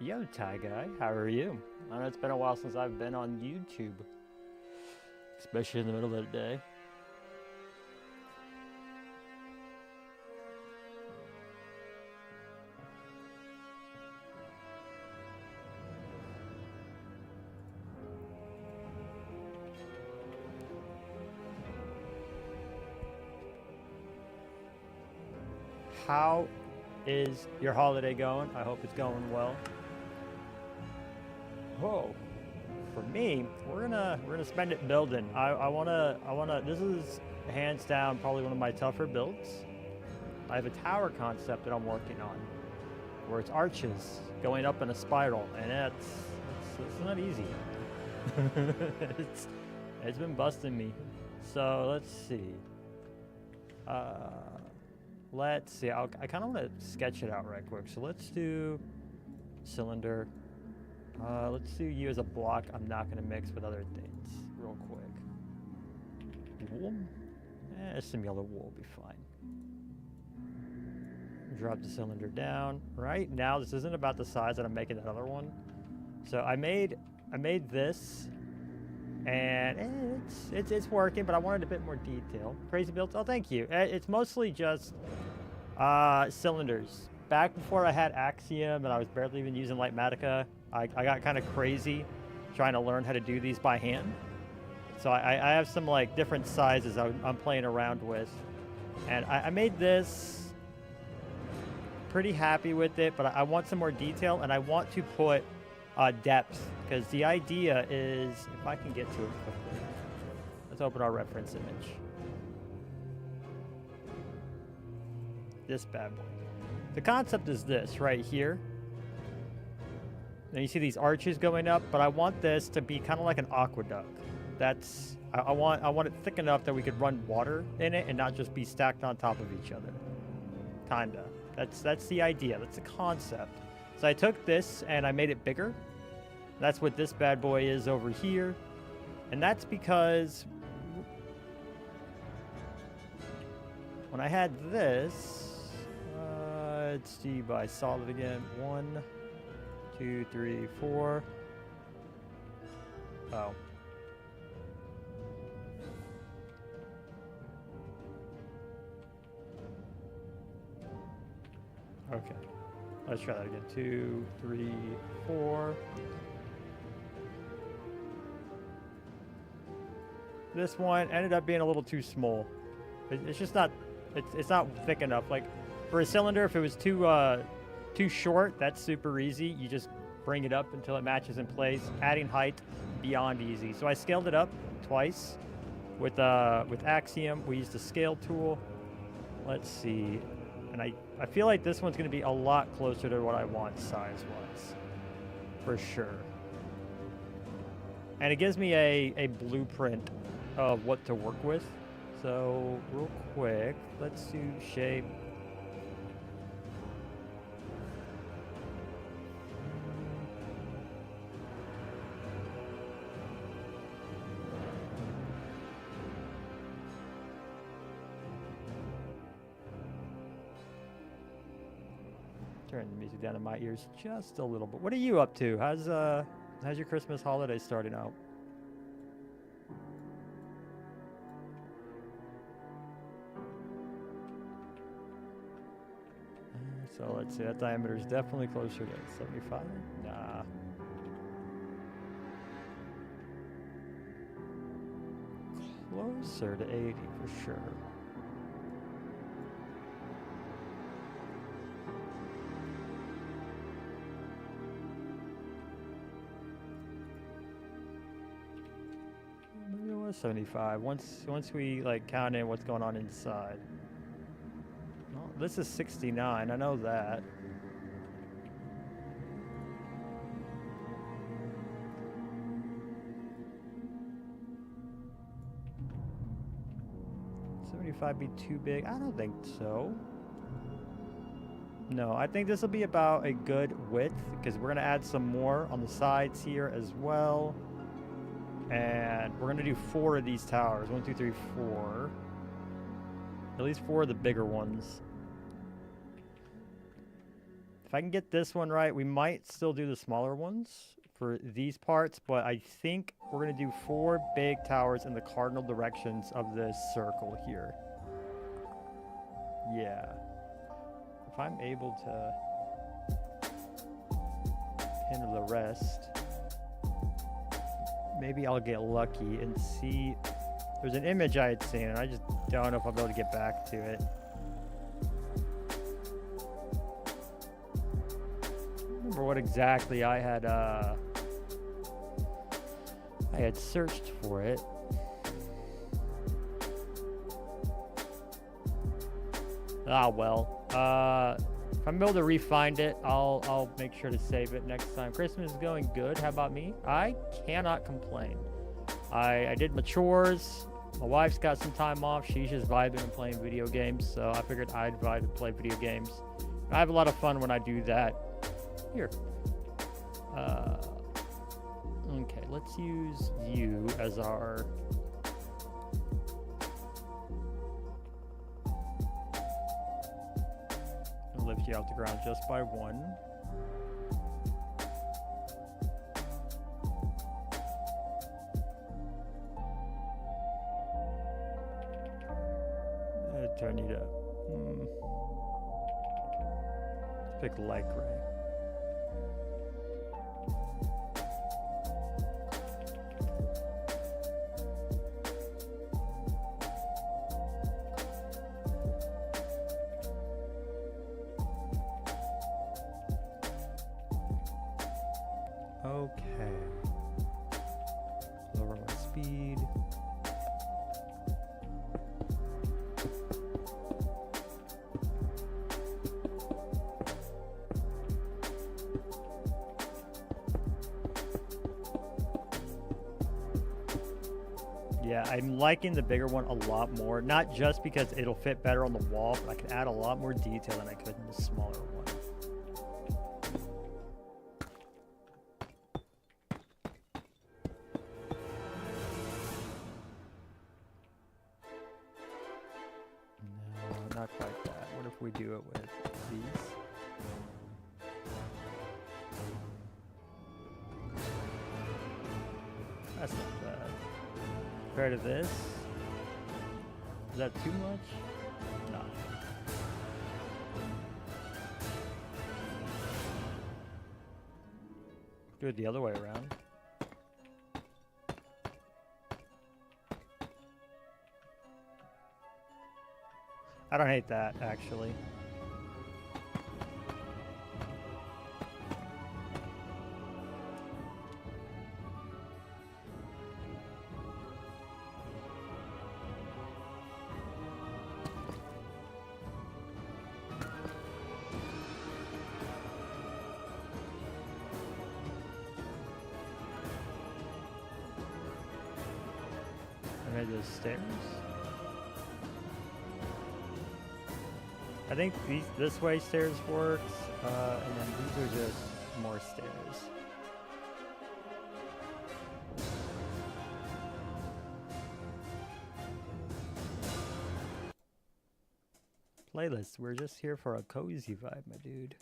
Yo, Ty Guy, how are you? I know it's been a while since I've been on YouTube, especially in the middle of the day. How is your holiday going? I hope it's going well. Oh, for me, we're gonna spend it building. I wanna. This is hands down probably one of my tougher builds. I have a tower concept that I'm working on, where it's arches going up in a spiral, and it's not easy. it's it's been busting me. So let's see. Uh, let's see. I kind of want to sketch it out right quick. So let's do cylinder. Let's do you as a block. I'm not going to mix with other things real quick. Wool? Some yellow wool will be fine. Drop the cylinder down. Right now, this isn't about the size that I'm making that other one. So I made this, and it's working, but I wanted a bit more detail. Crazy builds. Oh, thank you. It's mostly just cylinders. Back before I had Axiom and I was barely even using Lightmatica, I got kind of crazy trying to learn how to do these by hand. So I have some like different sizes I'm playing around with, and I made this. Pretty happy with it, but I want some more detail, and I want to put depth, because the idea is, if I can get to it quickly, let's open our reference image. This bad boy. The concept is this right here. Now you see these arches going up, but I want this to be kind of like an aqueduct. That's I want it thick enough that we could run water in it and not just be stacked on top of each other. Kinda. That's the idea. That's the concept. So I took this and I made it bigger. That's what this bad boy is over here. And that's because when I had this, let's see by solid again. 1, 2, 3, 4. Oh. Okay, let's try that again. 2, 3, 4. This one ended up being a little too small. It's just not. It's not thick enough. Like for a cylinder, if it was too short, that's super easy. You just bring it up until it matches in place. Adding height, beyond easy. So I scaled it up twice with Axiom. We used the scale tool. Let's see. And I feel like this one's going to be a lot closer to what I want size-wise, for sure. And it gives me a blueprint of what to work with. So real quick, let's do shape. Turn the music down in my ears just a little bit. What are you up to? How's your Christmas holiday starting out? So let's see, that diameter is definitely closer to 75. Nah. Closer to 80 for sure. Maybe it was 75. Once we like count in what's going on inside. Well, this is 69. I know that. Be too big? I don't think so. No, I think this will be about a good width, because we're going to add some more on the sides here as well. And we're going to do 4 of these towers. 1, 2, 3, 4. At least 4 of the bigger ones. if I can get this one right, we might still do the smaller ones for these parts, but I think we're going to do 4 big towers in the cardinal directions of this circle here. Yeah. If I'm able to handle the rest, maybe I'll get lucky and see. There's an image I had seen, and I just don't know if I'll be able to get back to it. I don't remember what exactly I had searched for it. Ah, well. If I'm able to re-find it, I'll make sure to save it next time. Christmas is going good. How about me? I cannot complain. I did my chores. My wife's got some time off. She's just vibing and playing video games, so I figured I'd vibe and play video games. I have a lot of fun when I do that. Here. Okay, let's use you as our... I'll lift you off the ground just by 1. Turn you to... Let's pick light gray. Okay. Lower my speed. Yeah, I'm liking the bigger one a lot more. Not just because it'll fit better on the wall, but I can add a lot more detail than I could in the smaller one. No, not quite that. What if we do it with these? That's not bad. Compared to this, is that too much? No. Do it the other way around. I don't hate that, actually. The stairs. I think this way stairs works, and then these are just more stairs. Playlist, we're just here for a cozy vibe, my dude.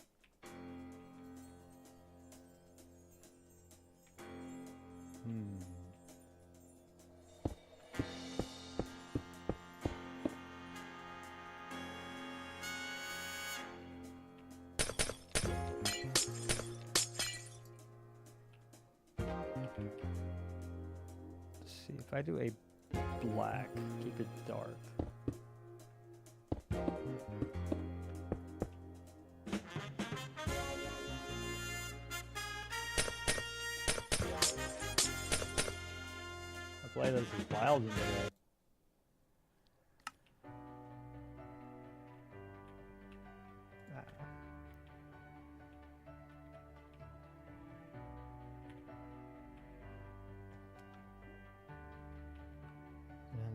If I do a black, keep it dark. I play this is wild in the way.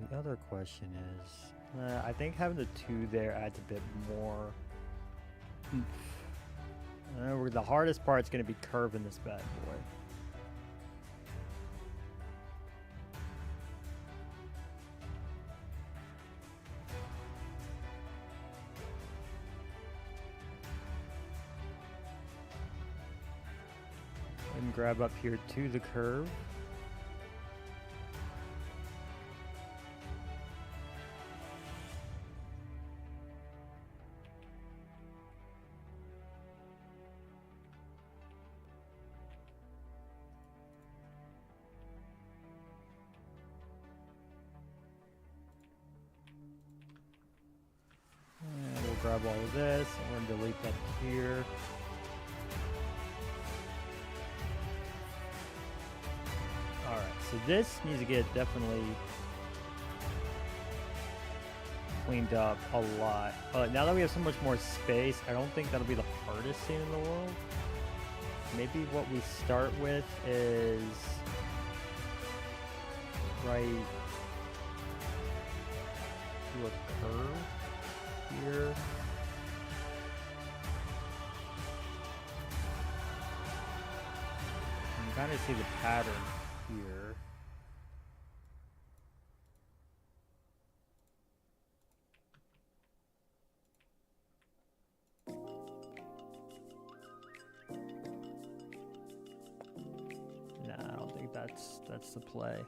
The other question is, I think having the 2 there adds a bit more oomph. The hardest part's going to be curving this bad boy. grab up here to the curve. And we'll grab all of this, and we're gonna delete that here. Alright, so this needs to get definitely cleaned up a lot. Now that we have so much more space, I don't think that'll be the hardest scene in the world. Maybe what we start with is right to a curve here. You kind of see the pattern here. Nah, I don't think that's the play.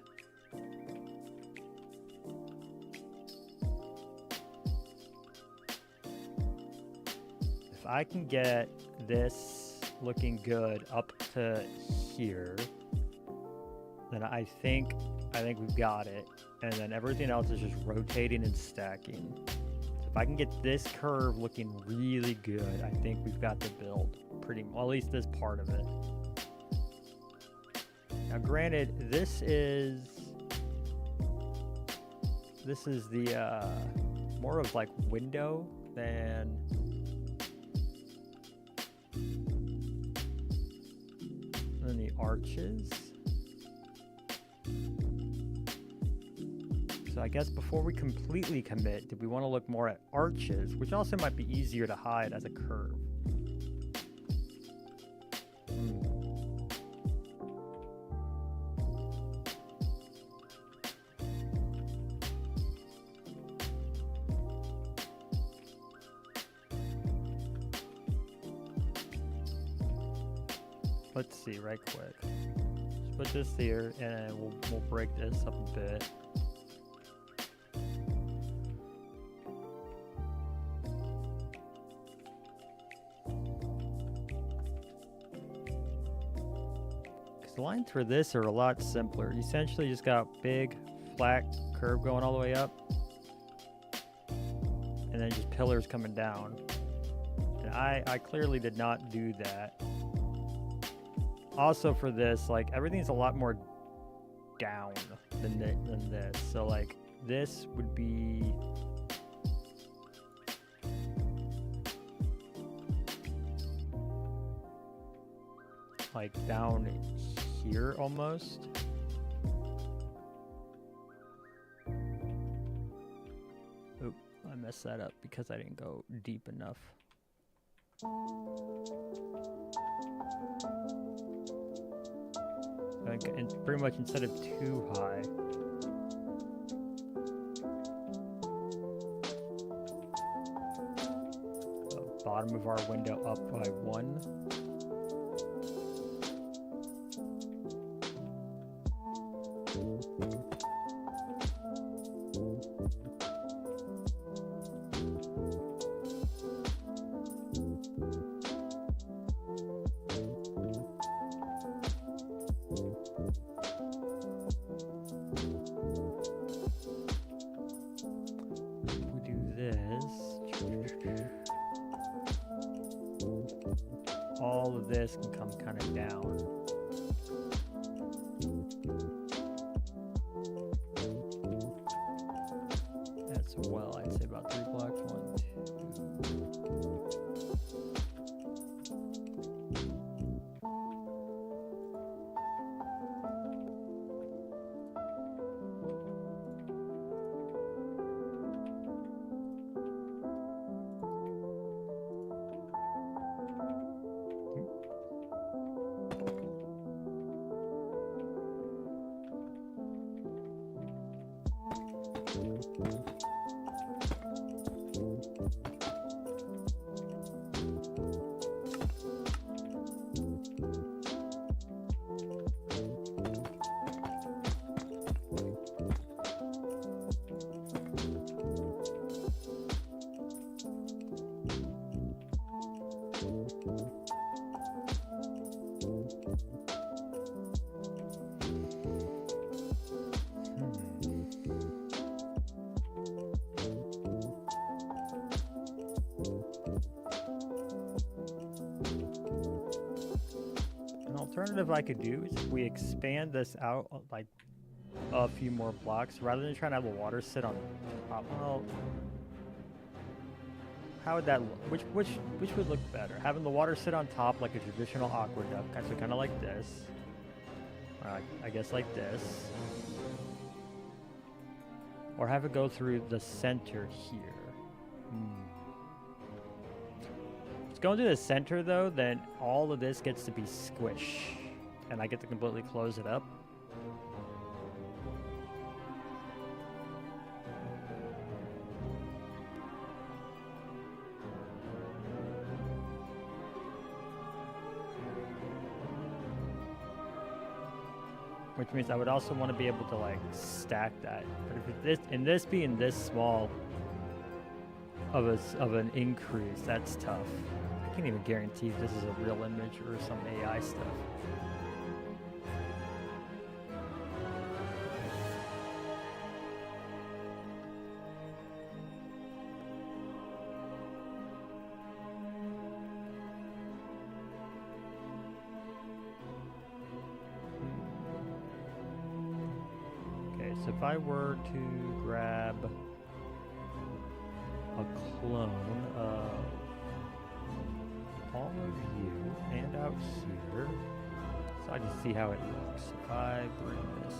If I can get this looking good up to here, then I think we've got it. And then everything else is just rotating and stacking. So if I can get this curve looking really good, I think we've got the build pretty well, at least this part of it. Now granted, this is the more of like window than the arches. So I guess before we completely commit, do we want to look more at arches, which also might be easier to hide as a curve? Let's see right quick. Just put this here and we'll break this up a bit. Because the lines for this are a lot simpler. You essentially just got big flat curve going all the way up and then just pillars coming down. And I clearly did not do that. Also for this, like, everything's a lot more down than this. So like this would be like down here almost. Oop, I messed that up because I didn't go deep enough. And pretty much instead of too high. Bottom of our window up by 1. All of this can come kind of down. That's well, I'd say about 3 blocks. 1, 2. alternative I could do is if we expand this out like a few more blocks, rather than trying to have the water sit on top. Well, how would that look? Which would look better? Having the water sit on top like a traditional aqueduct, so kind of like this. I guess like this. Or have it go through the center here. If it's going through the center though, then all of this gets to be squish. And I get to completely close it up. Which means I would also want to be able to like stack that. But if this being this small of an increase, that's tough. I can't even guarantee if this is a real image or some AI stuff. So if I were to grab a clone of all of you and out here, so I can see how it looks. If I bring this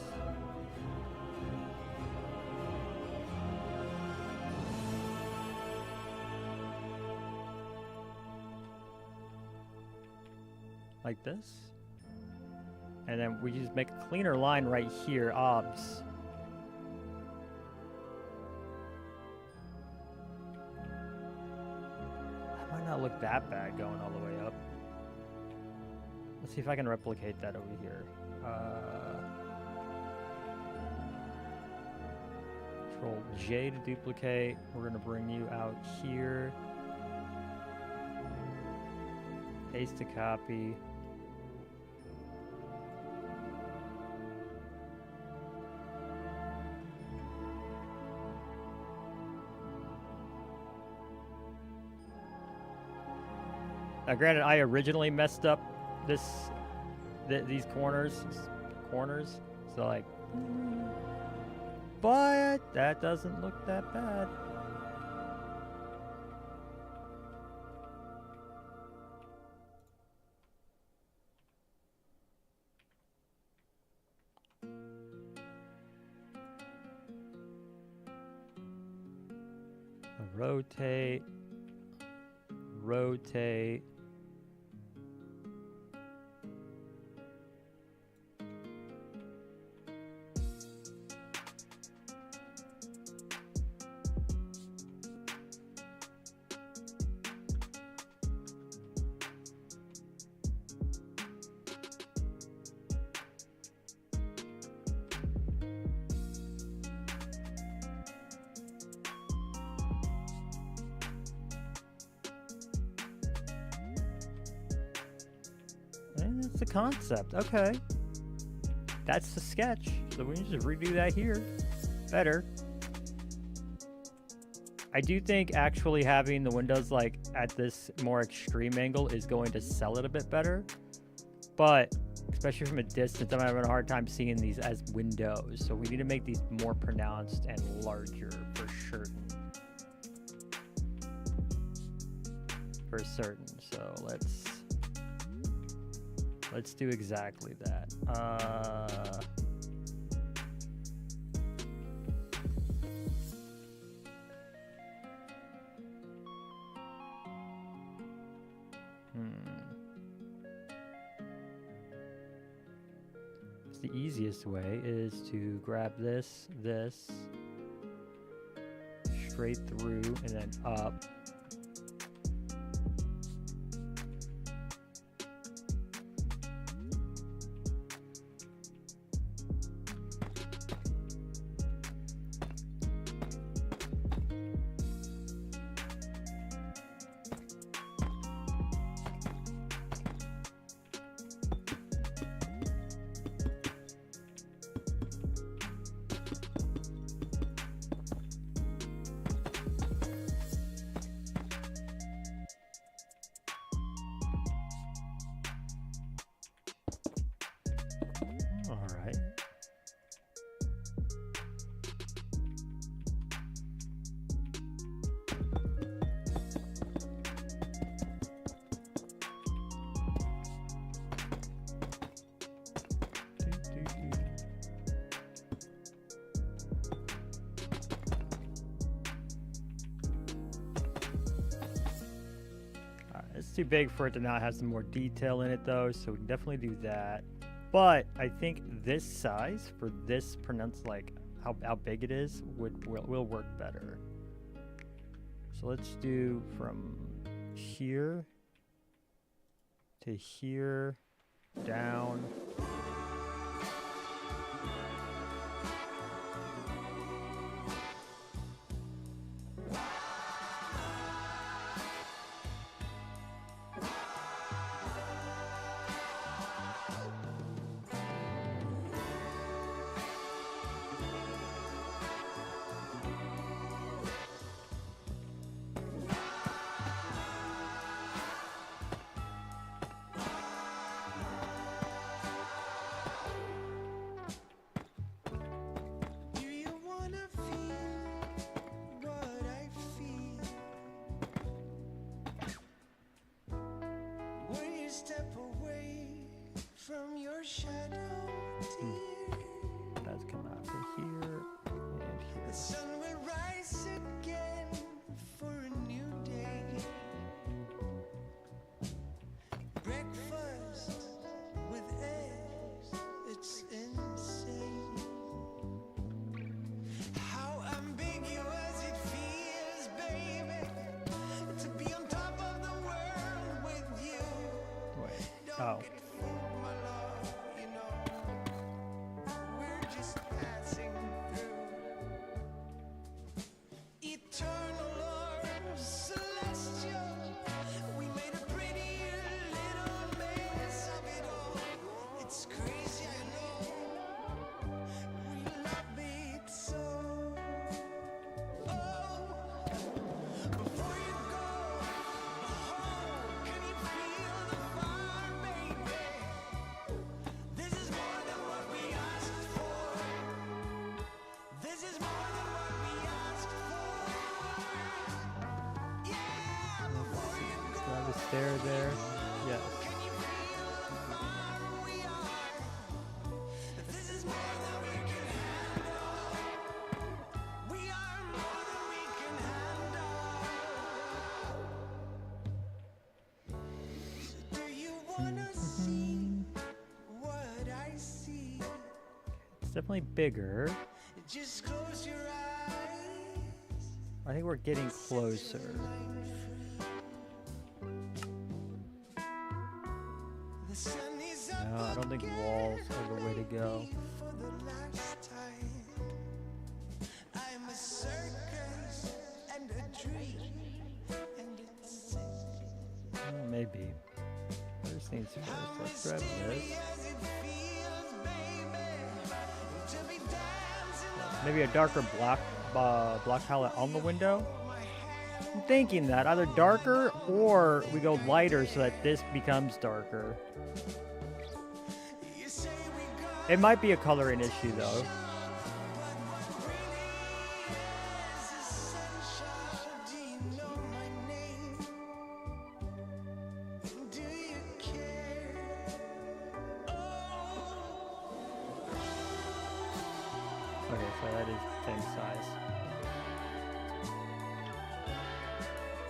like this, and then we just make a cleaner line right here, obs. Not look that bad going all the way up. Let's see if I can replicate that over here. Control J to duplicate. We're gonna bring you out here. Paste to copy. Now, granted, I originally messed up these corners, so like, but that doesn't look that bad. Rotate. And that's the concept. Okay. That's the sketch. So we can just redo that here. Better. I do think actually having the windows like at this more extreme angle is going to sell it a bit better. But especially from a distance, I'm having a hard time seeing these as windows. So we need to make these more pronounced and larger for certain. So let's do exactly that. The easiest way is to grab this straight through and then up. right. It's too big for it to not have some more detail in it though, so we can definitely do that. But I think this size for this like how big it is will work better. So let's do from here to here, down. Step away from your shadow, dear. That's coming out to here and here. The sun will rise again for a new day. Breakfast with eggs, it's insane. How ambiguous it feels, baby, to be on top of the world with you. Oh. My love, you know, we're just passing through. Eternal or celestial, we made a pretty little mess of it all. It's crazy, I know. We love it so. Oh, before you go home, can you feel the fire, baby? This is more than what we asked for. This is more than what we asked for. Yeah, before you go, Do I have a stair there? Yes. can you feel the fire we are? This is more than we can handle. We are more than we can handle. So do you wanna see what I see? It's definitely bigger. Just close your eyes. I think we're getting closer. The sun is up No, I don't think walls are the way to go. for the last time. I'm a circus and a dream, and it's Maybe. First things first. Let's grab this. as it feels, baby, to be dancing Maybe a darker black palette on the window. I'm thinking that either darker or we go lighter so that this becomes darker. You say we got It might be a coloring issue though. is essential. Do you know my name? Do you care? Okay, so that is the same size.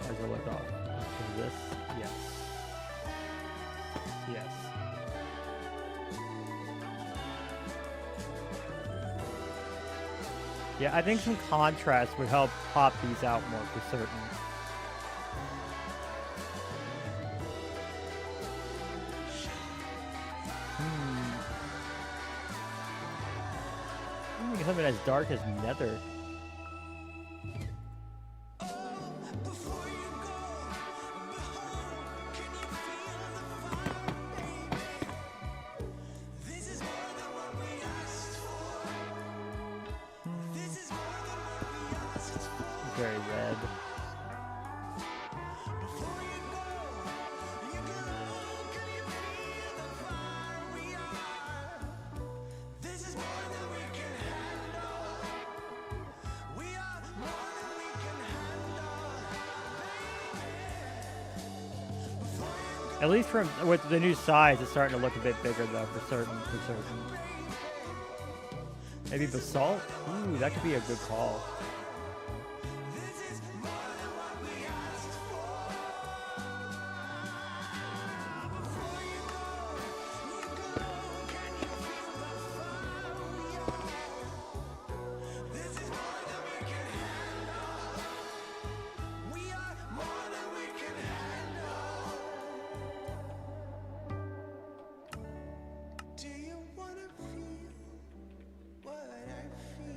How does it look off? Is this? Yes. Yes. Yeah, I think some contrast would help pop these out more for certain. I think something as dark as Nether. Before you go, behold, can you feel the fire, baby? This is more than what we asked for. This is more than what we asked for. Very red. Before you go, can you feel the fire we are? This At least from with the new size, it's starting to look a bit bigger though. For certain. Maybe basalt. Ooh, that could be a good call. Do you wanna feel what I feel?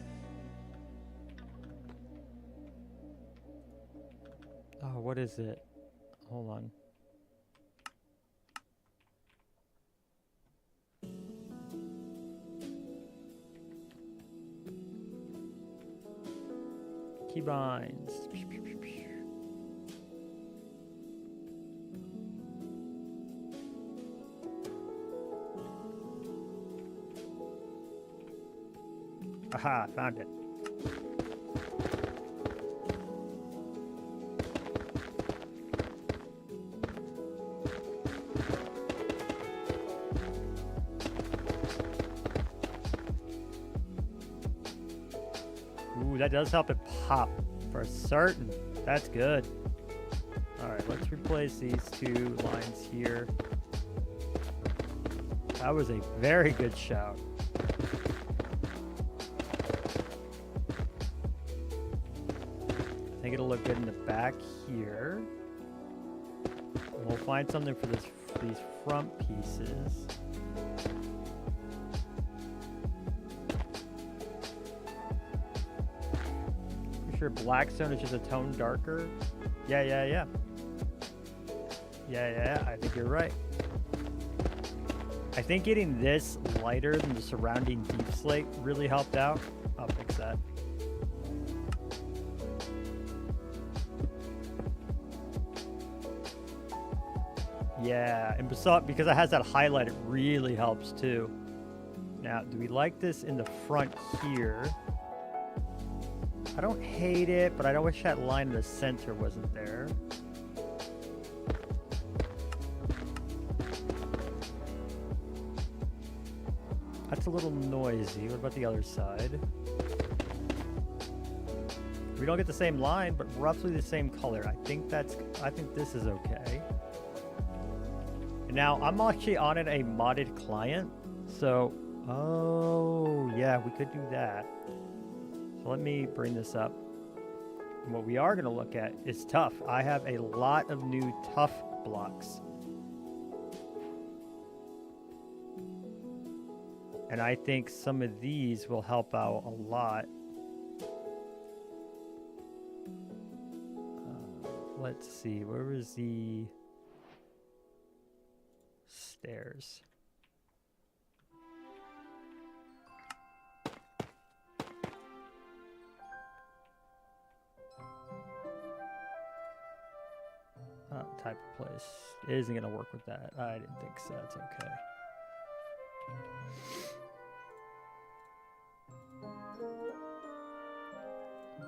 Oh, what is it? Hold on. Keybinds. Aha, found it. Ooh, that does help it pop for certain. That's good. All right, let's replace these two lines here. That was a very good shout. I think it'll look good in the back here. And we'll find something for these front pieces. Pretty sure Blackstone is just a tone darker. Yeah. I think you're right. I think getting this lighter than the surrounding deep slate really helped out. I'll fix that. Yeah, and basalt, because it has that highlight, it really helps too. Now, do we like this in the front here? I don't hate it, but I wish that line in the center wasn't there. That's a little noisy. What about the other side? We don't get the same line, but roughly the same color. I think this is okay. And now I'm actually on a modded client, so oh yeah, we could do that. So let me bring this up. And what we are going to look at is tough. I have a lot of new tough blocks. And I think some of these will help out a lot. Let's see, where was the stairs? Type of place. It isn't going to work with that. I didn't think so. That's okay.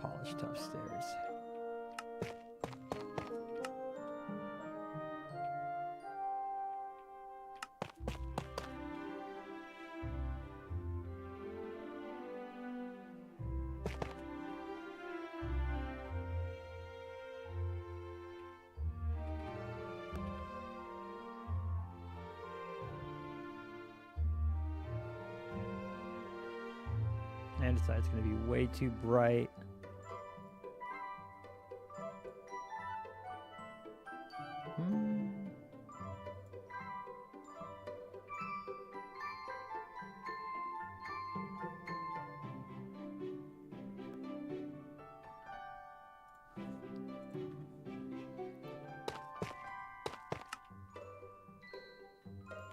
Polished tough stairs. And decide it's going to be way too bright.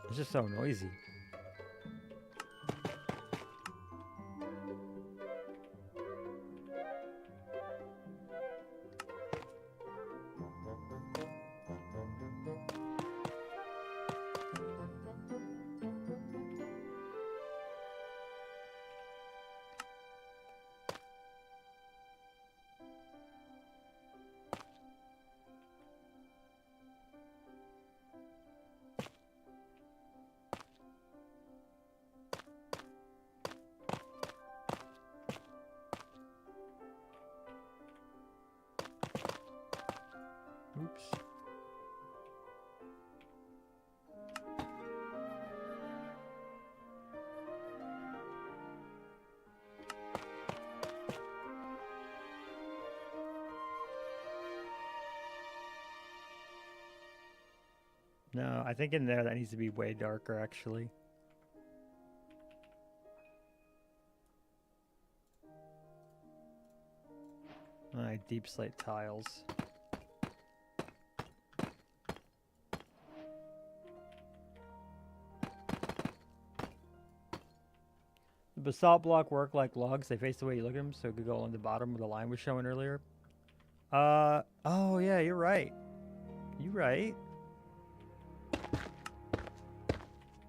It's just so noisy. Oops. No, I think in there that needs to be way darker, actually. Alright, deep slate tiles. The basalt block work like logs. They face the way you look at them, so it could go along the bottom where the line was showing earlier. Oh yeah, you're right. You're right.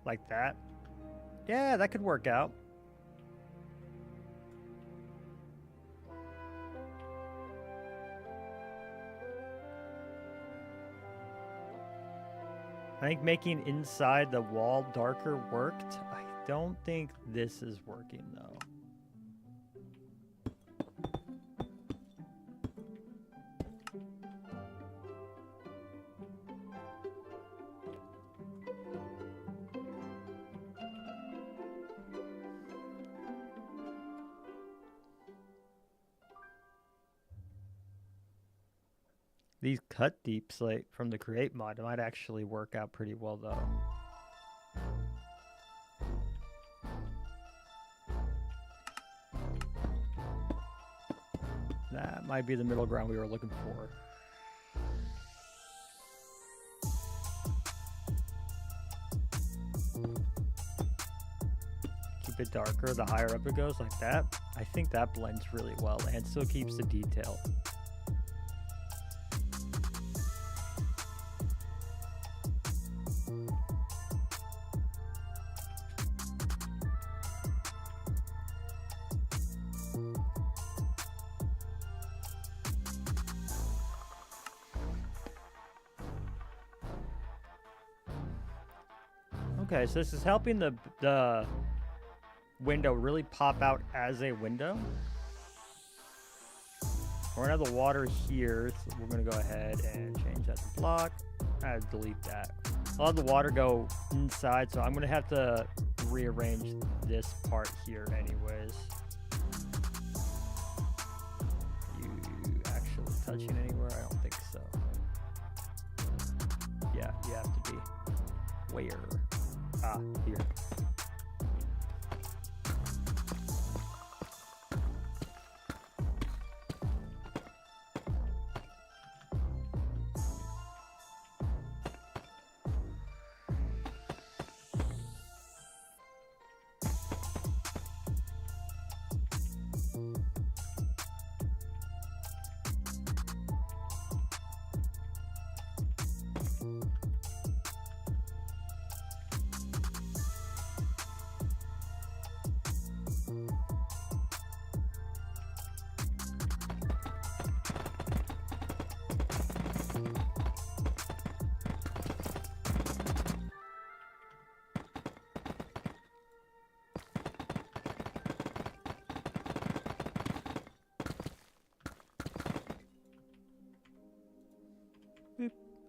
Like that. Yeah, that could work out. I think making inside the wall darker worked. I don't think this is working though. These cut deep slate from the create mod might actually work out pretty well though. That might be the middle ground we were looking for. Keep it darker the higher up it goes, like that. I think that blends really well and still keeps the detail. Okay, so this is helping the window really pop out as a window. We're gonna have the water here, so we're gonna go ahead and change that to block. I delete that. I'll have the water go inside, so I'm gonna have to rearrange this part here anyways. You actually touching anywhere? I don't think so. Yeah, you have to be. Where? Ah, here.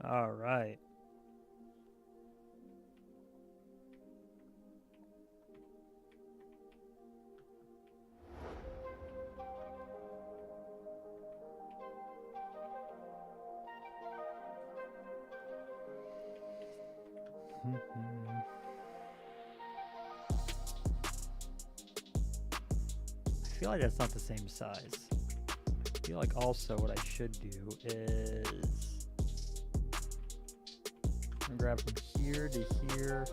All right. I feel like that's not the same size. I feel like also what I should do is I'm gonna grab from here to here.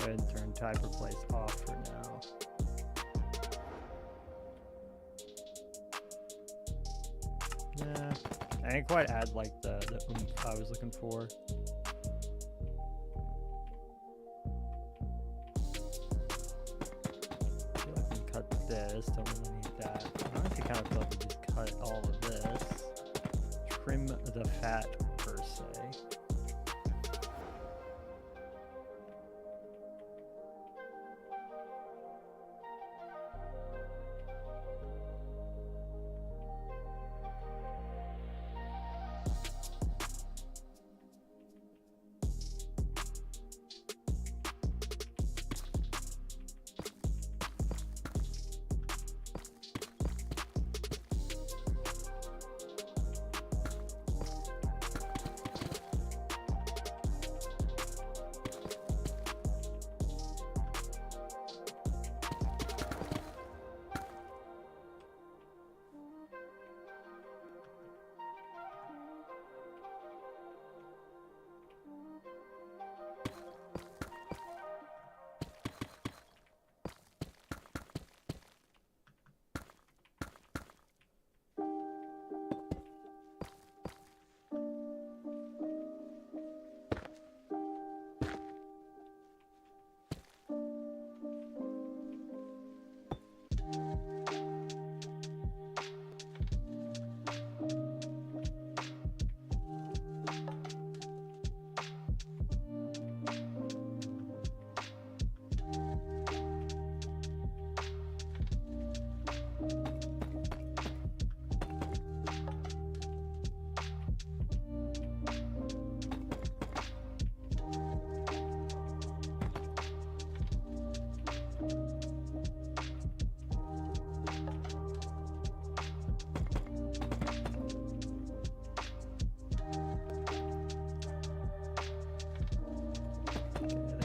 ahead and turn type replace off for now. Yeah, I didn't quite add like the oomph I was looking for. I feel like we can cut this, don't really need that. I honestly kind of feel like we just cut all of this. Trim the fat per se.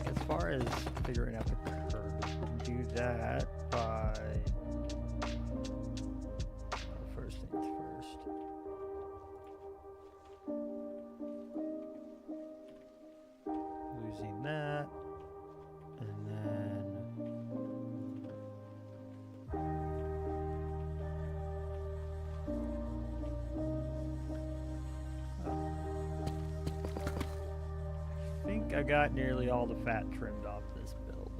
As far as figuring out the curve, we can do that by first things first. Losing that, and then I think I got nearly all the fat trimmed off this build.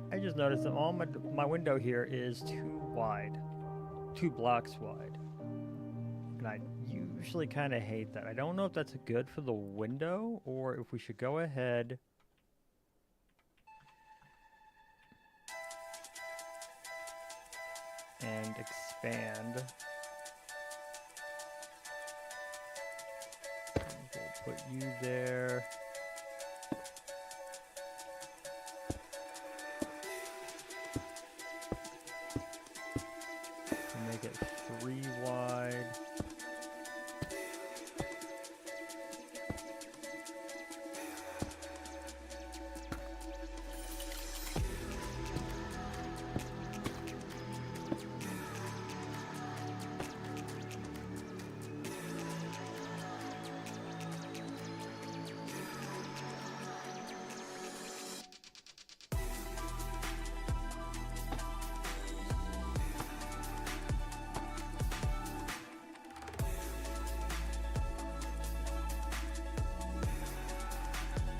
I just noticed that all my window here is too wide, 2 blocks wide, and I usually kind of hate that. I don't know if that's good for the window or if we should go ahead and expand. We'll put you there. Make it 3 wide.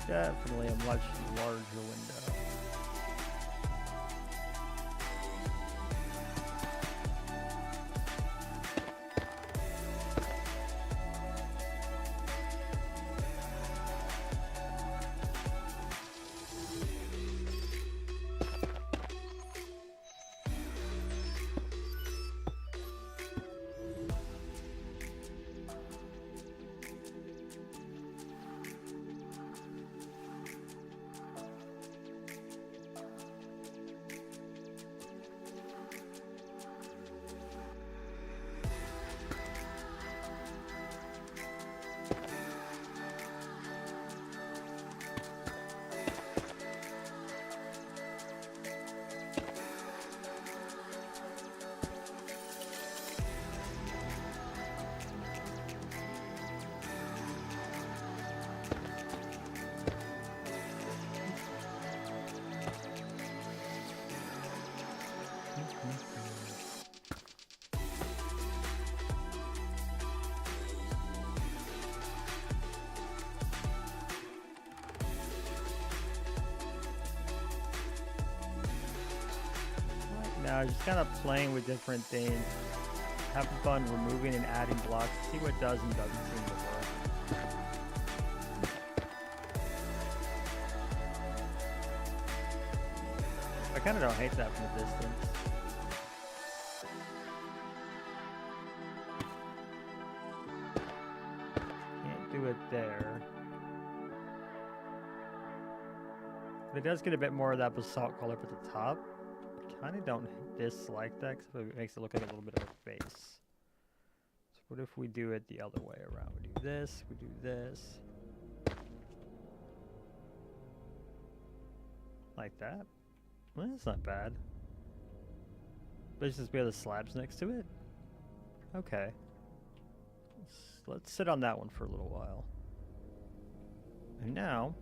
Definitely a much larger window. Now just kind of playing with different things, having fun removing and adding blocks, see what does and doesn't seem to work. I kind of don't hate that from a distance. Can't do it there. But it does get a bit more of that basalt color up at the top. Kind of don't dislike that because it makes it look like a little bit of a face. So what if we do it the other way around? We do this, we do this. Like that. Well, that's not bad. But it's just we have the slabs next to it? Okay. Let's sit on that one for a little while. And now...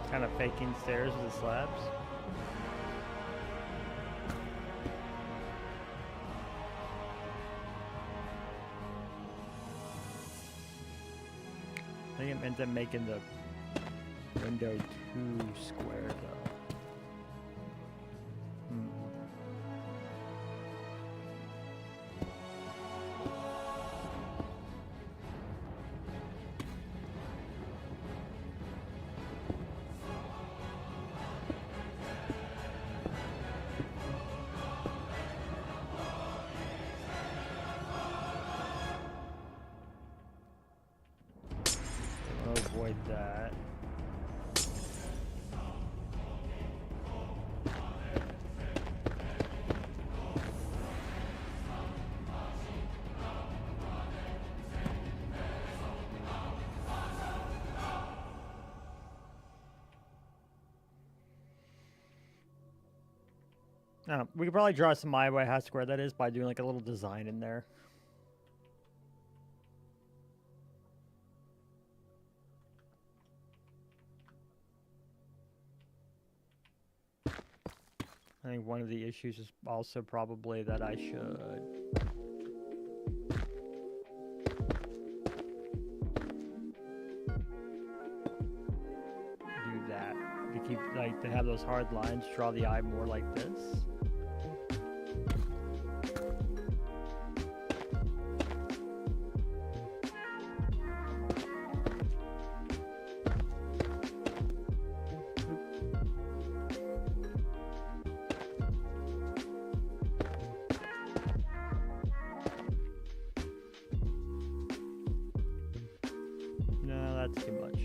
kind of faking stairs with the slabs. I think it ends up making the window too square though. Avoid that. We could probably draw some idea how square that is by doing like a little design in there. I think one of the issues is also probably that I should do that to keep like to have those hard lines, draw the eye more like this. That's too much.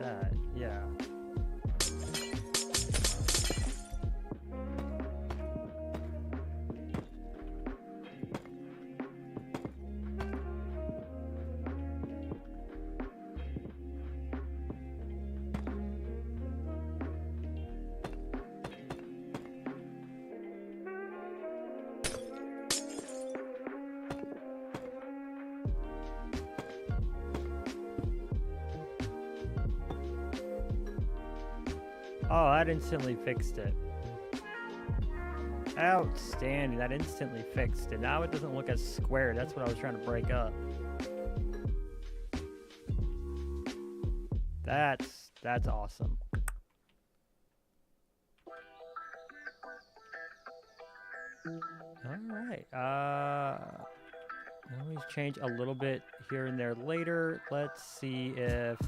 that. Yeah. Oh, that instantly fixed it. Outstanding. That instantly fixed it. Now it doesn't look as square. That's what I was trying to break up. That's awesome. All right. Always change a little bit here and there later. Let's see if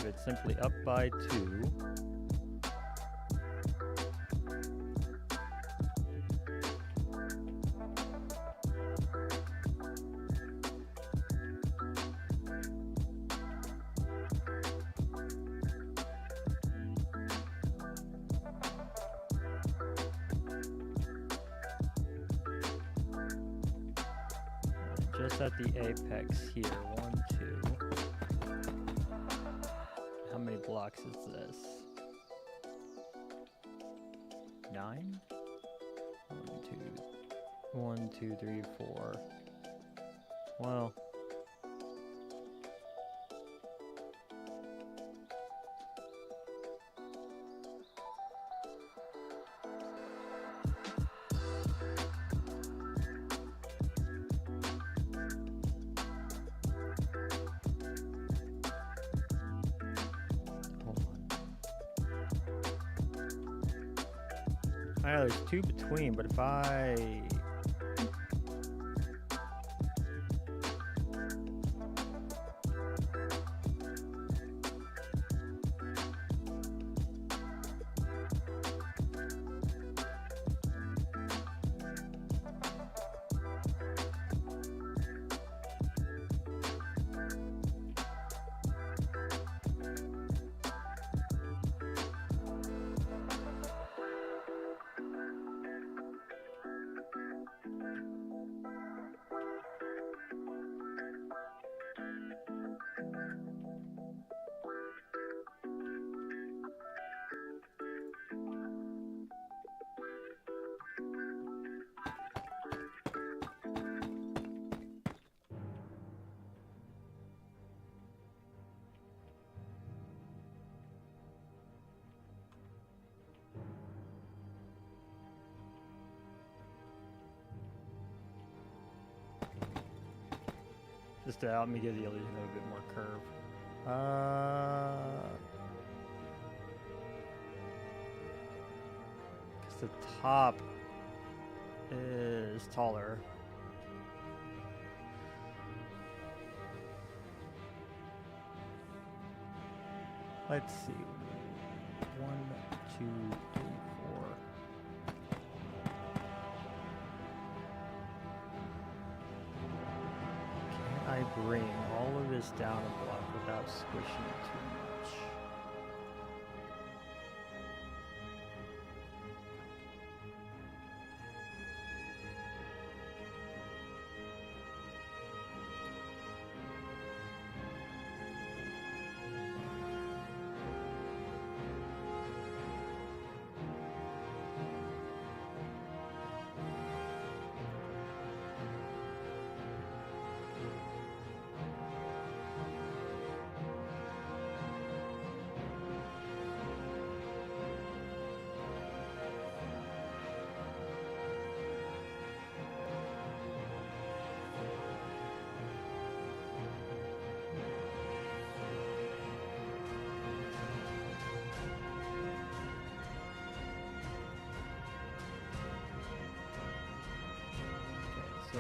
it's simply up by 2. Just at the apex here. 1, 2. How many blocks is this? 9? 1, 2, 3, 4. Well, I know there's 2 between, but if I... Just to help me give the illusion of a bit more curve. Because the top is taller. Let's see. 1, 2, 3, 4. I bring all of this down a block without squishing it too much. So,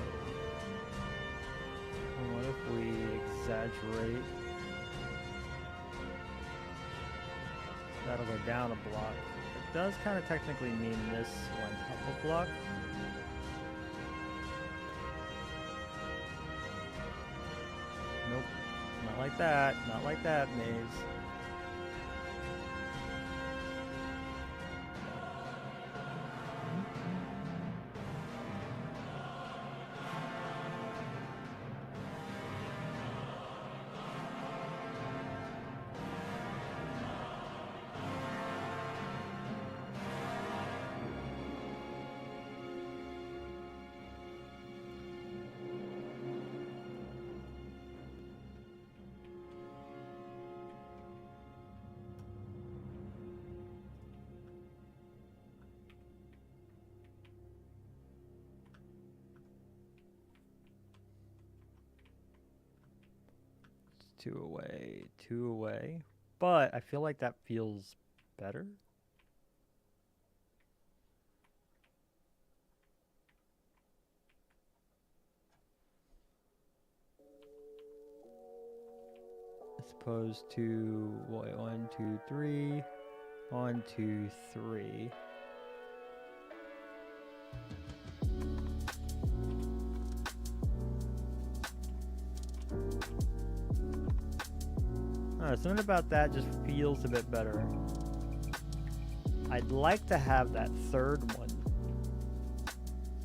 what if we exaggerate? That'll go down a block. does kind of technically mean this went up a block. Nope. Not like that. Not like that, maze. Two away, two away. But I feel like that feels better. As opposed to, what, 1, 2, 3. 1, 2, 3. Something about that just feels a bit better. I'd like to have that third one.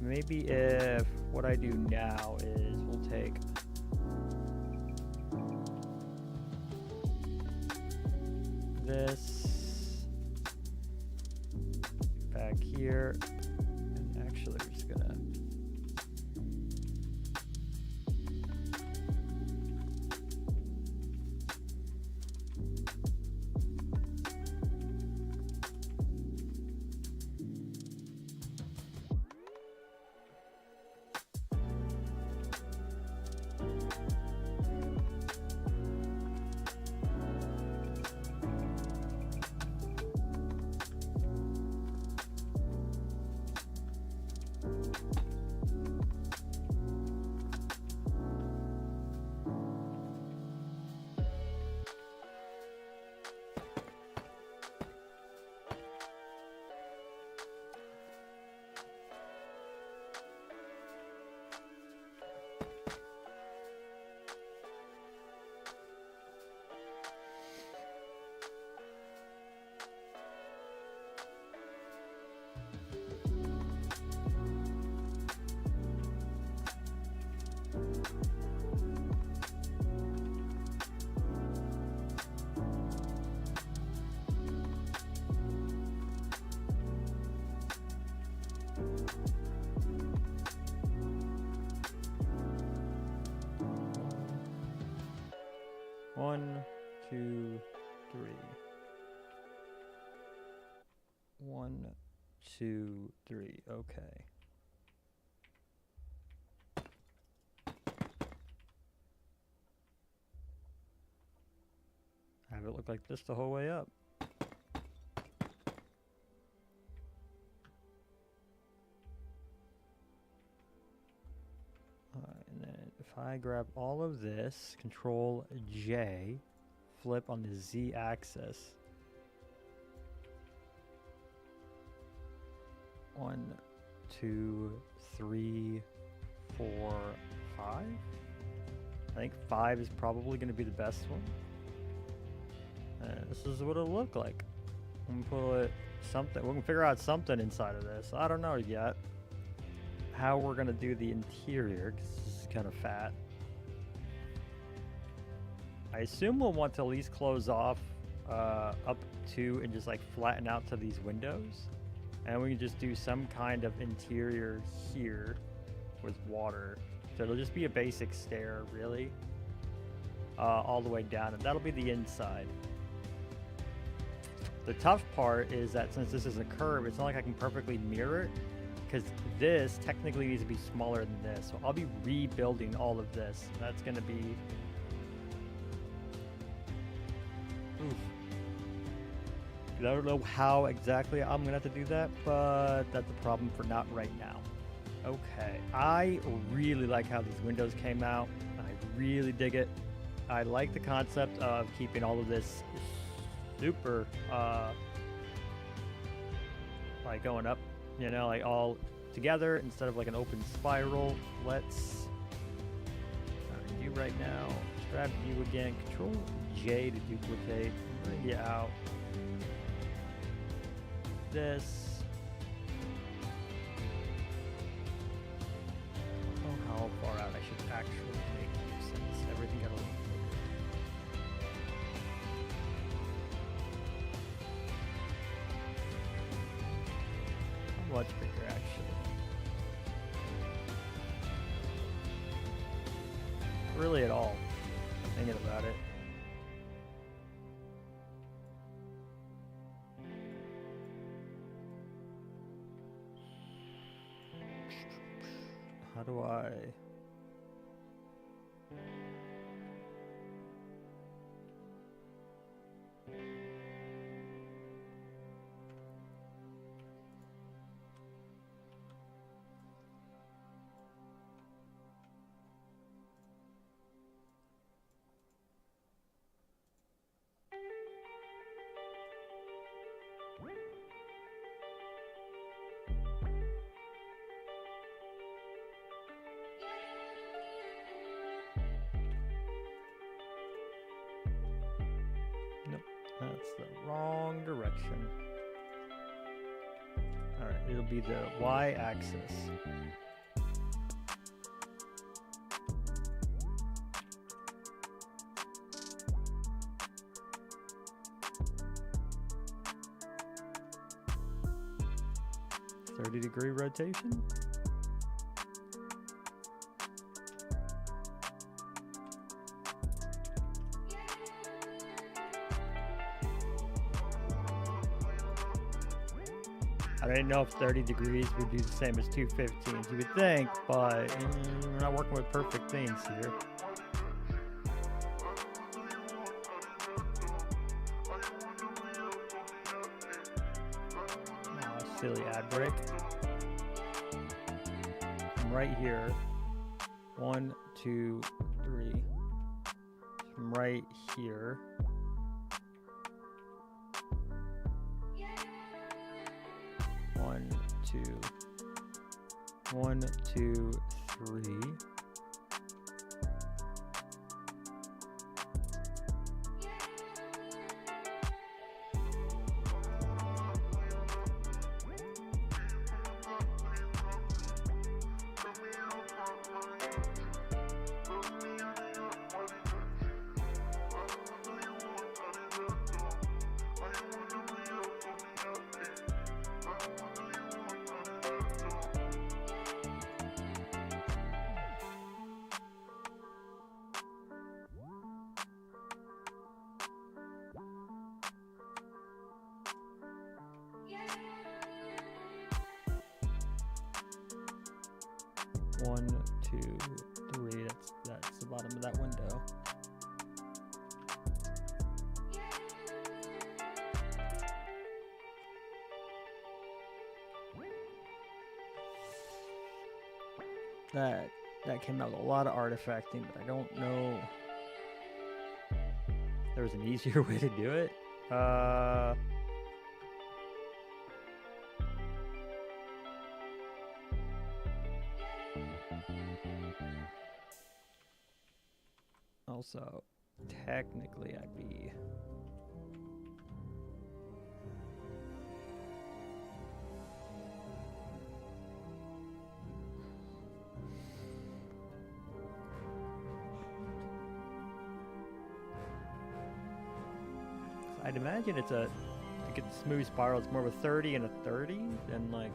Maybe if what I do now is we'll take this back here, and actually we're just gonna One, two, three. 1, 2, 3. Okay. Have it look like this the whole way up. And then if I grab all of this, Control J, flip on the Z axis. 1, 2, 3, 4, 5. I think 5 is probably going to be the best one. And this is what it'll look like. I'm gonna put something. We can figure out something inside of this. I don't know yet how we're gonna do the interior because this is kind of fat. I assume we'll want to at least close off up to and just like flatten out to these windows, and we can just do some kind of interior here with water. So it'll just be a basic stair, really, all the way down, and that'll be the inside. The tough part is that since this is a curve, it's not like I can perfectly mirror it, because this technically needs to be smaller than this. So I'll be rebuilding all of this. That's going to be... Oof. I don't know how exactly I'm going to have to do that, but that's a problem for not right now. Okay, I really like how these windows came out. I really dig it. I like the concept of keeping all of this super like going up, you know, like all together instead of like an open spiral. Let's you right now. Grab you again. Control J to duplicate. Bring you out. This. I don't know how far out I should actually make you since everything got a little bigger. Much bigger actually. Really at all. Thinking about it. How do I... Nope, that's the wrong direction. Alright, it'll be the y-axis. .30-degree rotation. I didn't know if 30 degrees would do the same as 215s. You would think, but we're not working with perfect things here. Oh, silly ad break. I'm right here. 1, 2, 3. I'm right here. One, two, three. One, two, three. That's the bottom of that window. That came out with a lot of artifacting, but I don't know if there was an easier way to do it. Also, technically, I'd be... I'd imagine it's a... to get the smooth spiral, it's more of a 30 and a 30 than like...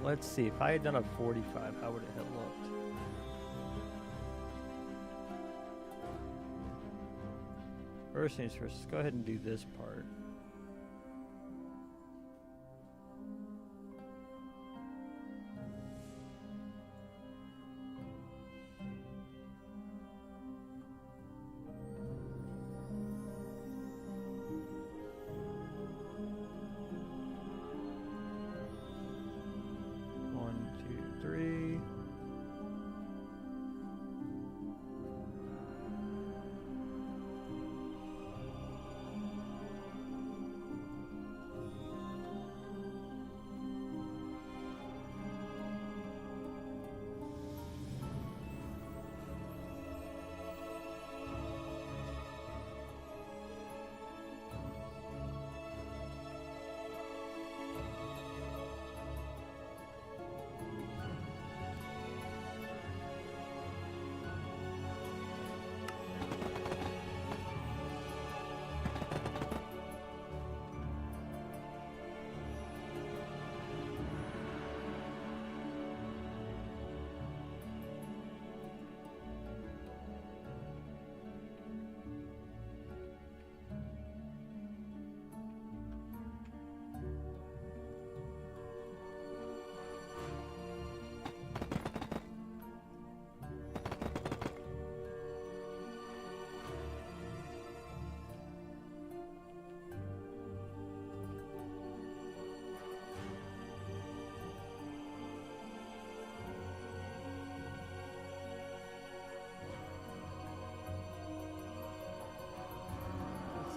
Let's see, if I had done a 45, how would it have looked? First things first, let's go ahead and do this part.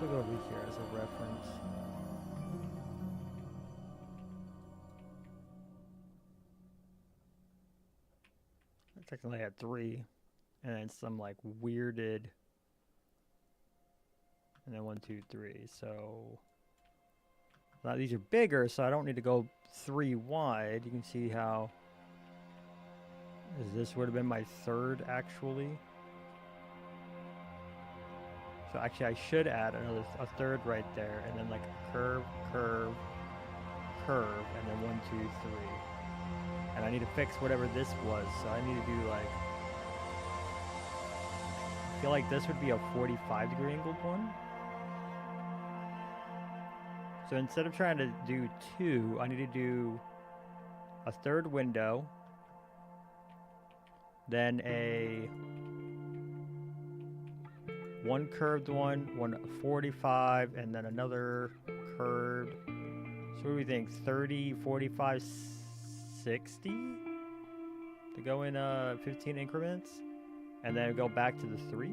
Let's look over here as a reference. I technically had 3, and then some like weirded, and then 1, 2, 3. So now these are bigger, so I don't need to go 3 wide. You can see how this would have been my 3rd actually. So actually I should add a 3rd right there, and then like curve, curve, curve, and then 1, 2, 3. And I need to fix whatever this was, so I need to do like, I feel like this would be a 45-degree angled one. So instead of trying to do 2, I need to do a 3rd window, then a 1 curved one, 1 45, and then another curved. So what do we think? 30, 45, 60? To go in 15 increments? And then go back to the 3?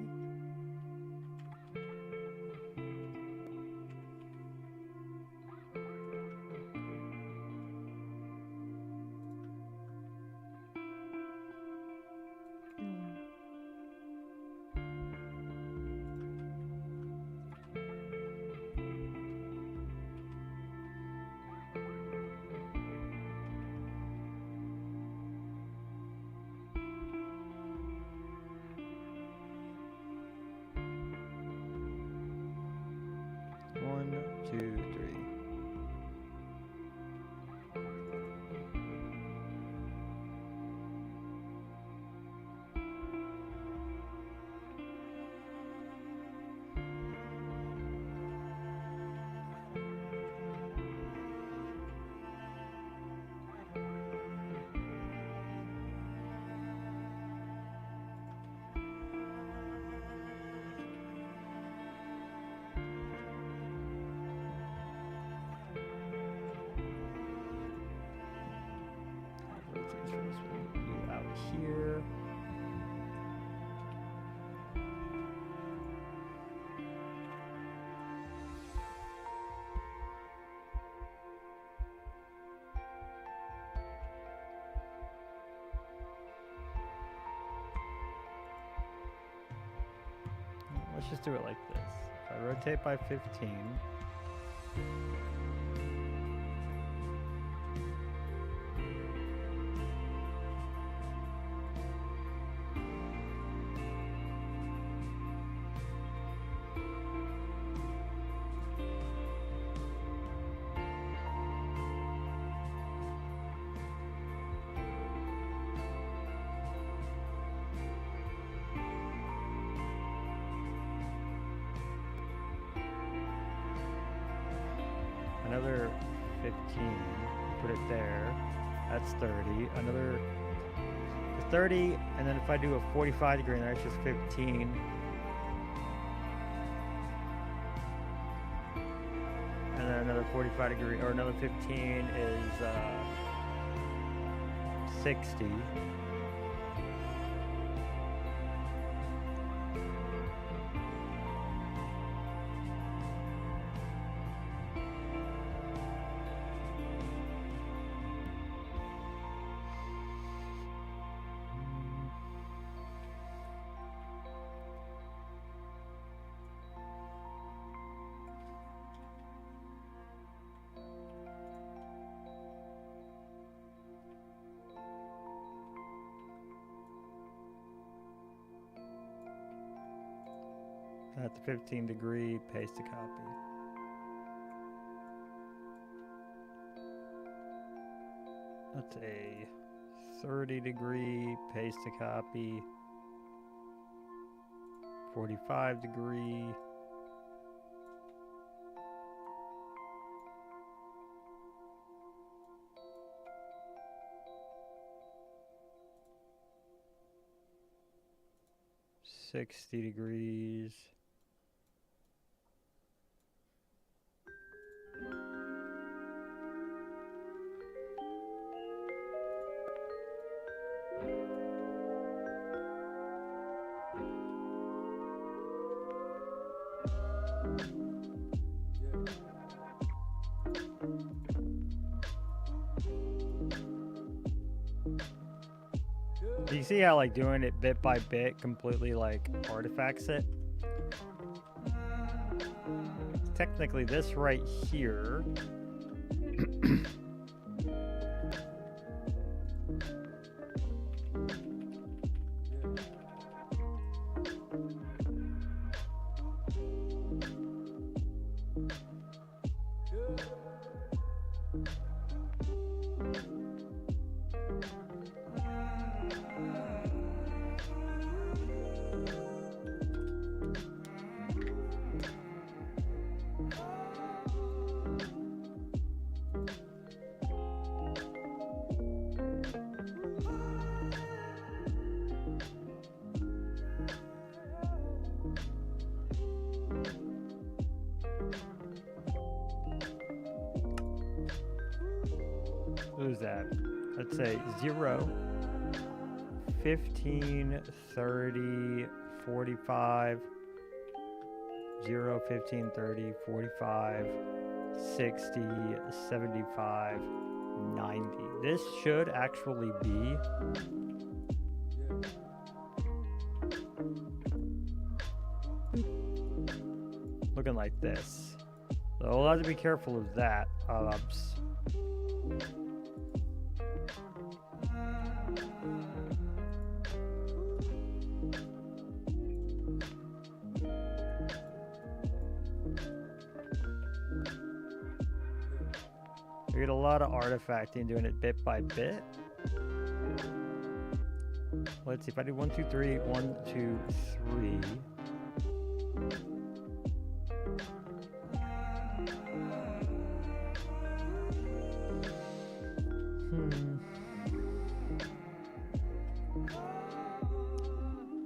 One, two, three. Out here. Let's just do it like this. If I rotate by 15. Another 15, put it there, that's 30, another 30, and then if I do a 45 degree, that's just 15. And then another 45 degree, or another 15 is 60. At the 15 degree, paste to copy. That's a 30 degree, paste to copy. 45 degree. $60 degrees. You see how like doing it bit by bit completely like artifacts it? Technically this right here what is that? Let's say 0, 15, 30, 45, 0, 15, 30, 45, 60, 75, 90. This should actually be looking like this. So we'll have to be careful of that. We get a lot of artifacting doing it bit by bit. Let's see if I do 1, 2, 3, 1, 2, 3.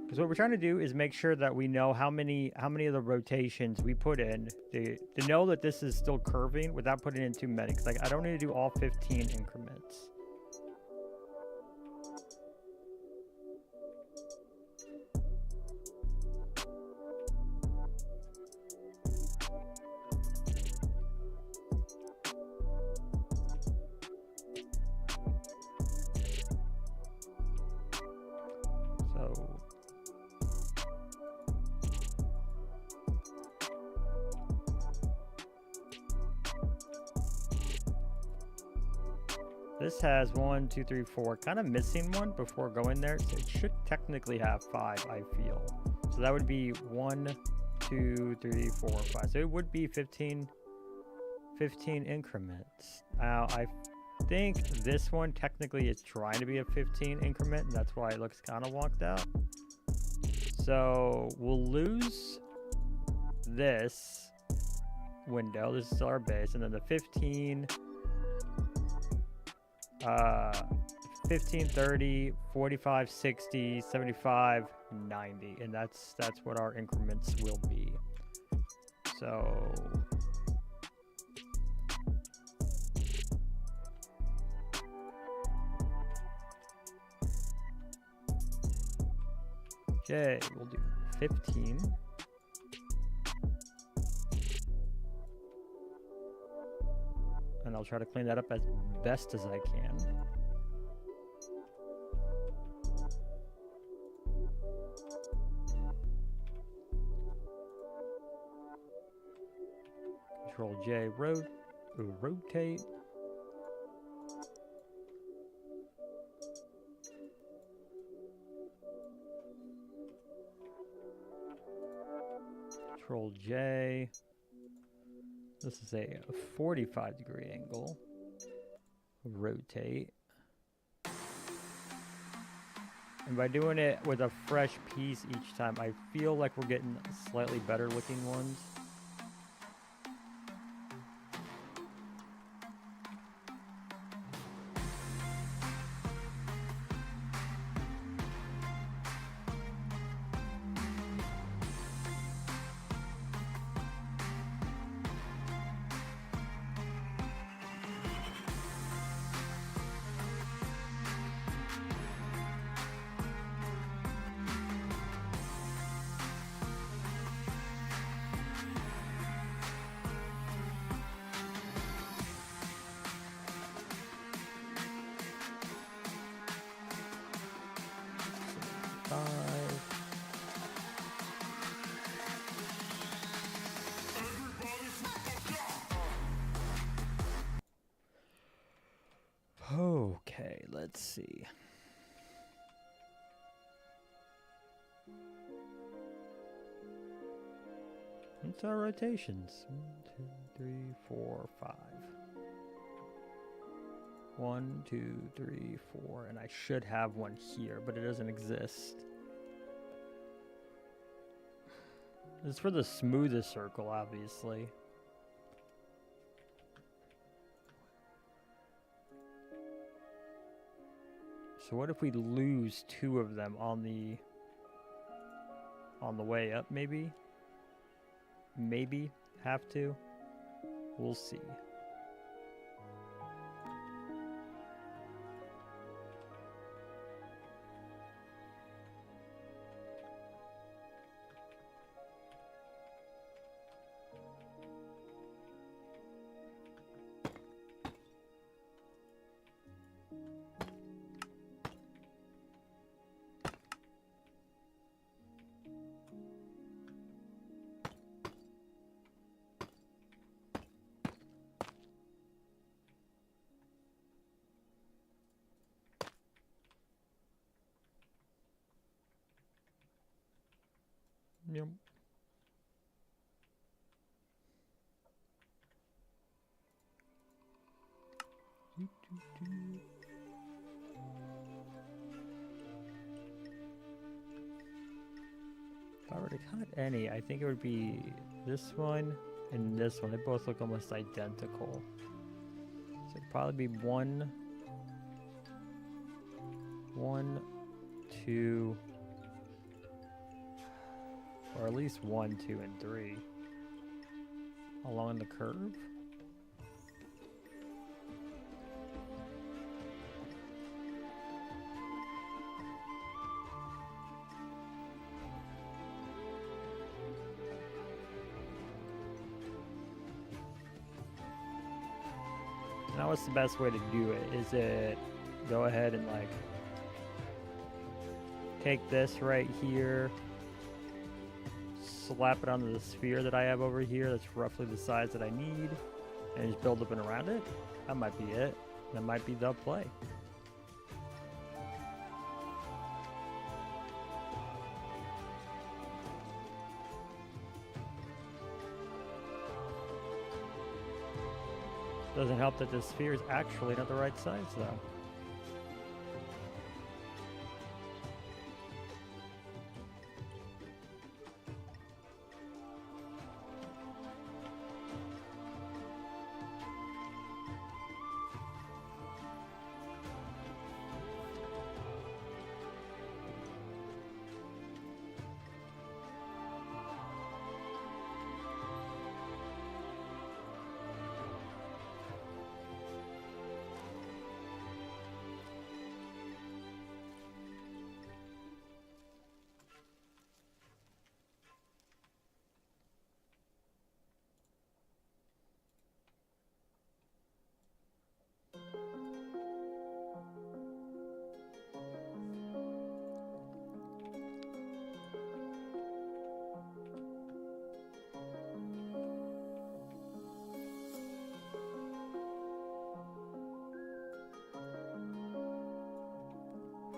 Because what we're trying to do is make sure that we know how many of the rotations we put in to know that this is still curving without putting in too many. Because like I don't need to do all 15 increments. This has 1, 2, 3, 4, kind of missing one before going there. So it should technically have 5, I feel. So that would be 1, 2, 3, 4, 5. So it would be 15 increments. Now, I think this one technically is trying to be a 15 increment, and that's why it looks kind of wonked out. So we'll lose this window. This is our base, and then the 15, 30, 45, 60, 75, 90, and that's what our increments will be. So okay, we'll do 15. And I'll try to clean that up as best as I can. Control J, rotate. Control J. This is a 45-degree angle. Rotate. And by doing it with a fresh piece each time, I feel like we're getting slightly better looking ones. let's see. What's our rotations? 1, 2, 3, 4, 5. 1, 2, 3, 4, and I should have one here, but it doesn't exist. This is for the smoothest circle, obviously. So what if we lose 2 of them on the way up, maybe? Maybe have to. We'll see. Yep. If I were to cut any, I think it would be this one and this one. They both look almost identical. So it'd probably be 1, 2, or at least 1, 2, and 3 along the curve. Now what's the best way to do it? Is it go ahead and like take this right here, slap it onto the sphere that I have over here that's roughly the size that I need, and just build up and around it? That might be it. That might be the play. Doesn't help that the sphere is actually not the right size though.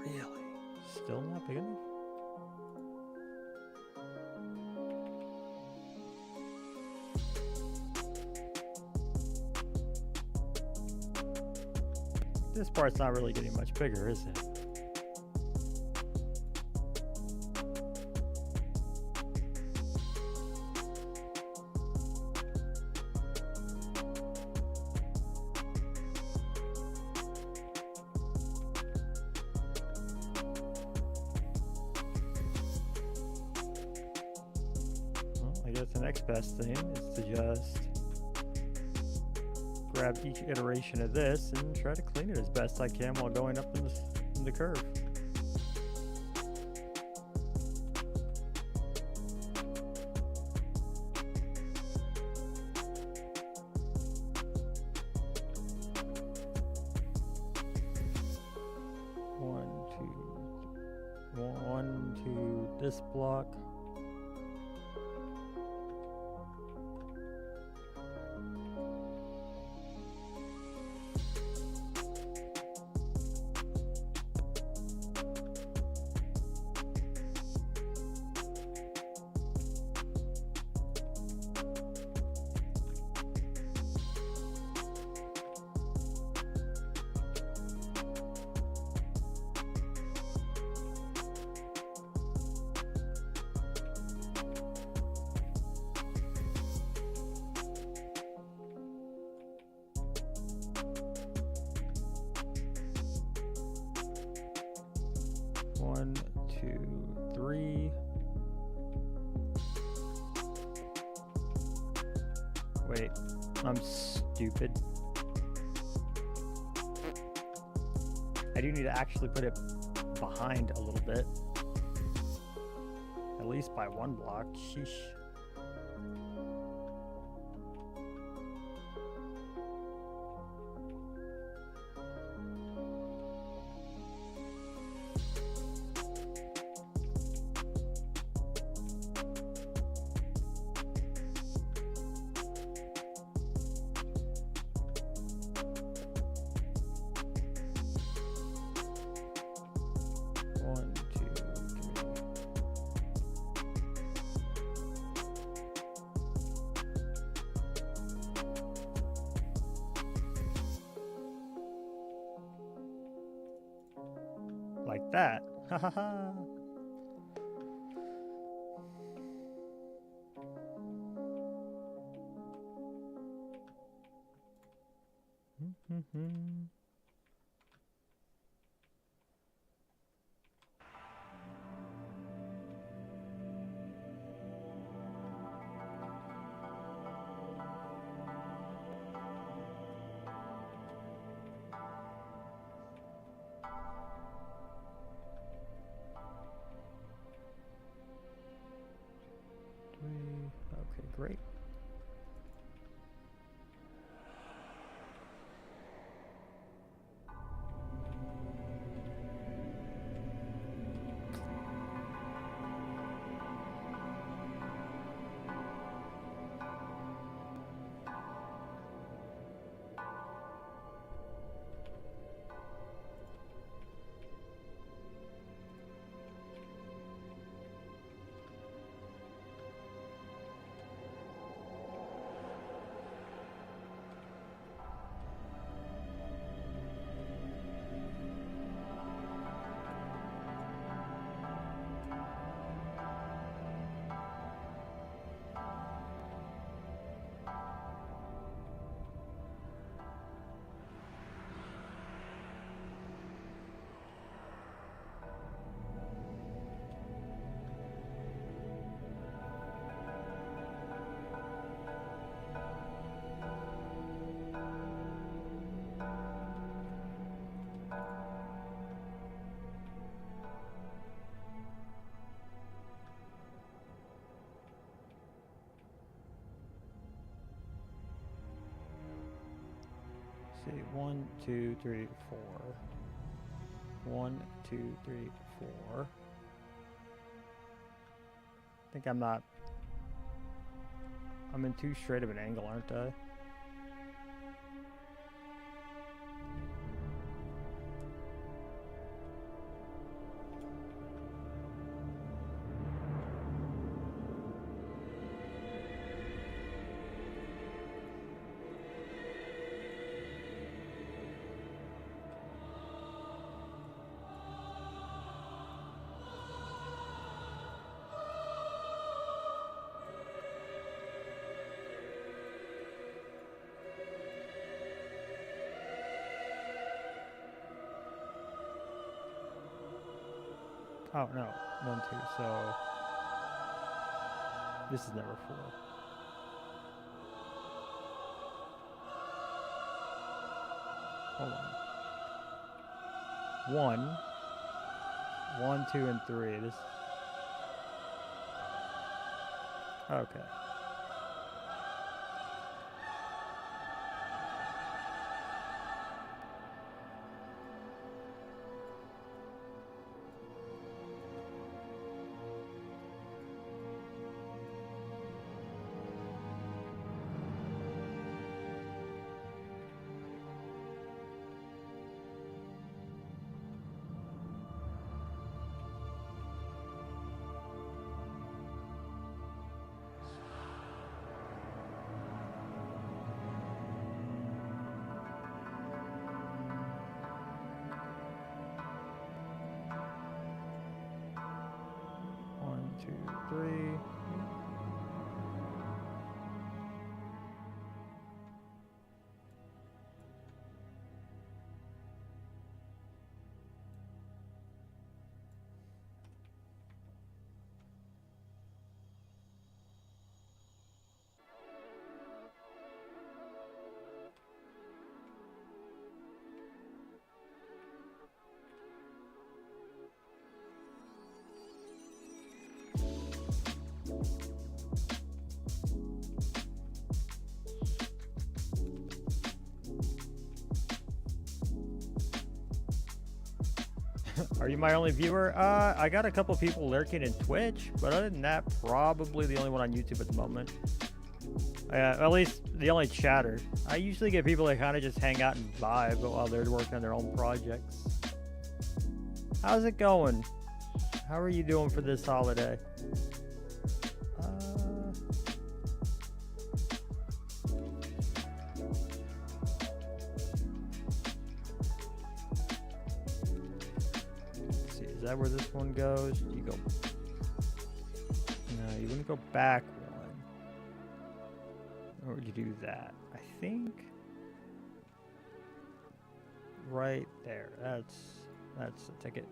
Really? Still not big enough? This part's not really getting much bigger, is it? Well, I guess the next best thing is to just grab each iteration of this and try to clean it as best I can while going up in the curve. One, two, this block. wait. I'm stupid. I do need to actually put it behind a little bit. At least by one block. Sheesh. One, two, three. Like that. Ha ha ha. Okay, great. See, 1, 2, 3, 4. 1, 2, 3, 4. I think I'm in too straight of an angle, aren't I? Oh, no. 1, 2. So this is number 4. Hold on. 1, 2, and 3. This. Okay. Are you my only viewer? I got a couple people lurking in Twitch, but other than that, probably the only one on YouTube at the moment. At least the only chatter. I usually get people that kind of just hang out and vibe while they're working on their own projects. How's it going? How are you doing for this holiday? Let's see, is that where this one goes? You go. No, you wouldn't go back one. Or would you do that? I think right there. That's the ticket.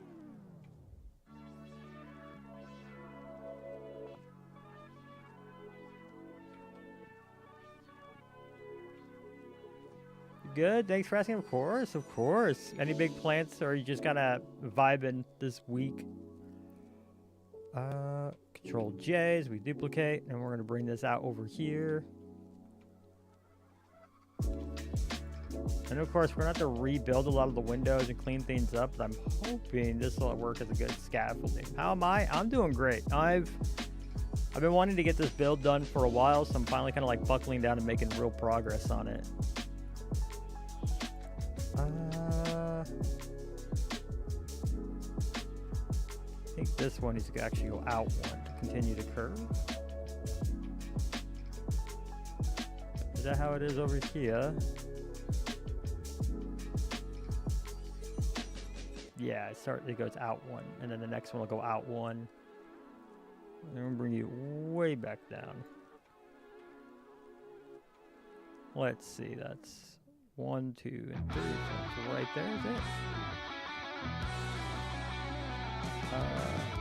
Good. Thanks for asking. Of course, of course. Any big plans, or are you just kind of vibing this week? Control J as we duplicate, and we're gonna bring this out over here. And of course, we're gonna have to rebuild a lot of the windows and clean things up. But I'm hoping this will work as a good scaffolding. How am I? I'm doing great. I've been wanting to get this build done for a while, so I'm finally kind of like buckling down and making real progress on it. I think this one needs to actually go out one to continue to curve. Is that how it is over here? Yeah, it goes out one, and then the next one will go out one. And then we'll bring you way back down. Let's see, that's 1, 2, and 3. So right there is it.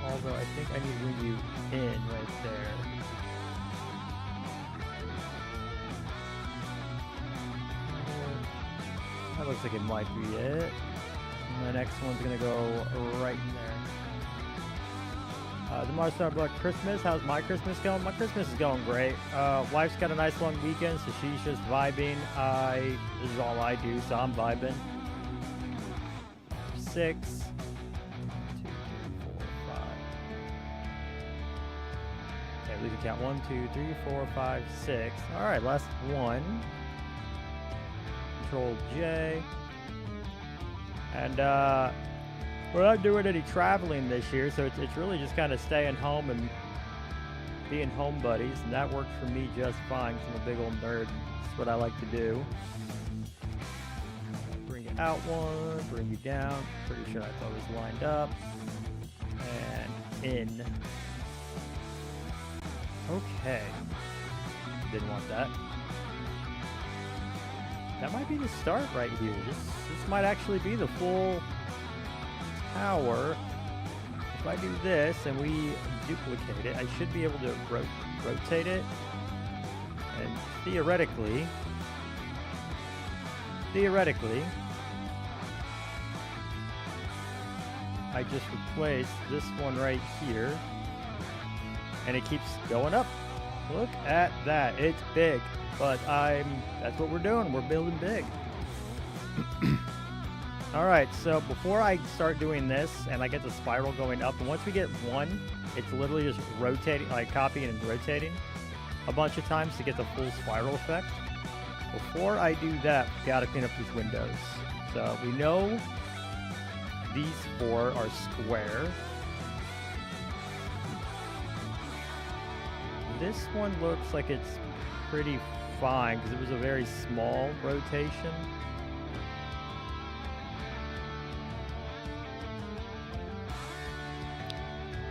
Although I think I need to bring you in right there. That looks like it might be it. And the next one's gonna go right in there. The Marstar Black Christmas. How's my Christmas going? My Christmas is going great. Wife's got a nice long weekend, so she's just vibing. This is all I do, so I'm vibing. 6. 2, 3, 4, 5. Okay, we can count 1, 2, 3, 4, 5, 6. All right, last one. Control J. And we're not doing any traveling this year, so it's really just kind of staying home and being home buddies, and that works for me just fine because I'm a big old nerd. That's what I like to do. Bring it out one, bring you down. Pretty sure that's always lined up. And in. Okay. Didn't want that. That might be the start right here. This might actually be the full tower. If I do this and we duplicate it, I should be able to rotate it. And theoretically, I just replace this one right here, and it keeps going up. Look at that. It's big. But that's what we're doing. We're building big. All right, so before I start doing this and I get the spiral going up, and once we get one, it's literally just rotating, like copying and rotating a bunch of times to get the full spiral effect. Before I do that, we gotta clean up these windows. So we know these 4 are square. This one looks like it's pretty fine because it was a very small rotation.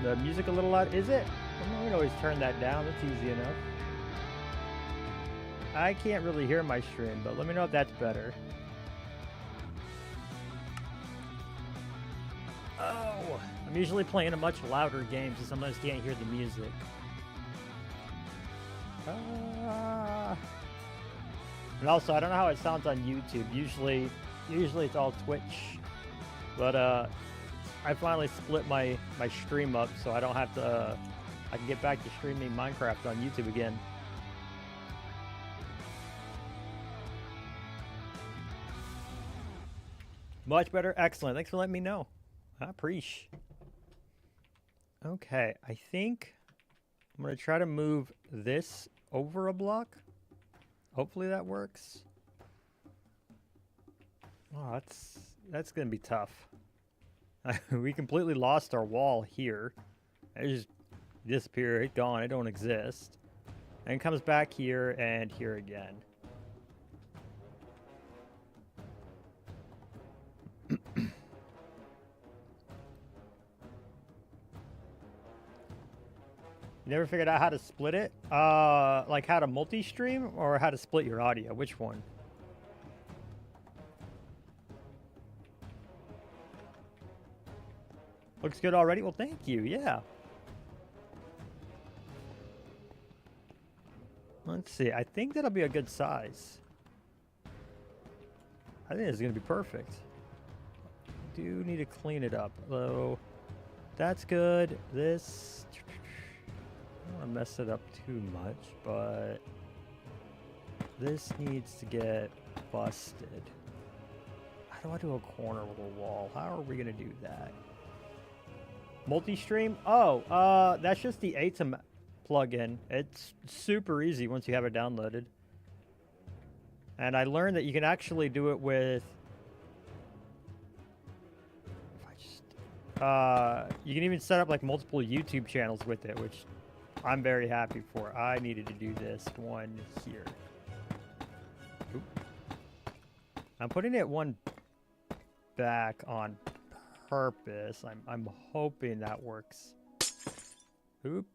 The music a little loud, is it? We can always turn that down, that's easy enough. I can't really hear my stream, but let me know if that's better. Oh, I'm usually playing a much louder game, so sometimes you can't hear the music. And also, I don't know how it sounds on YouTube. Usually it's all Twitch, but I finally split my stream up, so I don't have to. I can get back to streaming Minecraft on YouTube again. Much better, excellent. Thanks for letting me know. Preach. Okay, I think I'm gonna try to move this over a block. Hopefully that works. Oh, that's gonna be tough. We completely lost our wall here. It just disappeared. It's gone. It don't exist. And it comes back here and here again. You never figured out how to split it? Like how to multi-stream or how to split your audio? Which one? Looks good already? Well, thank you. Yeah. Let's see. I think that'll be a good size. I think it's going to be perfect. Do need to clean it up, though. That's good. This... I don't want to mess it up too much, but... this needs to get busted. How do I do a corner with a wall? How are we going to do that? Multi-stream? Oh, that's just the ATEM plugin. It's super easy once you have it downloaded. And I learned that you can actually do it with... you can even set up like multiple YouTube channels with it, which I'm very happy for. I needed to do this one here. Oop. I'm putting it one back on purpose. I'm hoping that works. Oop.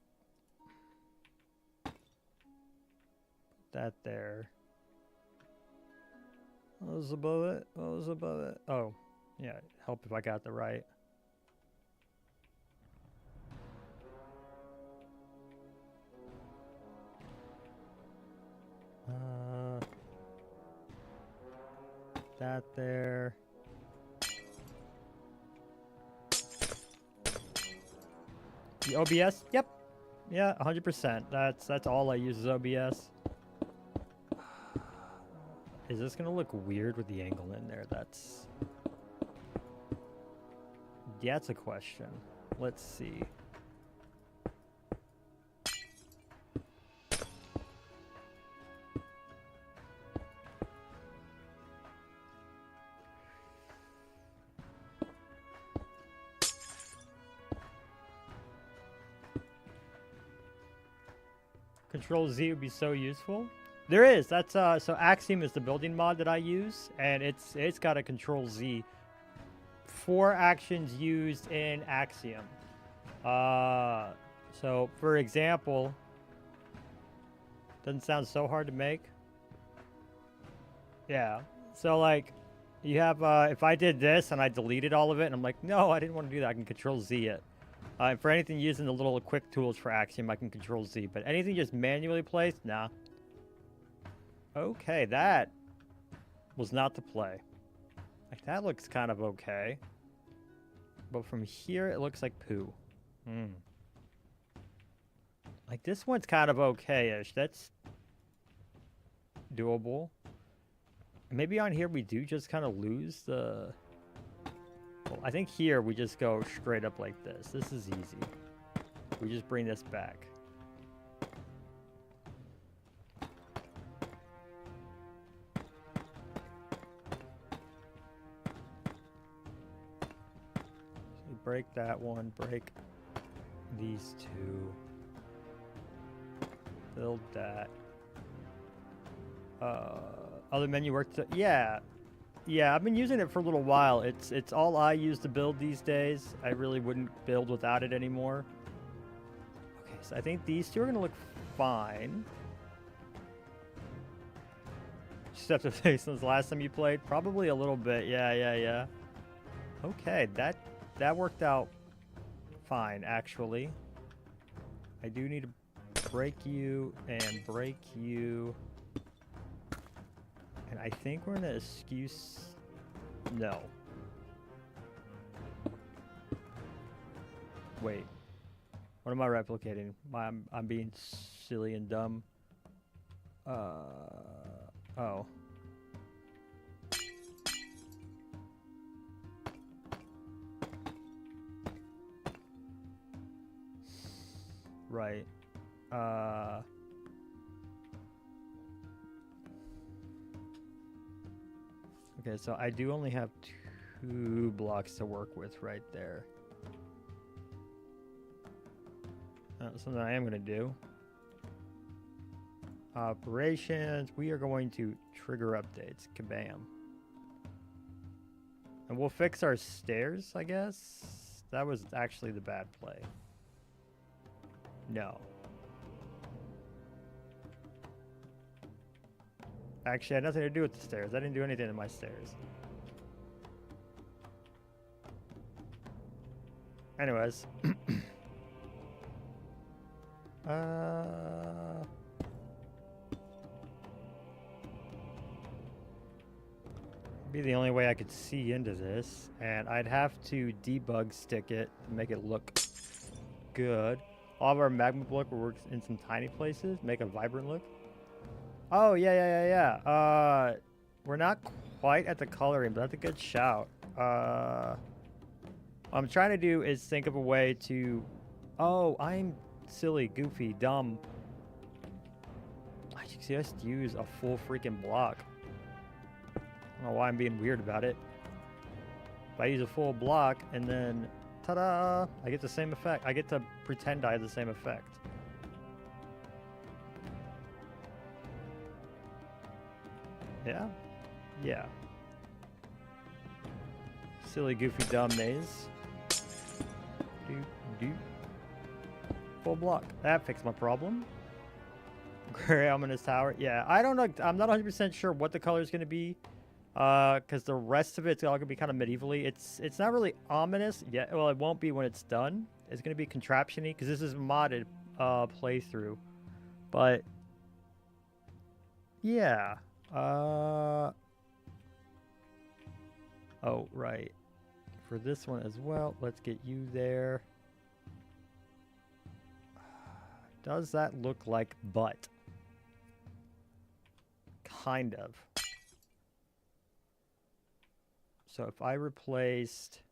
That there. What was above it? What was above it? Oh, yeah. Help if I got the right. That there. The OBS? Yep. Yeah, 100%. That's all I use is OBS. Is this gonna look weird with the angle in there? That's a question. Let's see. Control Z would be so useful. There is. That's so Axiom is the building mod that I use, and it's got a Control Z for actions used in Axiom. So for example, doesn't sound so hard to make. Yeah. So like, you have if I did this and I deleted all of it, and I'm like, no, I didn't want to do that. I can Control Z it. And for anything using the little quick tools for Axiom, I can Control Z. But anything just manually placed, nah. Okay, that was not the play. Like, that looks kind of okay. But from here, it looks like poo. Like, this one's kind of okay-ish. That's doable. Maybe on here, we do just kind of lose the... Well, I think here, we just go straight up like this. This is easy. We just bring this back. Break that one, break these two, build that. Other menu work to, yeah, I've been using it for a little while. It's all I use to build these days. I really wouldn't build without it anymore. Okay, so I think these two are gonna look fine. Just have to say, since the last time you played, probably a little bit. Yeah. Okay, that worked out fine, actually. I do need to break you and break you. And I think we're gonna excuse... No. Wait. What am I replicating? I'm being silly and dumb. Oh. right. Okay, so I do only have 2 blocks to work with right there. Something I am going to do. Operations. We are going to trigger updates. Kabam. And we'll fix our stairs, I guess. That was actually the bad play. No. Actually, I had nothing to do with the stairs. I didn't do anything to my stairs. Anyways. Be the only way I could see into this, and I'd have to debug stick it to make it look good. All of our magma block works in some tiny places, make a vibrant look. Oh yeah. We're not quite at the coloring, but that's a good shout. What I'm trying to do is think of a way to. Oh, I'm silly, goofy, dumb. I just use a full freaking block. I don't know why I'm being weird about it. If I use a full block and then, ta-da, I get the same effect. I get to pretend I have the same effect. Yeah? Yeah. Silly, goofy, dumb maze. Do. Full block. That fixed my problem. Gray ominous tower. Yeah, I don't know. I'm not 100% sure what the color is going to be. Because the rest of it's all gonna be kind of medievally. It's not really ominous yet. Well, it won't be when it's done. It's gonna be contraption-y because this is a modded playthrough. But yeah. Oh right. For this one as well, let's get you there. Does that look like butt? Kind of. So if I replaced,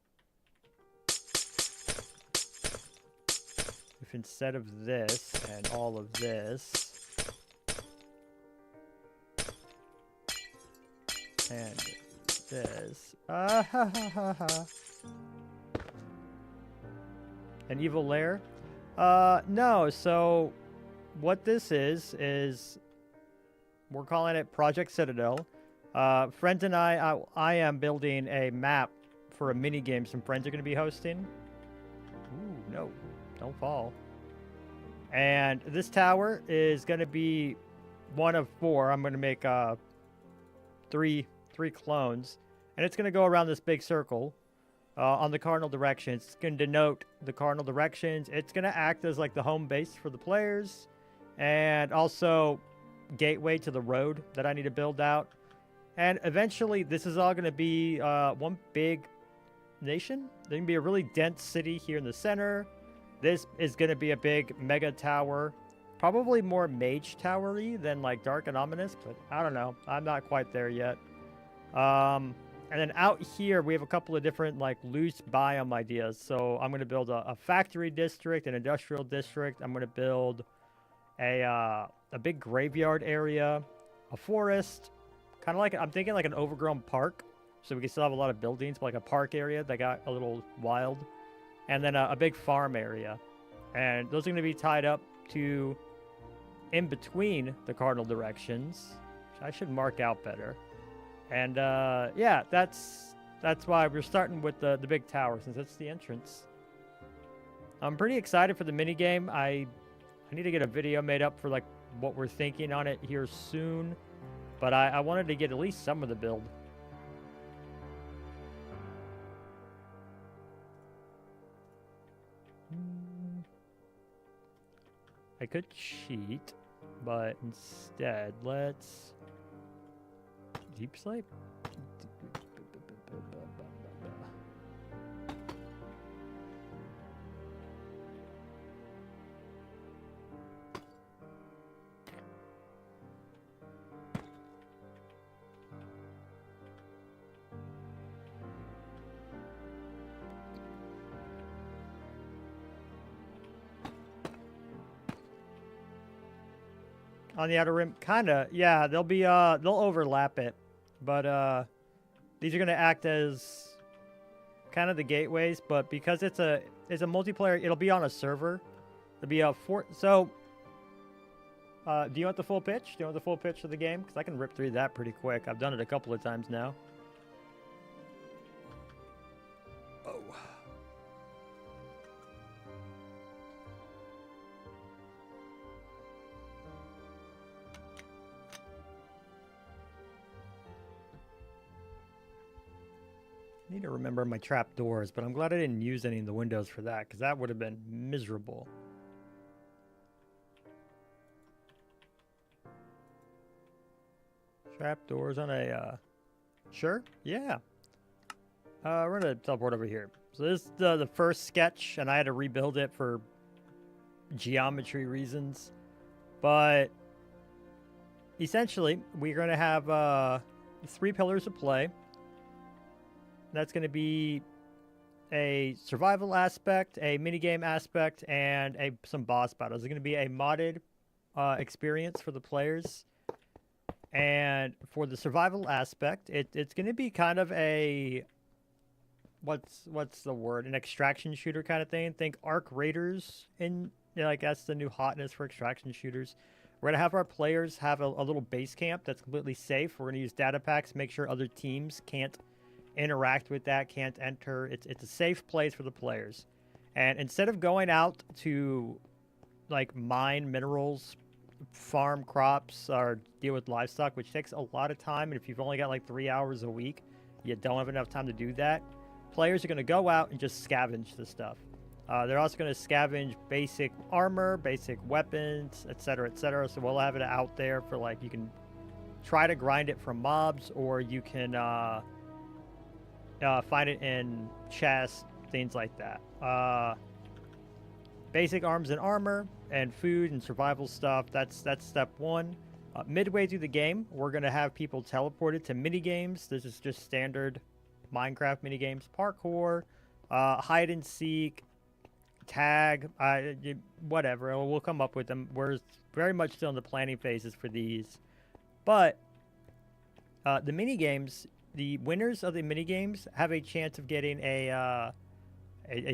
if instead of this and all of this, and this, an evil lair? No, so what this is we're calling it Project Citadel. Friends and I am building a map for a mini game some friends are going to be hosting. Ooh, no, don't fall. And this tower is going to be one of 4. I'm going to make three clones, and it's going to go around this big circle on the cardinal directions. It's going to denote the cardinal directions. It's going to act as like the home base for the players, and also gateway to the road that I need to build out. And eventually, this is all going to be one big nation. There's going to be a really dense city here in the center. This is going to be a big mega tower. Probably more mage tower-y than like dark and ominous, but I don't know. I'm not quite there yet. And then out here, we have a couple of different like loose biome ideas. So I'm going to build a factory district, an industrial district. I'm going to build a big graveyard area, a forest. Kind of like, I'm thinking like an overgrown park, so we can still have a lot of buildings, but like a park area that got a little wild. And then a big farm area. And those are going to be tied up to in between the cardinal directions, which I should mark out better. And yeah, that's why we're starting with the big tower, since it's the entrance. I'm pretty excited for the minigame. I need to get a video made up for like what we're thinking on it here soon. But I wanted to get at least some of the build. I could cheat, but instead, let's deep sleep. on the outer rim, kinda. Yeah, they'll be they'll overlap it, but these are gonna act as kind of the gateways. But because it's a multiplayer, it'll be on a server. It'll be a so. Do you want the full pitch? Do you want the full pitch of the game? Because I can rip through that pretty quick. I've done it a couple of times now. Oh. I need to remember my trap doors, but I'm glad I didn't use any of the windows for that, because that would have been miserable. Trap doors on a, sure? Yeah. We're gonna teleport over here. So this is the first sketch, and I had to rebuild it for geometry reasons. But essentially, we're gonna have 3 pillars of play. That's gonna be a survival aspect, a minigame aspect, and some boss battles. It's gonna be a modded experience for the players. And for the survival aspect, it's going to be kind of a what's the word? An extraction shooter kind of thing. Think Arc Raiders in, you know, like that's the new hotness for extraction shooters. We're going to have our players have a little base camp that's completely safe. We're going to use data packs, make sure other teams can't interact with that, can't enter. It's a safe place for the players. And instead of going out to like mine minerals, farm crops, or deal with livestock, which takes a lot of time, and if you've only got like 3 hours a week, you don't have enough time to do that. Players are going to go out and just scavenge the stuff. They're also going to scavenge basic armor, basic weapons, etc., etc. So we'll have it out there for, like, you can try to grind it from mobs, or you can find it in chests, things like that. Basic arms and armor and food and survival stuff. That's step 1. Midway through the game, we're going to have people teleported to minigames. This is just standard Minecraft minigames. Parkour, hide and seek, tag, whatever. We'll come up with them. We're very much still in the planning phases for these. But the minigames, the winners of the minigames have a chance of getting a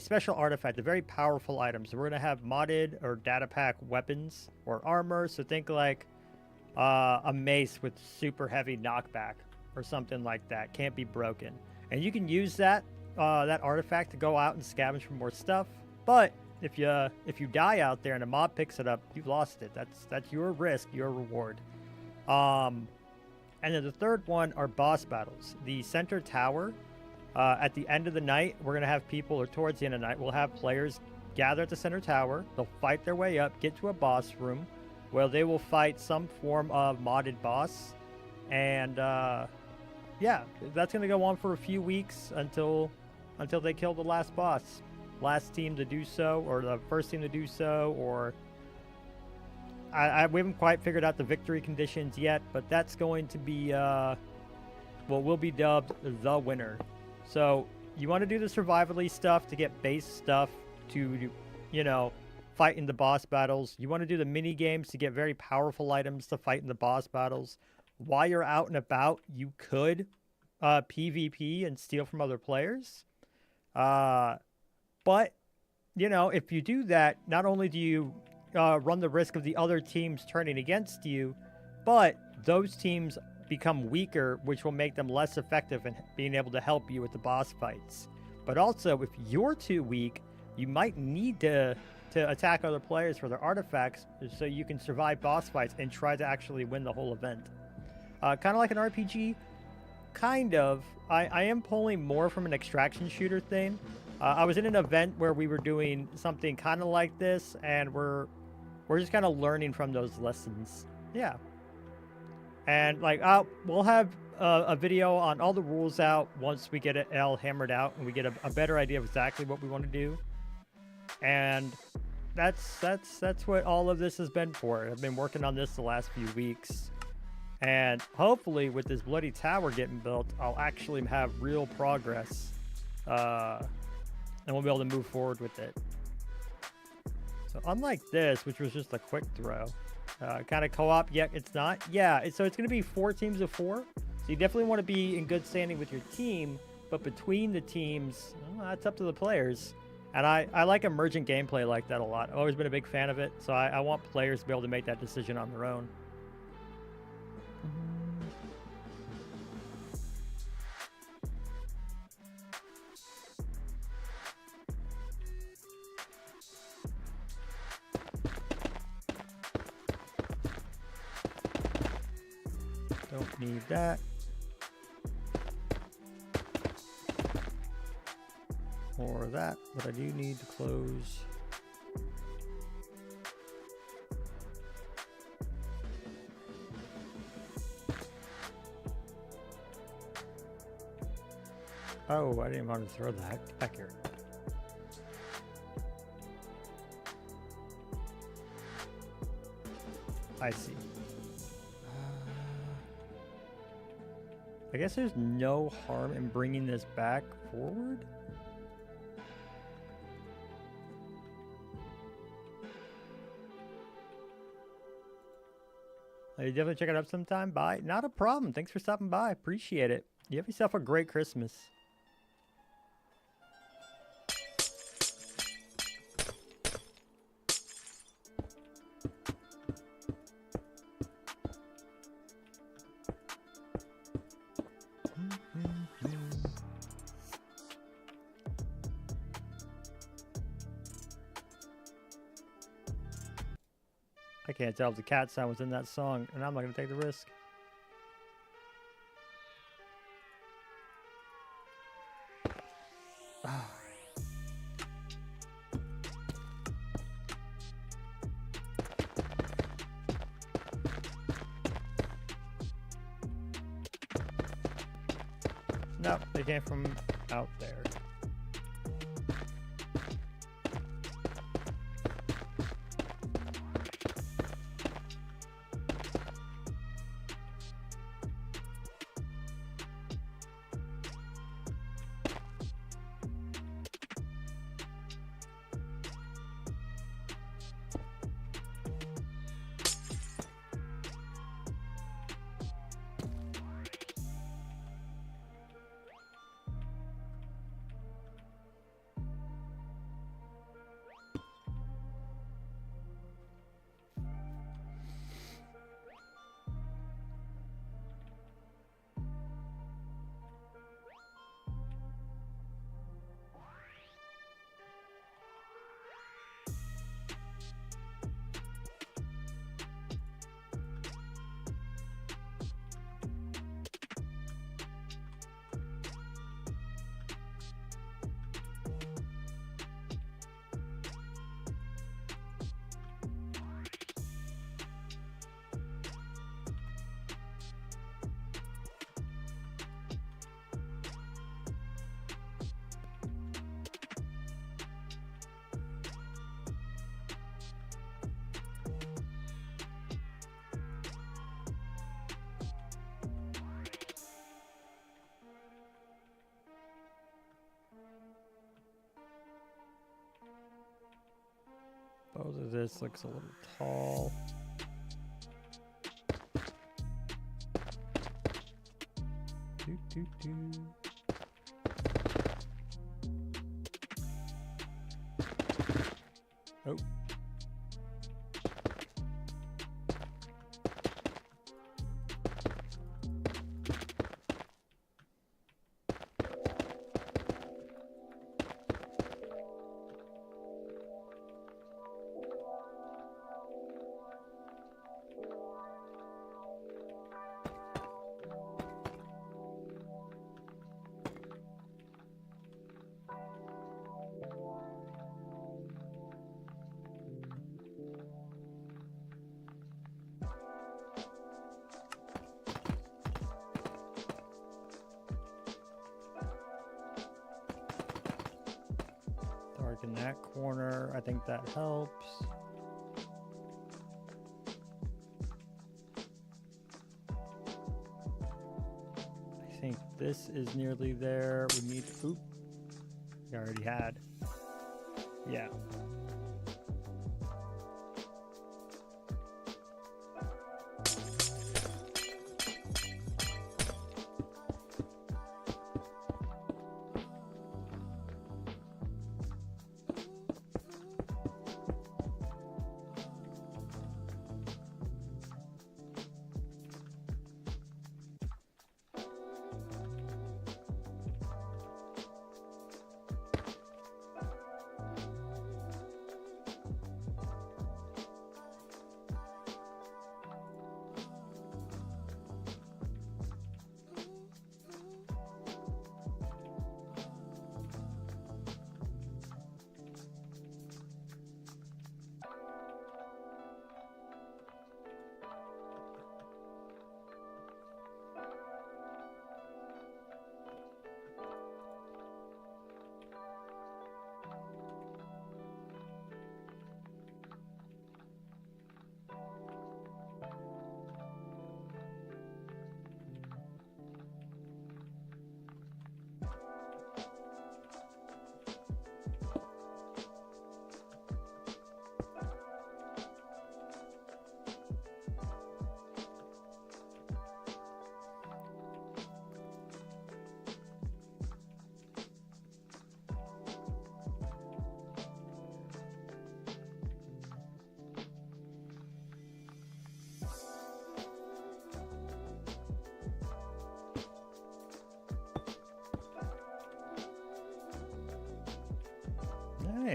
special artifact, a very powerful item. So we're going to have modded or data pack weapons or armor. So think like a mace with super heavy knockback or something like that. Can't be broken. And you can use that that artifact to go out and scavenge for more stuff. But if you die out there and a mob picks it up, you've lost it. That's your risk, your reward. And then the third one are boss battles. The center tower. At the end of the night, we're going to have people, or towards the end of the night, we'll have players gather at the center tower. They'll fight their way up, get to a boss room, where they will fight some form of modded boss. And, yeah, that's going to go on for a few weeks until they kill the last boss. Last team to do so, or the first team to do so, or... we haven't quite figured out the victory conditions yet, but that's going to be, what will be dubbed the winner. So you want to do the survivally stuff to get base stuff to, you know, fight in the boss battles. You want to do the mini games to get very powerful items to fight in the boss battles. While you're out and about, you could PvP and steal from other players. But, you know, if you do that, not only do you run the risk of the other teams turning against you, but those teams become weaker, which will make them less effective in being able to help you with the boss fights. But also, if you're too weak, you might need to attack other players for their artifacts so you can survive boss fights and try to actually win the whole event. Kind of like an RPG. Kind of. I am pulling more from an extraction shooter thing. I was in an event where we were doing something kind of like this, and we're just kind of learning from those lessons. Yeah. And like, we'll have a video on all the rules out once we get it all hammered out and we get a better idea of exactly what we want to do. And that's what all of this has been for. I've been working on this the last few weeks. And hopefully with this bloody tower getting built, I'll actually have real progress. And we'll be able to move forward with it. So unlike this, which was just a quick throw, Kind of co-op. Yeah, it's not. Yeah, so it's going to be 4 teams of 4. So you definitely want to be in good standing with your team. But between the teams, well, that's up to the players. And I like emergent gameplay like that a lot. I've always been a big fan of it. So I want players to be able to make that decision on their own. Don't need that. Or that, but I do need to close. Oh, I didn't want to throw that back here. I see. I guess there's no harm in bringing this back forward. You definitely check it out sometime. Bye. Not a problem. Thanks for stopping by. Appreciate it. You have yourself a great Christmas. I can't tell if the cat sound was in that song, and I'm not going to take the risk. No, they came from out there. Both of this looks a little tall. Oh. Darken that corner. I think that helps. I think this is nearly there. We need, oop, we already had. Yeah.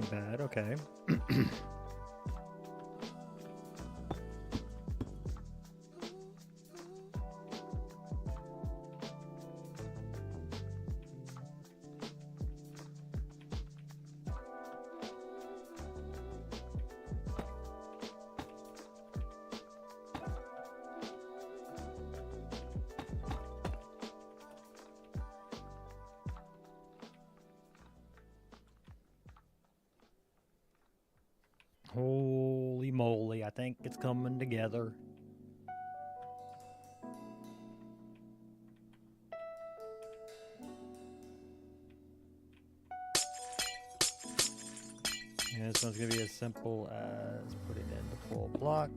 ain't bad. Okay. Holy moly, I think it's coming together. And this one's gonna be as simple as putting in the full block.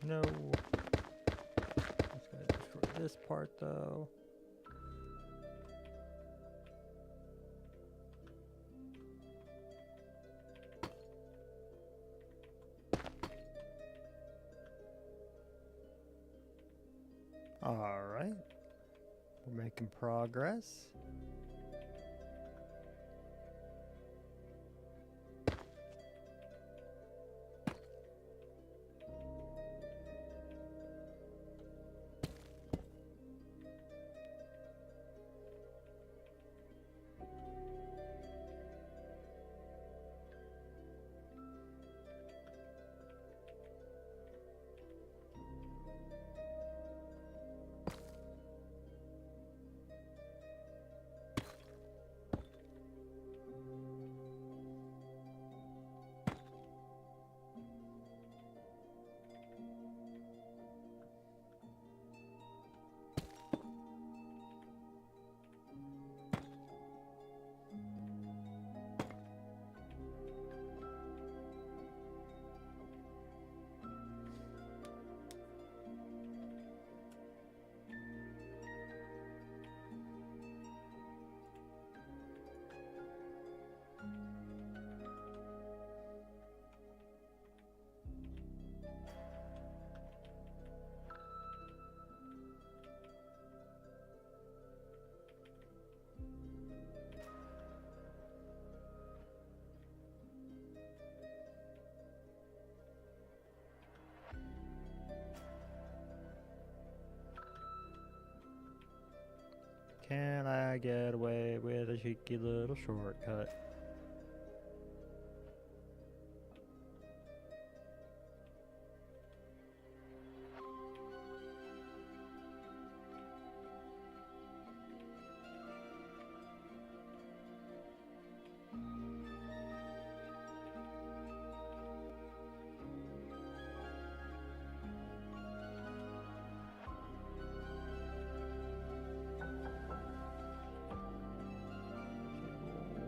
No. Just gotta destroy this part though. All right. We're making progress. get away with a cheeky little shortcut.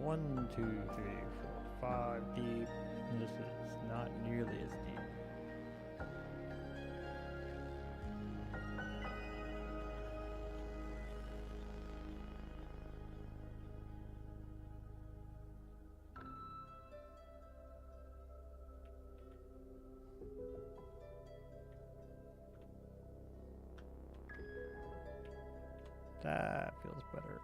One, two, three, four, five deep. This is not nearly as deep. That feels better.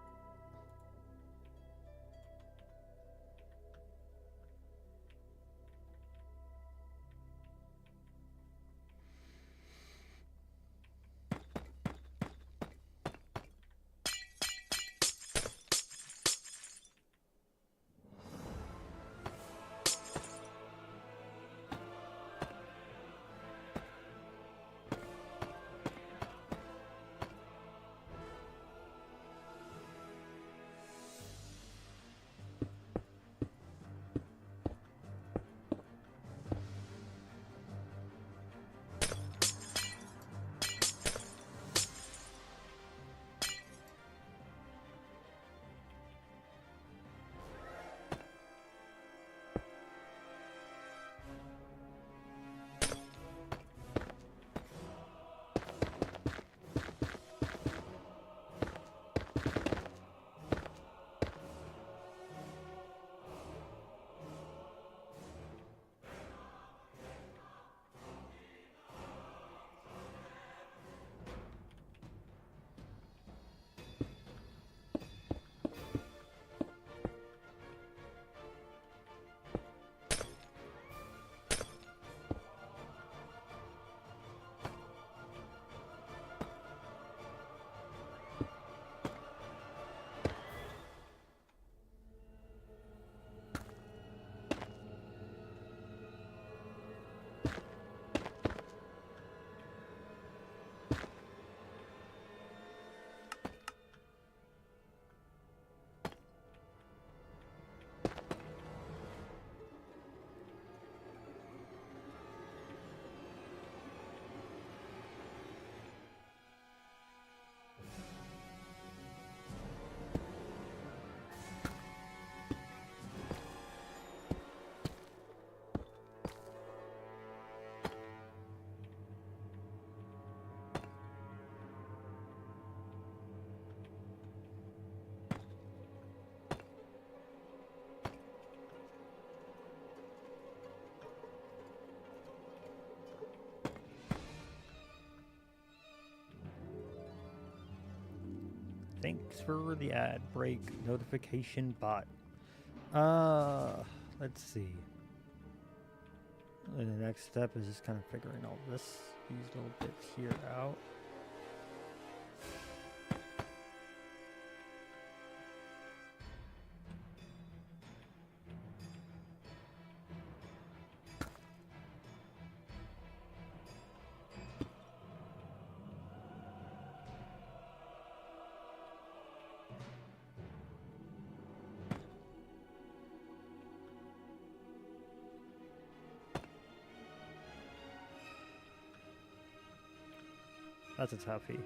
Thanks for the ad break notification bot. Let's see. And the next step is just kind of figuring all these little bits here out. That's a toughie.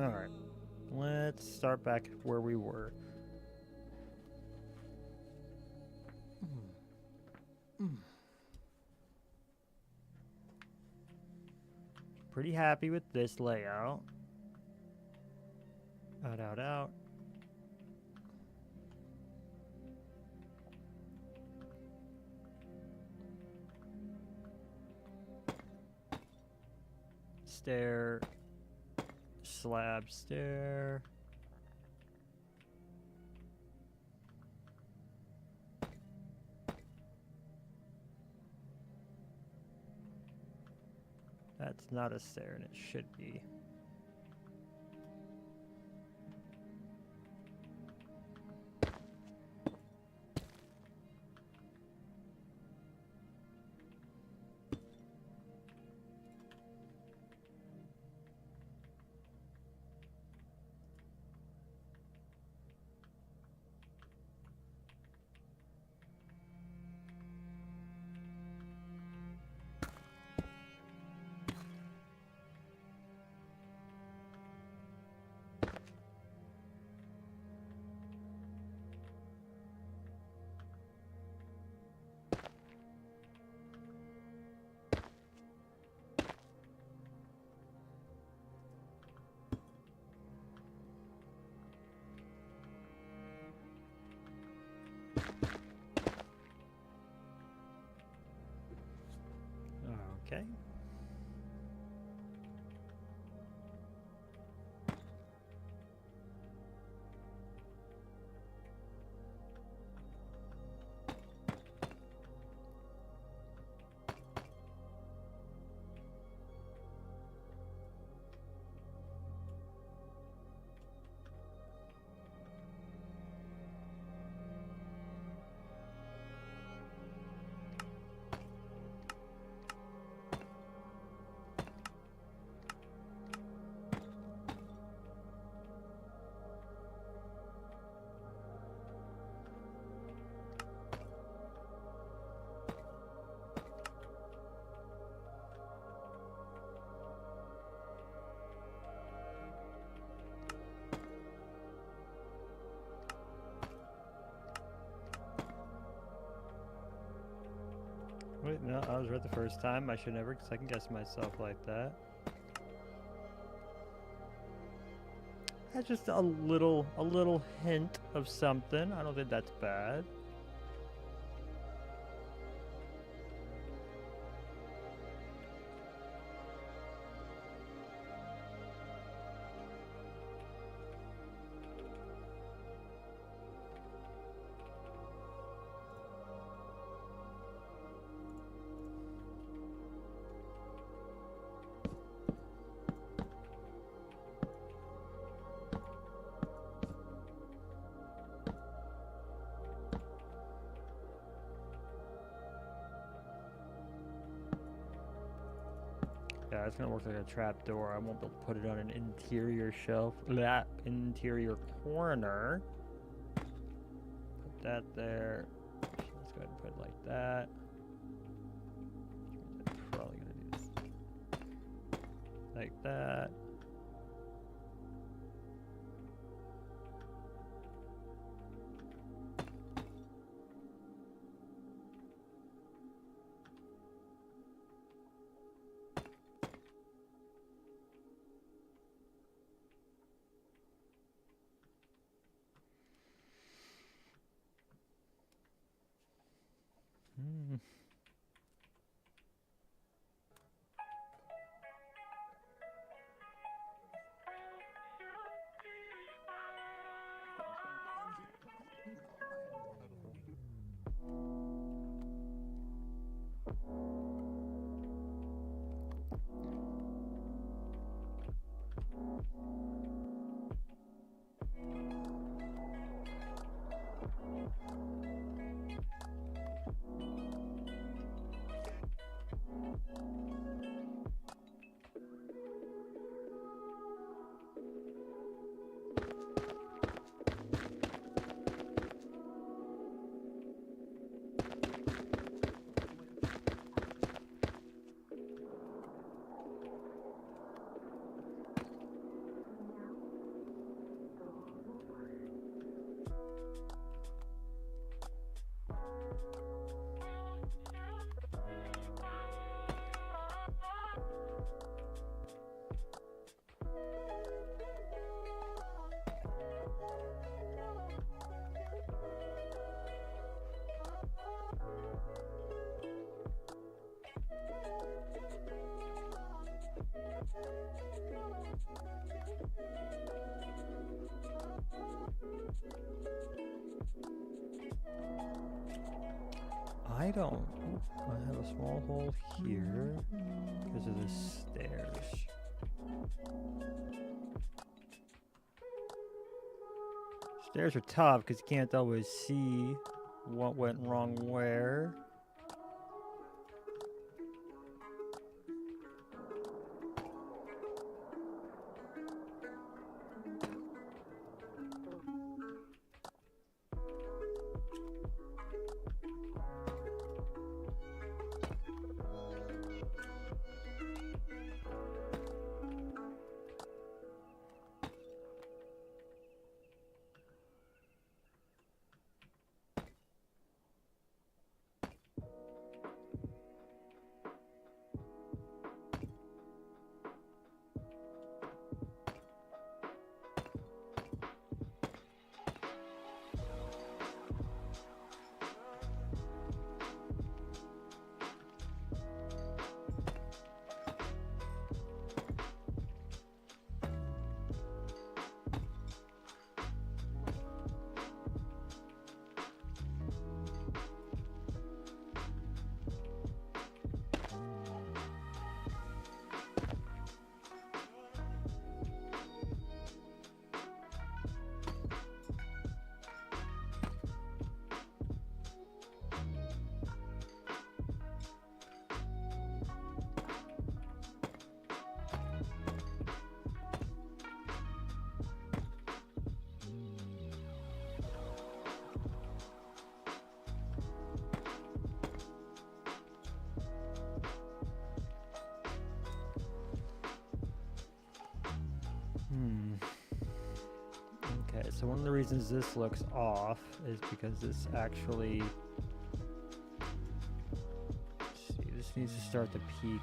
Alright. Let's start back where we were. Pretty happy with this layout. Out. Stair. Slab stair. That's not a stair, and it should be. Okay. Wait, no, I was right the first time. I should never second guess myself like that. That's just a little hint of something. I don't think that's bad. Yeah, it's gonna work like a trap door. I won't be able to put it on an interior shelf. That interior corner. Put that there. Let's go ahead and put it like that. I'm probably gonna do this like that. Hmm. I don't. I have a small hole here because of the stairs. Stairs are tough because you can't always see what went wrong where. Okay, so one of the reasons this looks off is because this actually, let's see, this needs to start the peak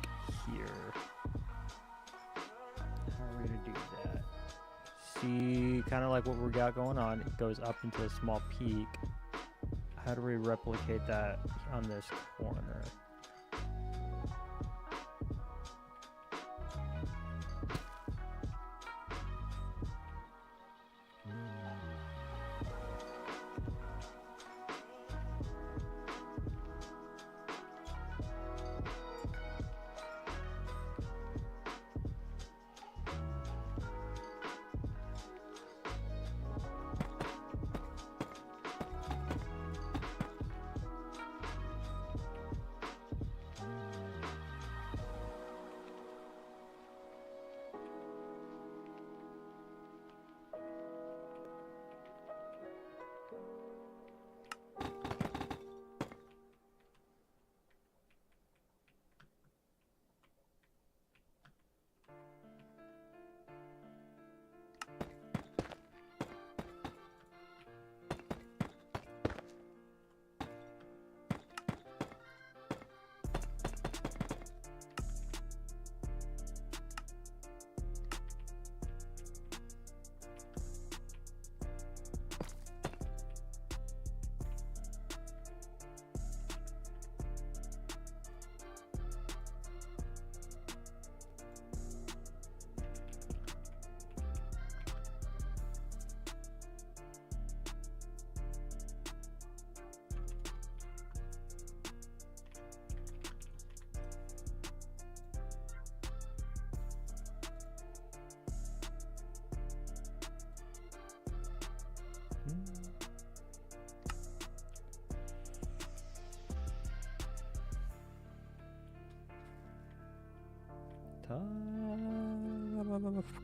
here. How are we gonna do that? See, kind of like what we got going on, it goes up into a small peak. How do we replicate that on this corner?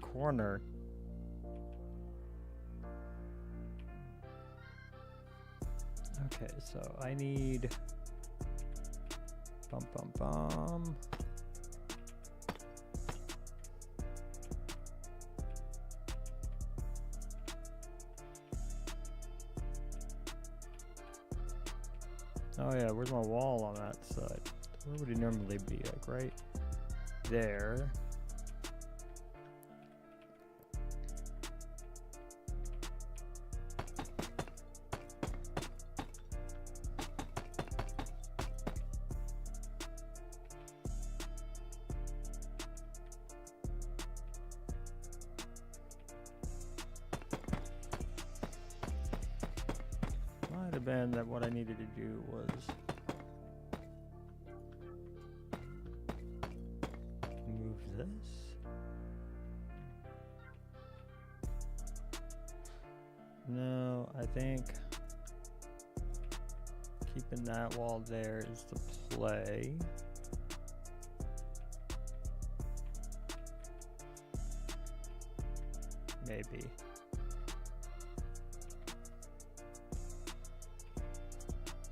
Corner. Okay, so I need bum bum bum. Oh yeah, where's my wall on that side? Where would it normally be? Like right there. Might have been that what I needed to do was this. No, I think keeping that wall there is the play. Maybe.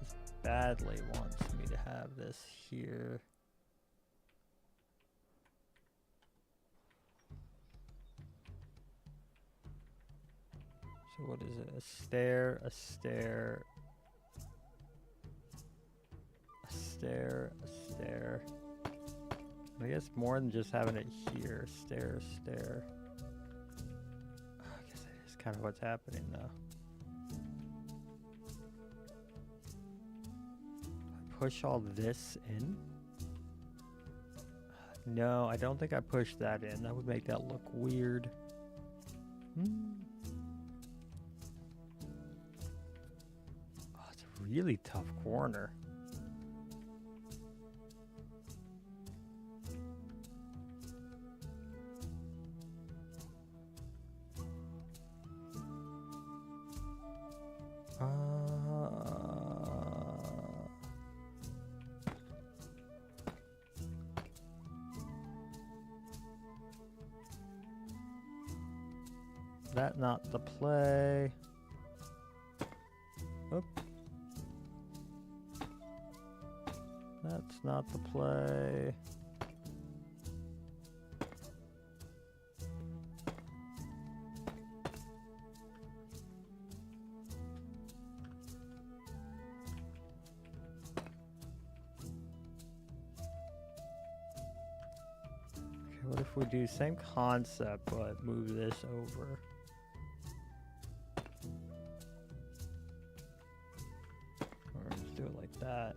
This badly wants me to have this here. So what is it? A stair, a stair, a stair, a stair. I guess more than just having it here. Stair, stair. I guess that is kind of what's happening though. Push all this in? No, I don't think I pushed that in. That would make that look weird. Oh, it's a really tough corner. That not the play. Oop. That's not the play. Okay, what if we do same concept but move this over? Do it like that.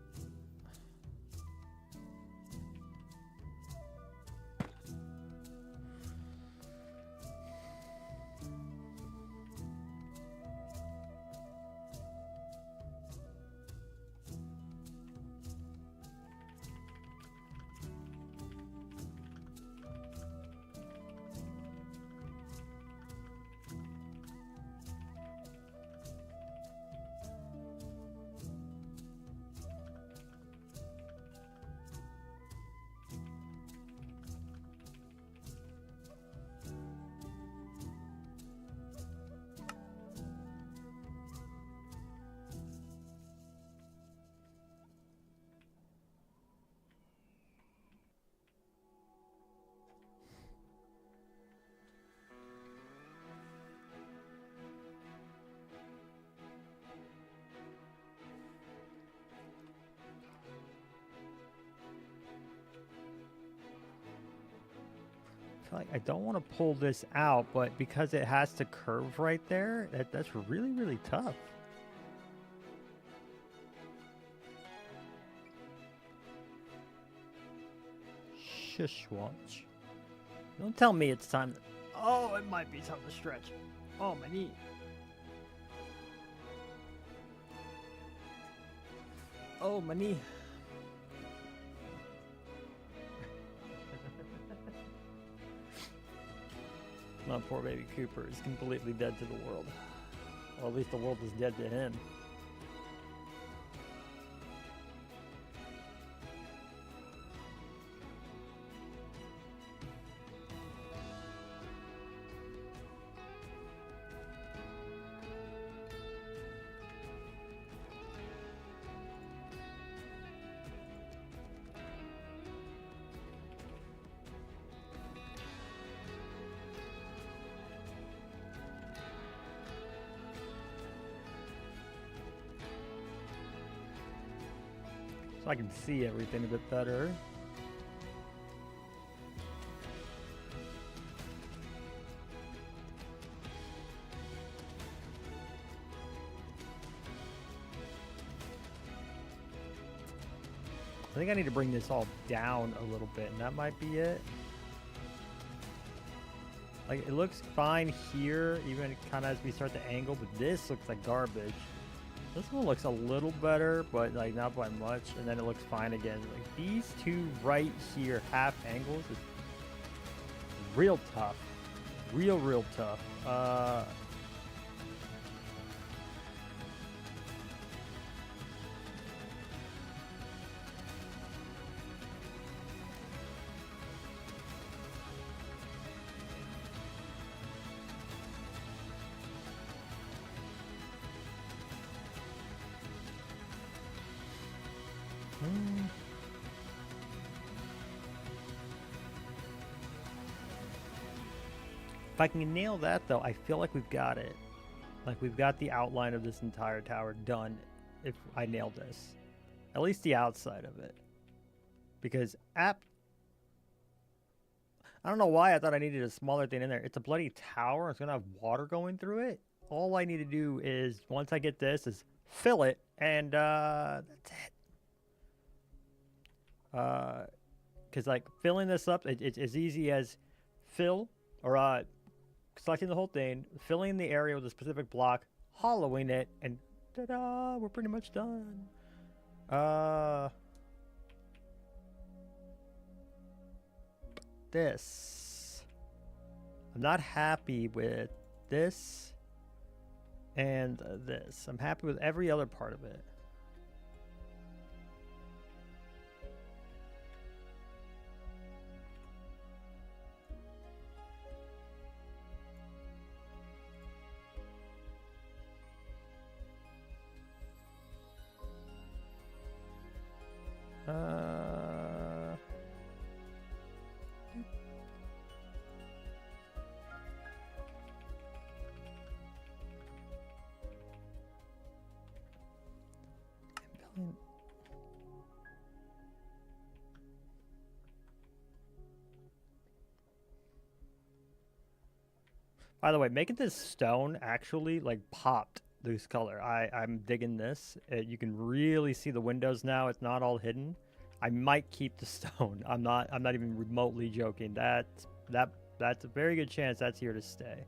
Like I don't want to pull this out, but because it has to curve right there, that's really, really tough. Shishwatch. Don't tell me it's time to... Oh, it might be time to stretch. Oh, my knee. Oh, my knee. My poor baby Cooper is completely dead to the world. Or at least the world is dead to him. So I can see everything a bit better. I think I need to bring this all down a little bit, and that might be it. Like, it looks fine here, even kind of as we start to angle, but this looks like garbage. This one looks a little better, but like not by much, and then it looks fine again. Like these two right here, half angles, is real tough. Real tough. If I can nail that, though, I feel like we've got it. Like, we've got the outline of this entire tower done if I nail this. At least the outside of it. Because I don't know why I thought I needed a smaller thing in there. It's a bloody tower. It's going to have water going through it. All I need to do is, once I get this, is fill it. And that's it. Because, like, filling this up, it's as easy as fill, or selecting the whole thing, filling the area with a specific block, hollowing it, and ta-da, we're pretty much done. This. I'm not happy with this and this. I'm happy with every other part of it. By the way, making this stone actually like popped this color. I'm digging this. You can really see the windows now. It's not all hidden. I might keep the stone. I'm not even remotely joking. That's a very good chance that's here to stay.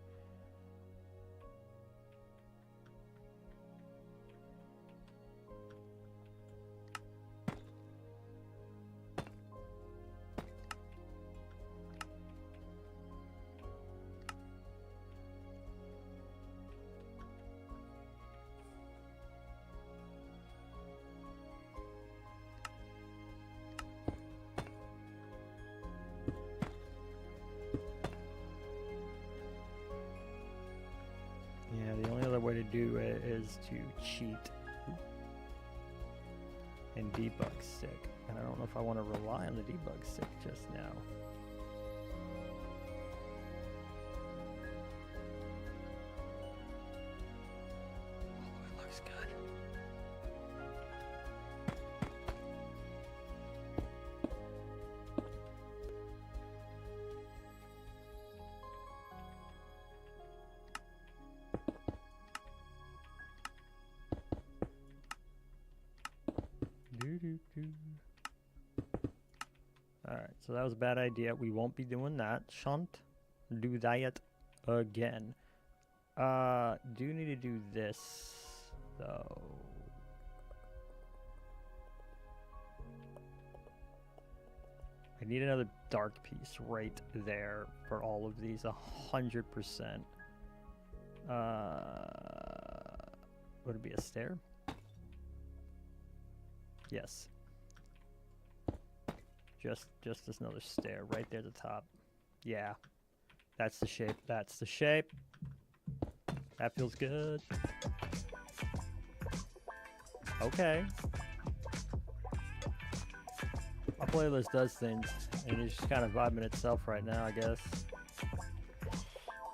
Way to do it is to cheat and debug stick, and I don't know if I want to rely on the debug stick just now. Oh, it looks good. Alright, so that was a bad idea. We won't be doing that. Shan't do that again. Do need to do this, though. I need another dark piece right there for all of these, 100%. Would it be a stair? Yes. Just another stair right there at the top. Yeah. That's the shape. That's the shape. That feels good. Okay. Our playlist does things, and it's just kind of vibing itself right now, I guess.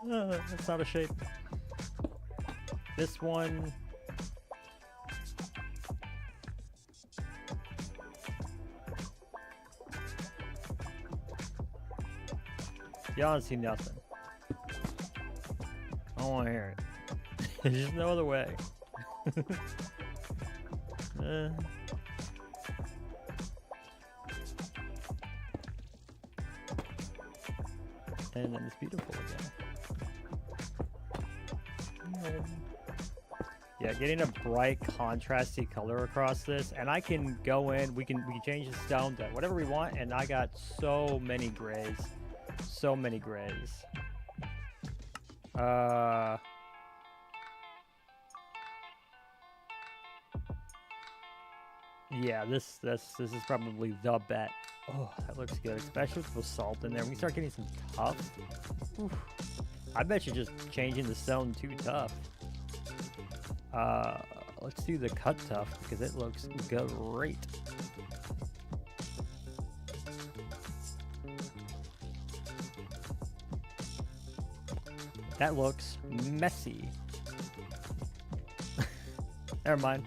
That's not a shape. This one... Y'all don't see nothing. I don't want to hear it. There's just no other way. And then it's beautiful again. Yeah, getting a bright, contrasty color across this, and I can go in. We can change the stone to whatever we want, and I got so many grays. So many grays. Yeah, this is probably the bet. Oh, that looks good, especially with the salt in there. We start getting some tough. Oof. I bet you just changing the stone to tough. Let's do the cut tough because it looks great. That looks messy. Never mind.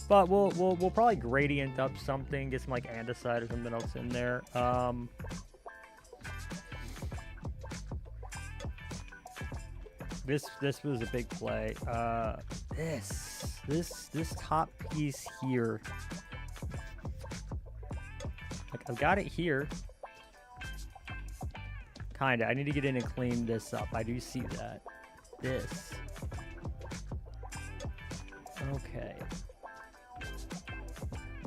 But we'll probably gradient up something, get some like andesite or something else in there. This was a big play. This top piece here. Like I've got it here. Kinda. I need to get in and clean this up. I do see that. This. Okay.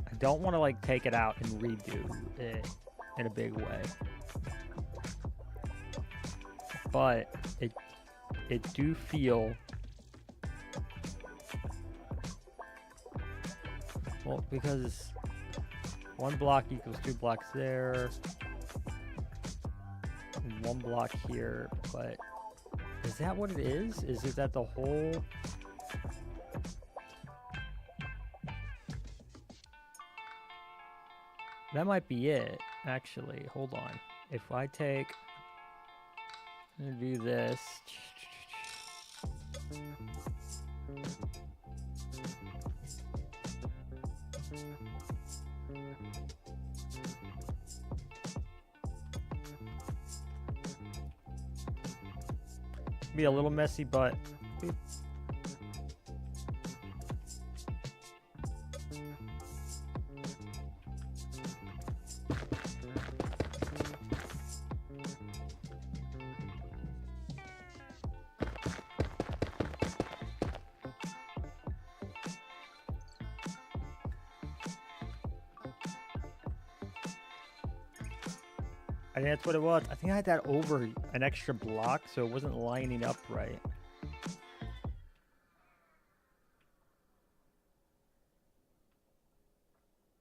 I don't want to like take it out and redo it in a big way. But it do feel well because 1 block equals 2 blocks there. 1 block here, but is that what it is? Is it that the whole that might be it, actually. Hold on. If I take I'm gonna do this. Be a little messy, but I think that's what it was. I think I had that over an extra block, so it wasn't lining up right.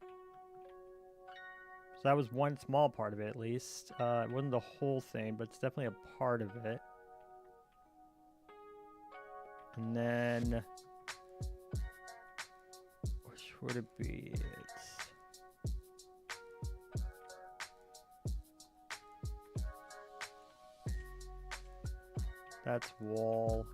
So that was one small part of it, at least. It wasn't the whole thing, but it's definitely a part of it. And then, which would it be? That's wall.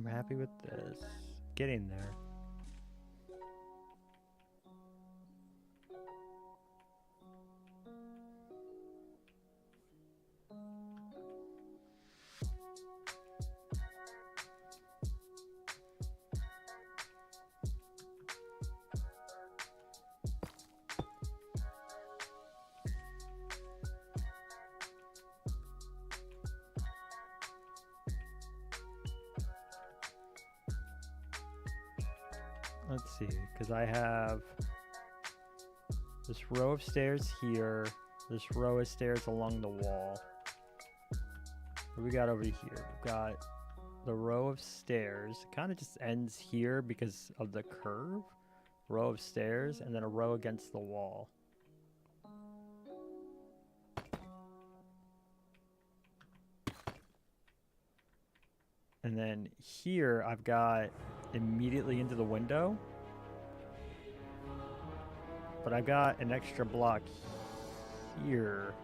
I'm happy with this. Getting there. Let's see, because I have this row of stairs here, this row of stairs along the wall. What do we got over here? We've got the row of stairs. It kind of just ends here because of the curve. Row of stairs, and then a row against the wall. And then here I've got immediately into the window, but I got an extra block here,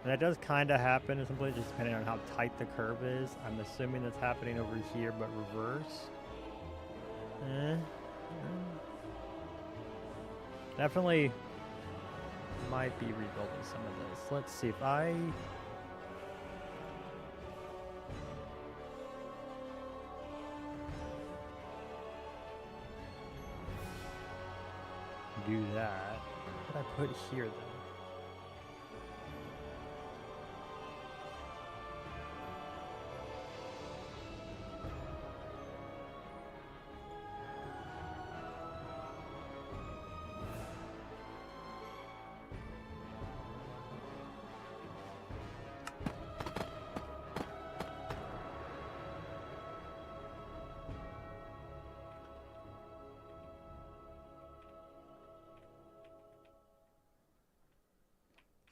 and that does kind of happen simply just depending on how tight the curve is. I'm assuming that's happening over here, but reverse. Definitely might be rebuilding some of this. Let's see if I do that. What did I put here then?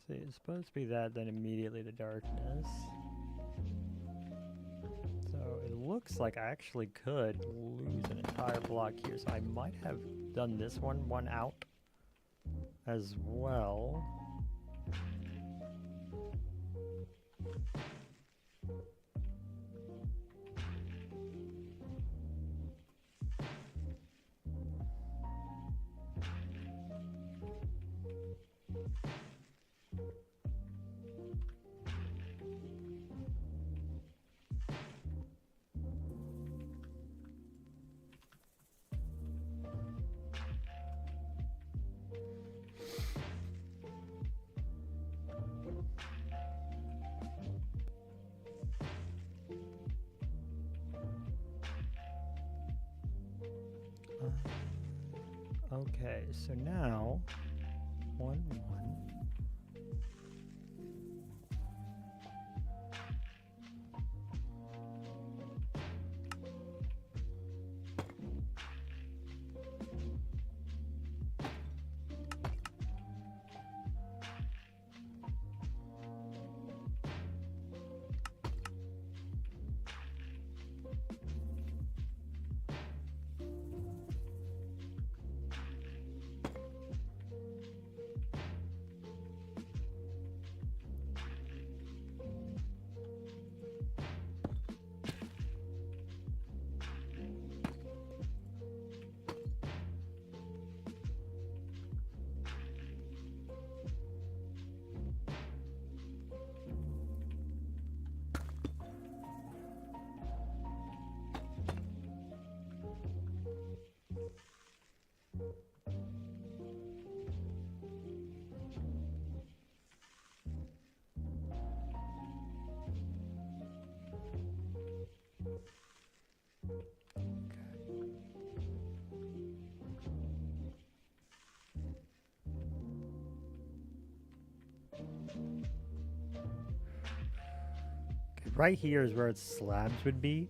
See, it's supposed to be that, then immediately to darkness. So it looks like I actually could lose an entire block here, so I might have done this one out as well. Okay, so now 1 1. Right here is where its slabs would be.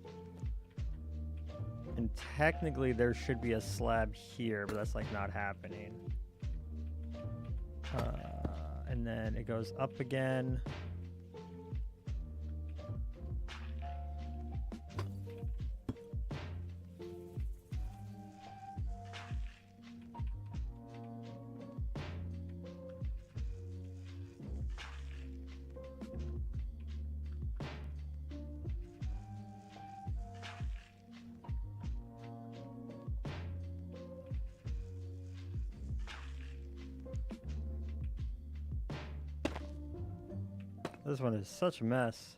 And technically there should be a slab here, but that's like not happening. And then it goes up again. This one is such a mess.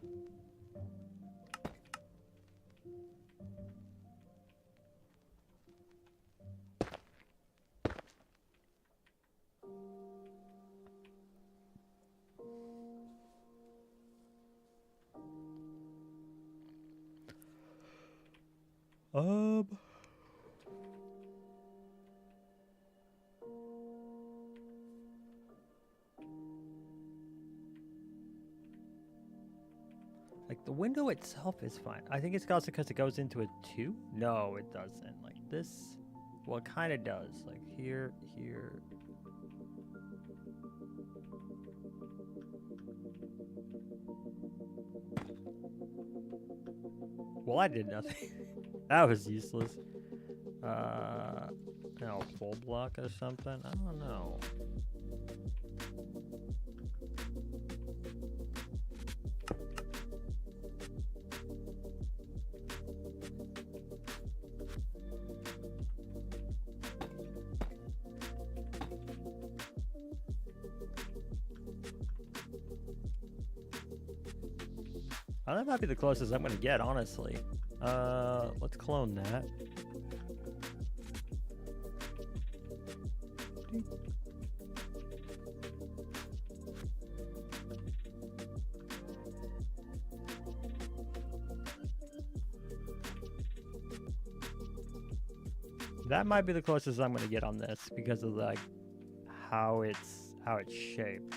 Like the window itself is fine. I think it's also because it goes into a 2. No, it doesn't. Like this, well, it kind of does. Like here, here. Well, I did nothing. That was useless. No, full block or something. I don't know. That might be the closest I'm gonna get, honestly. Let's clone that. That might be the closest I'm gonna get on this because of like how it's shaped.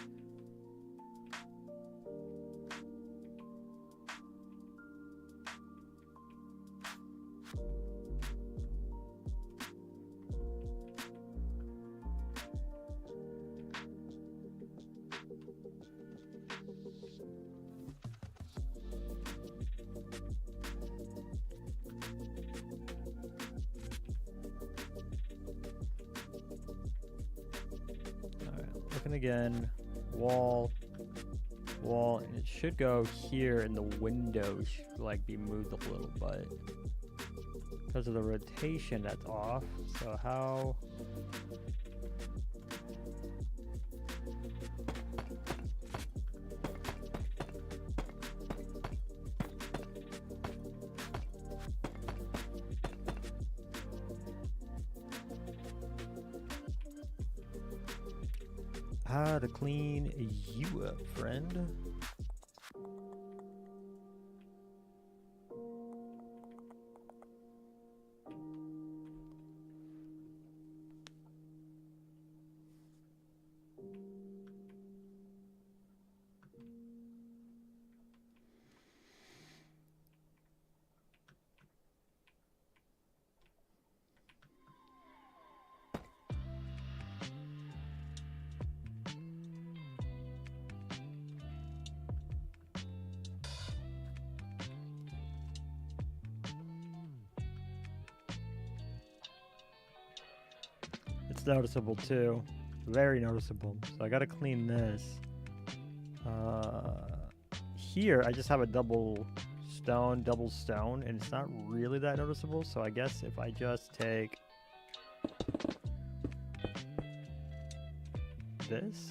Looking again, wall, and it should go here, and the window should like be moved a little bit because of the rotation that's off. So how? How to clean you up, friend. It's noticeable too, very noticeable. So I gotta clean this. Here I just have a double stone, and it's not really that noticeable. So I guess if I just take this.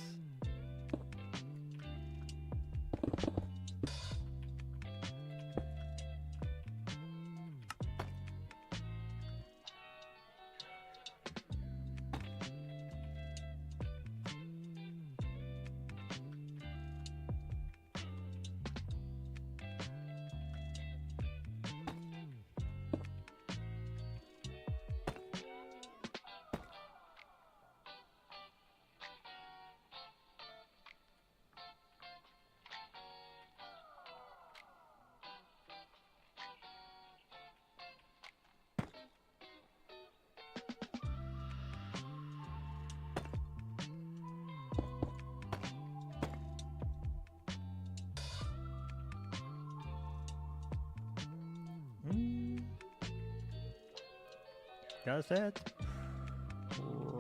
Gotta say it's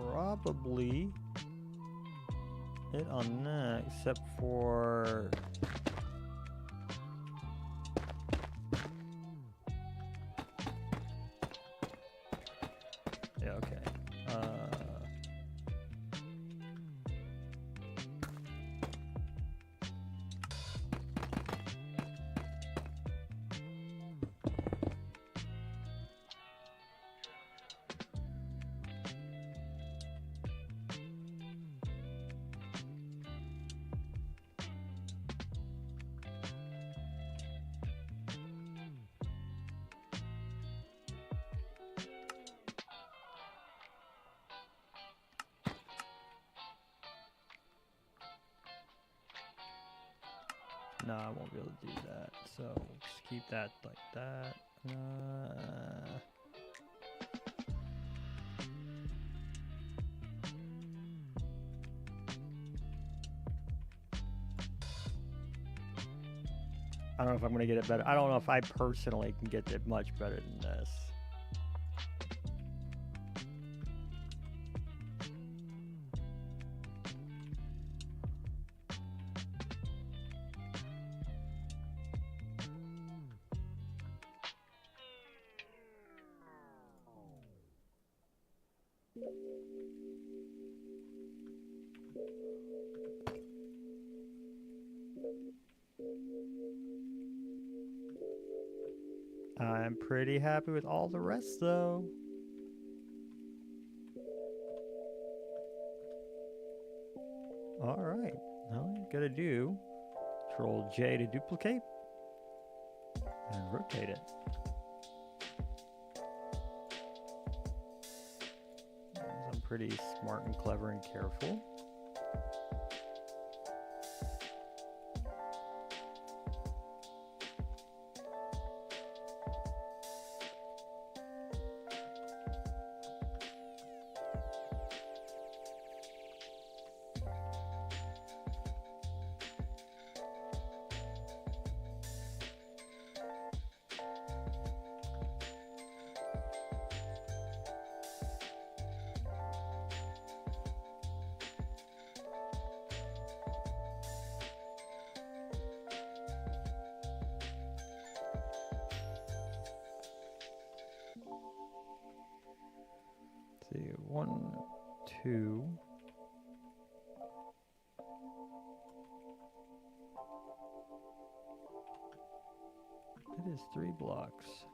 probably it on that, except for yeah, okay. No, I won't be able to do that. So just keep that like that. I don't know if I'm gonna get it better. I don't know if I personally can get it much better than this. I'm pretty happy with all the rest though. Alright, now I'm gonna do Control J to duplicate and rotate it. I'm pretty smart and clever and careful. See, 1, 2. It is 3 blocks.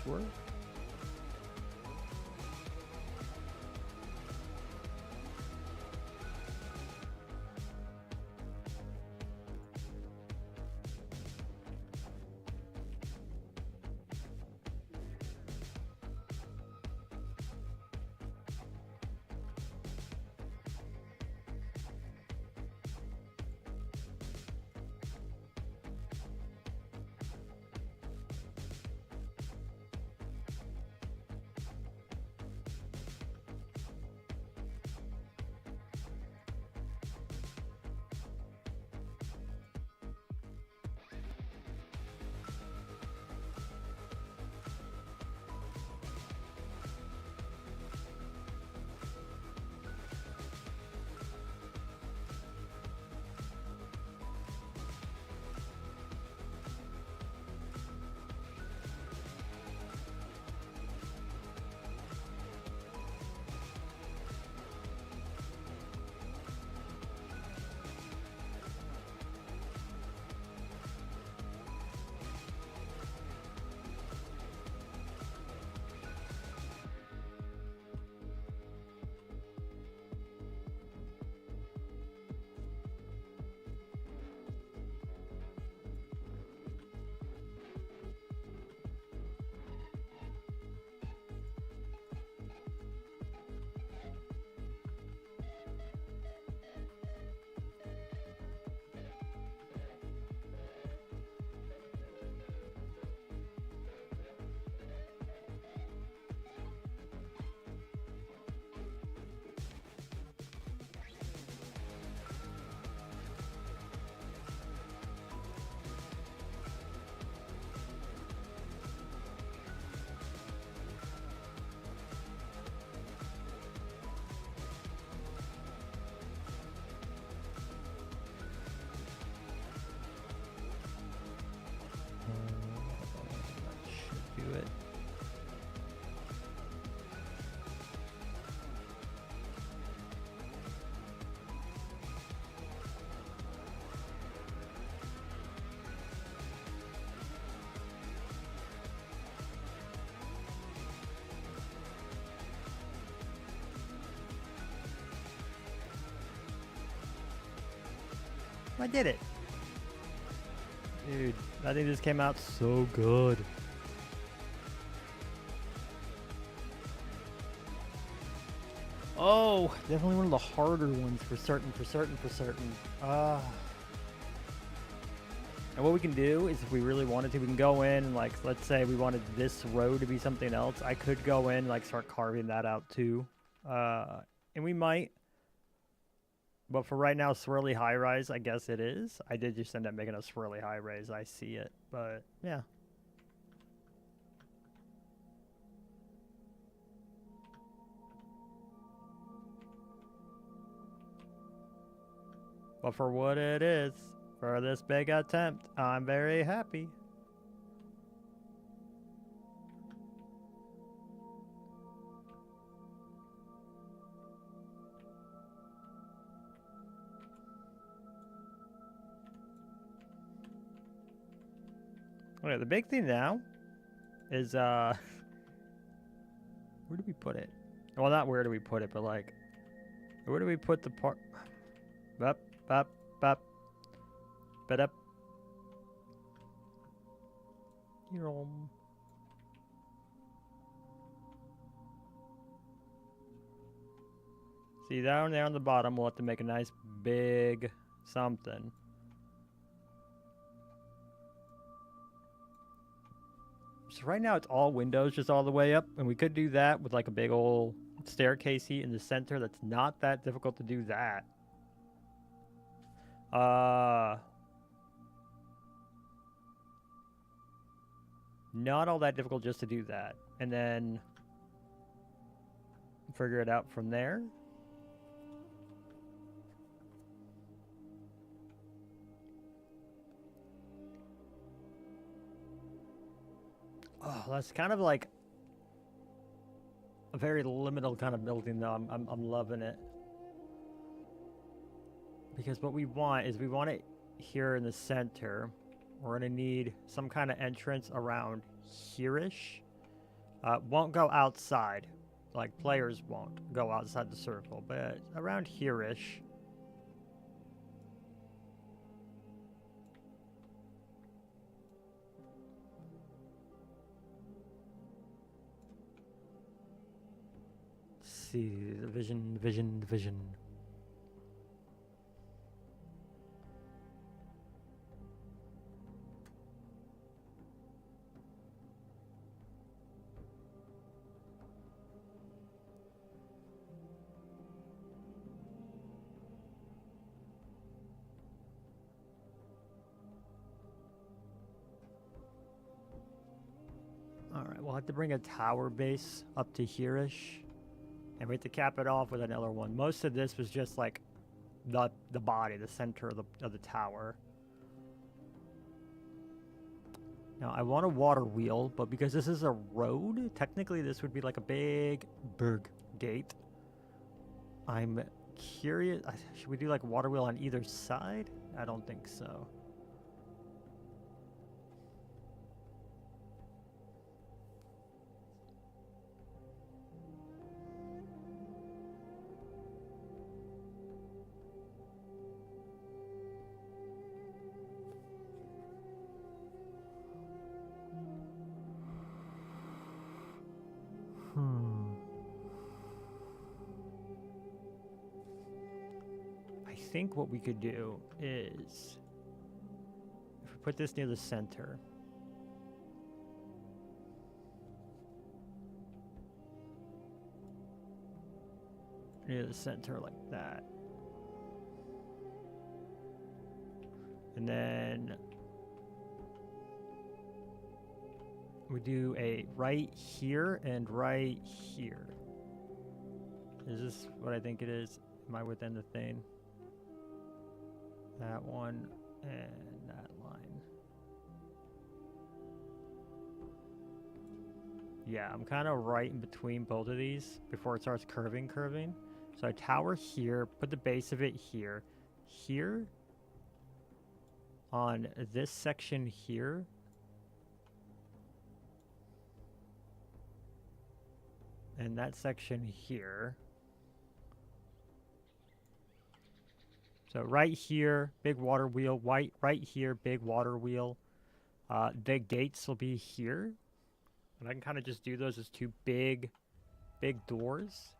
work. That should do it. I did it. Dude, I think this came out so good. Oh, definitely one of the harder ones for certain. And what we can do is if we really wanted to, we can go in and like, let's say we wanted this row to be something else. I could go in and like start carving that out too. And we might. But for right now, swirly high rise, I guess it is. I did just end up making a swirly high rise. I see it, but yeah. But for what it is, for this big attempt, I'm very happy. Okay, the big thing now is where do we put it? Well, not where do we put it, but like where do we put the part? Up, up, up, but up. See down there on the bottom, we'll have to make a nice big something. So right now it's all windows just all the way up, and we could do that with like a big old staircase in the center. That's not that difficult to do that. Not all that difficult just to do that. And then figure it out from there. Oh, that's kind of like a very liminal kind of building, though. I'm loving it. Because what we want is we want it here in the center. We're gonna need some kind of entrance around here-ish. Won't go outside. Like, players won't go outside the circle, but around here-ish. Let's see, the vision. Alright, we'll have to bring a tower base up to here-ish. And we have to cap it off with another one. Most of this was just like the body, the center of the tower. Now I want a water wheel, but because this is a road, technically this would be like a big berg gate. I'm curious, should we do like a water wheel on either side? I don't think so. I think what we could do is, if we put this near the center, like that, and then we do a right here and right here. Is this what I think it is? Am I within the thing? That one and that line. Yeah, I'm kind of right in between both of these before it starts curving. So a tower here, put the base of it here. Here, on this section here, and that section here. So right here, big water wheel. Right here, big water wheel. The gates will be here. And I can kind of just do those as two big doors.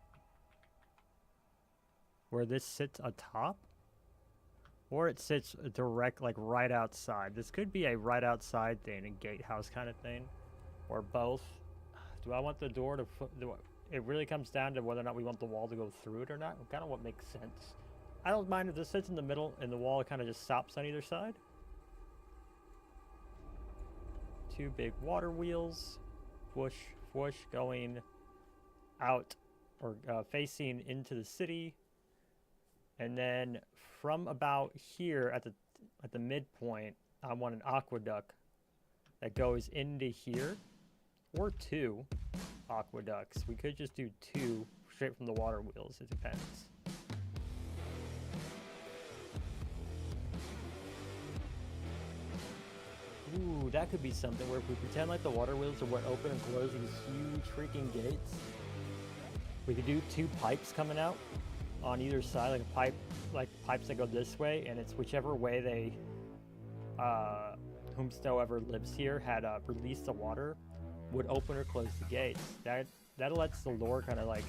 Where this sits atop. Or it sits direct, like right outside. This could be a right outside thing, a gatehouse kind of thing. Or both. Do I want the door to... It really comes down to whether or not we want the wall to go through it or not. Kind of what makes sense. I don't mind if this sits in the middle and the wall kind of just stops on either side. Two big water wheels. Whoosh, whoosh, going out or facing into the city. And then from about here at the midpoint, I want an aqueduct that goes into here. Or two aqueducts. We could just do two straight from the water wheels. It depends. Ooh, that could be something where if we pretend like the water wheels are what open and close these huge freaking gates, we could do two pipes coming out on either side, like a pipe, like pipes that go this way, and it's whichever way they, whomsoever lives here had released the water, would open or close the gates. That lets the lore kind of like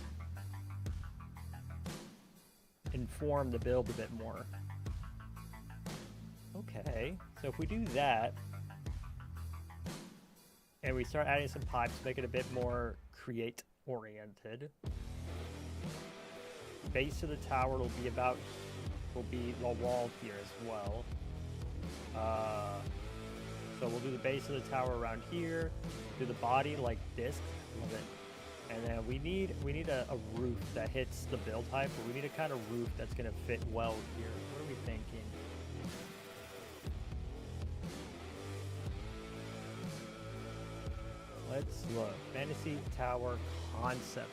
inform the build a bit more. Okay, so if we do that, and we start adding some pipes, make it a bit more create-oriented. Base of the tower will be the wall here as well. So we'll do the base of the tower around here, do the body like this, love it. And then we need a roof that hits the build height, but we need a kind of roof that's gonna fit well here. What are we thinking? Let's look. Fantasy Tower concept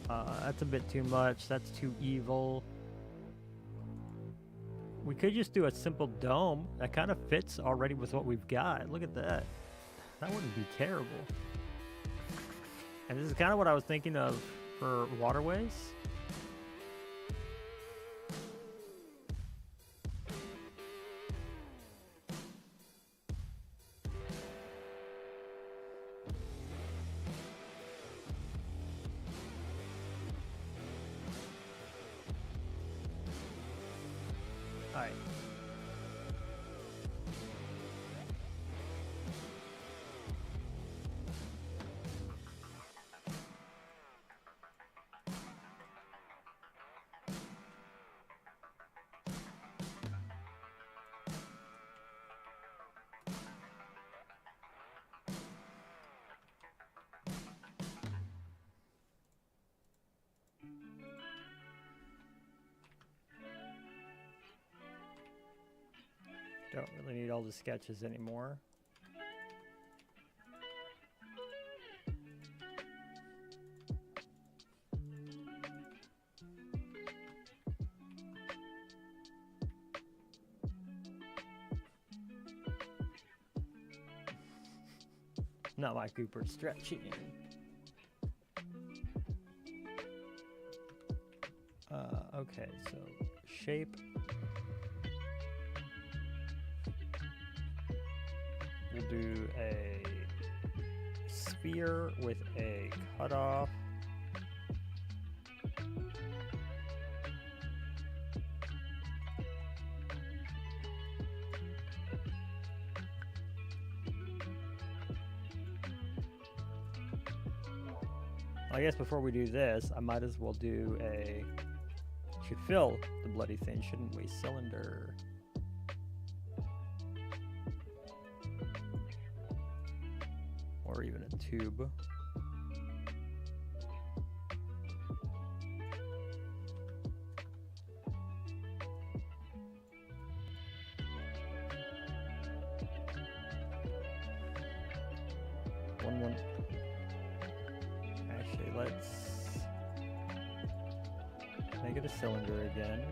art. That's a bit too much. That's too evil. We could just do a simple dome. That kind of fits already with what we've got. Look at that. That wouldn't be terrible. And this is kind of what I was thinking of for waterways. Alright. Don't really need all the sketches anymore. Not my Cooper stretching. Okay, so shape. We'll do a sphere with a cutoff. I guess before we do this, I might as well do a... Should fill the bloody thing, shouldn't we? Cylinder. Or even a tube. One. Actually, let's make it a cylinder again.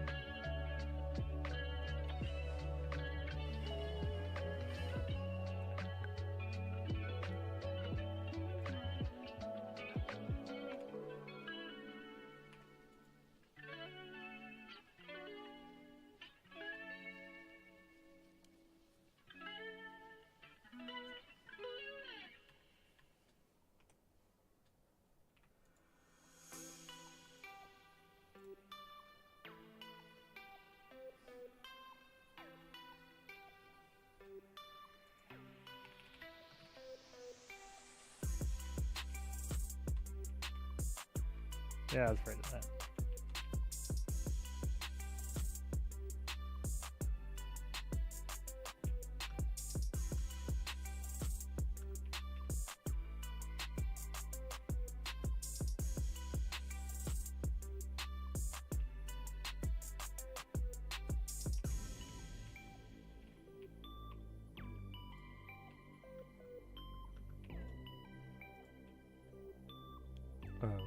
Yeah, I was afraid of that.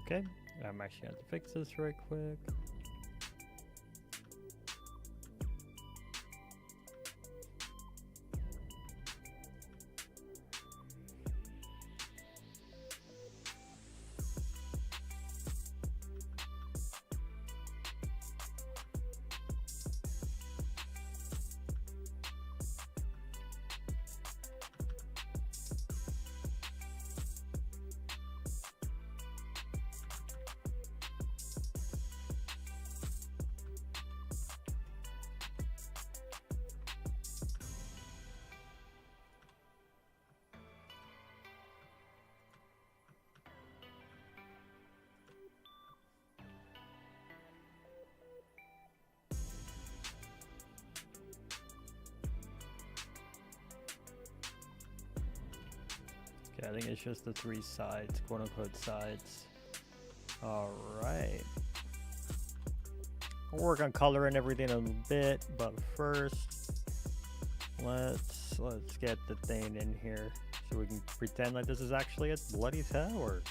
Okay, I'm actually going to fix this right quick. Okay, I think it's just the 3 sides, quote unquote sides. Alright. We'll work on color and everything in a little bit, but first let's get the thing in here so we can pretend like this is actually a bloody tower.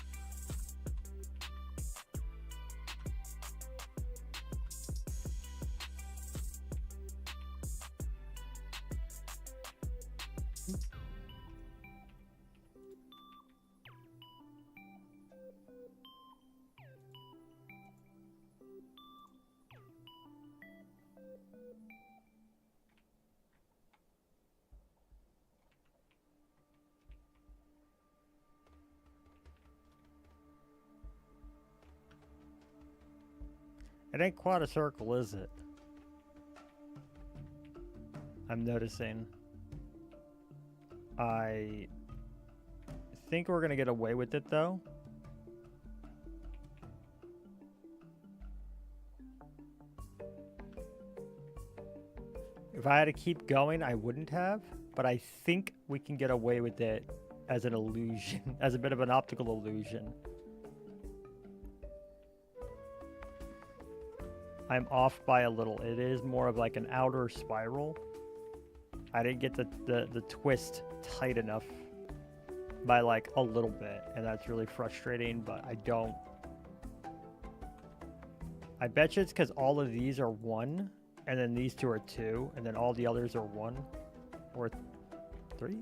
It ain't quite a circle, is it? I'm noticing. I think we're gonna get away with it though. If I had to keep going, I wouldn't have, but I think we can get away with it as an illusion, as a bit of an optical illusion. I'm off by a little. It is more of like an outer spiral. I didn't get the twist tight enough by like a little bit, and that's really frustrating, but I don't. I bet you it's because all of these are 1, and then these 2 are 2, and then all the others are 1 or 3?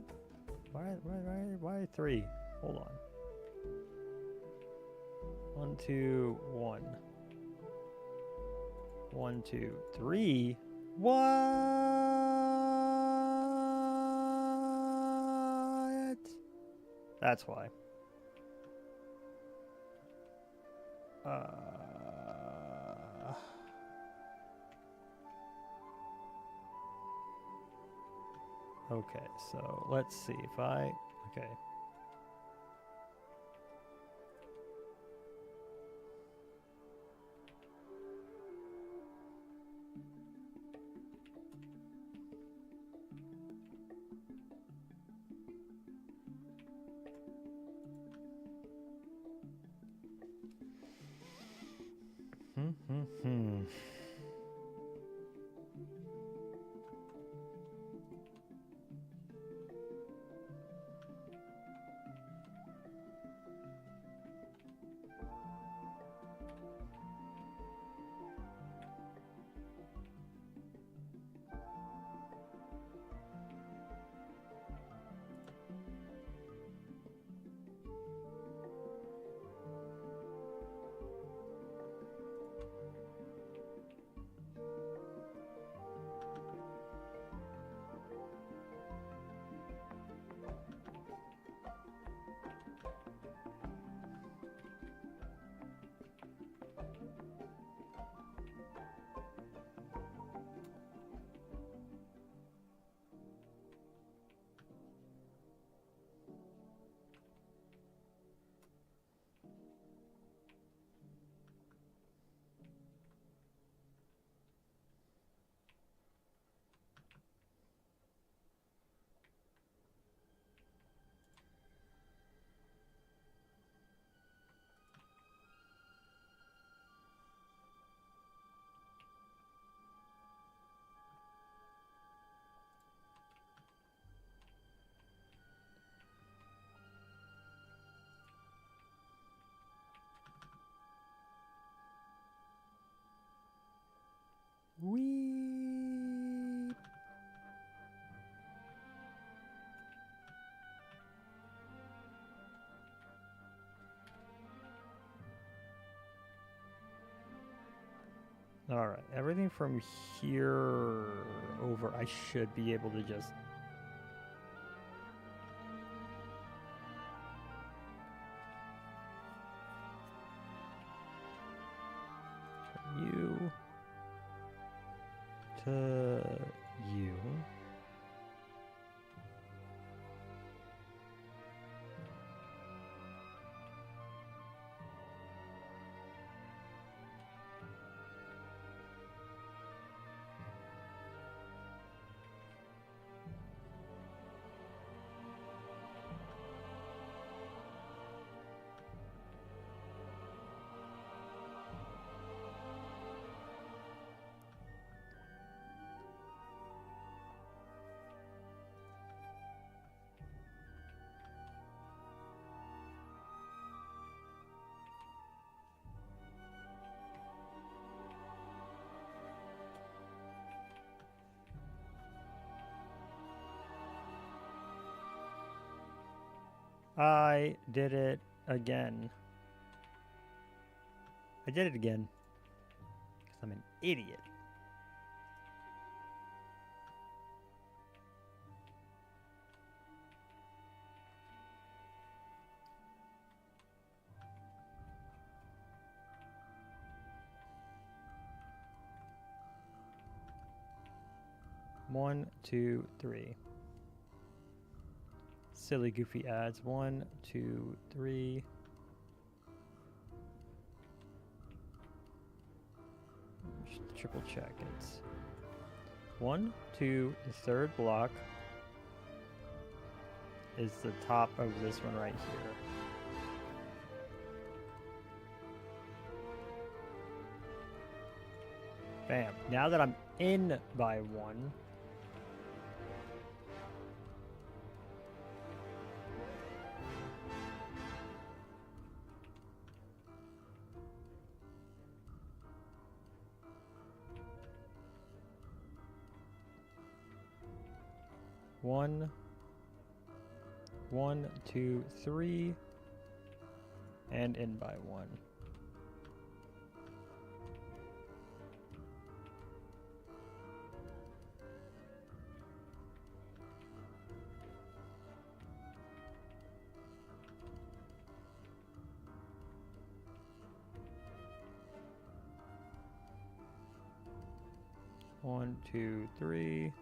Why 3? Hold on. 1, 2, 1. 1, 2, 3. What? That's why. Okay, so let's see if I... Okay. Wee. All right, everything from here over, I should be able to just... you to you. I did it again. I did it again. Because I'm an idiot. 1, 2, 3. Silly goofy ads. 1, 2, 3. Just triple check. It's 1, 2. The third block is the top of this one right here. Bam. Now that I'm in by 1. One, 1, 2, 3, and in by 1. One, 2, 3.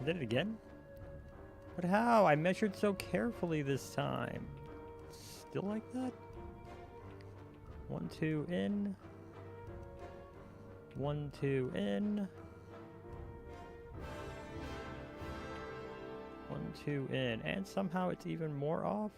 I did it again? But how? I measured so carefully this time. Still like that? 1, 2 in. 1, 2 in. 1, 2 in. And somehow it's even more off?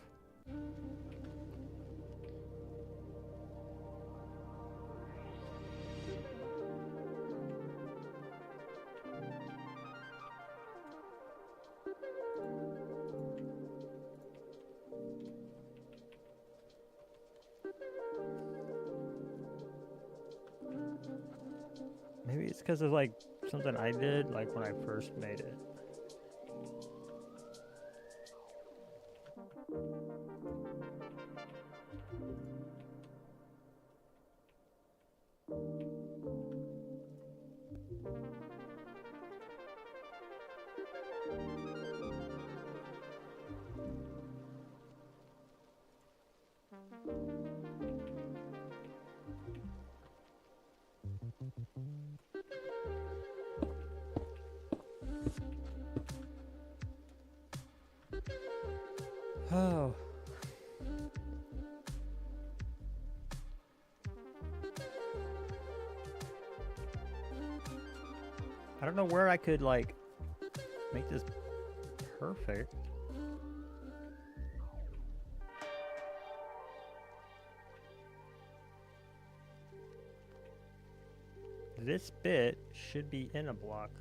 Maybe it's because of like something I did like when I first made it. Oh. I don't know where I could like make this perfect. This bit should be in a block.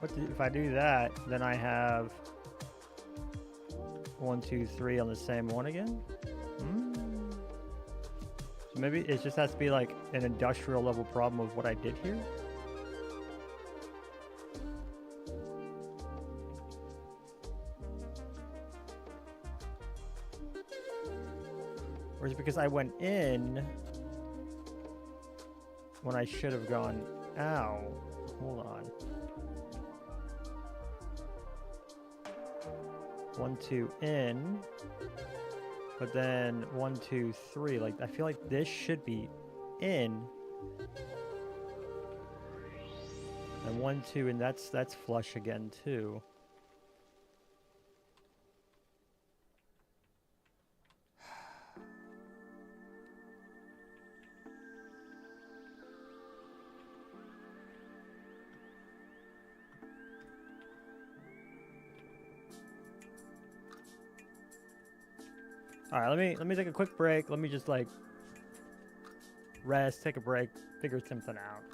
If I do that, then I have 1, 2, 3 on the same one again? Hmm. So maybe it just has to be like an industrial level problem of what I did here? Or is it because I went in when I should have gone out? Hold on. 1, 2 in, but then 1, 2, 3. Like I feel like this should be in, and 1, 2, and that's flush again too. All right, let me take a quick break. Let me just like rest, take a break, figure something out.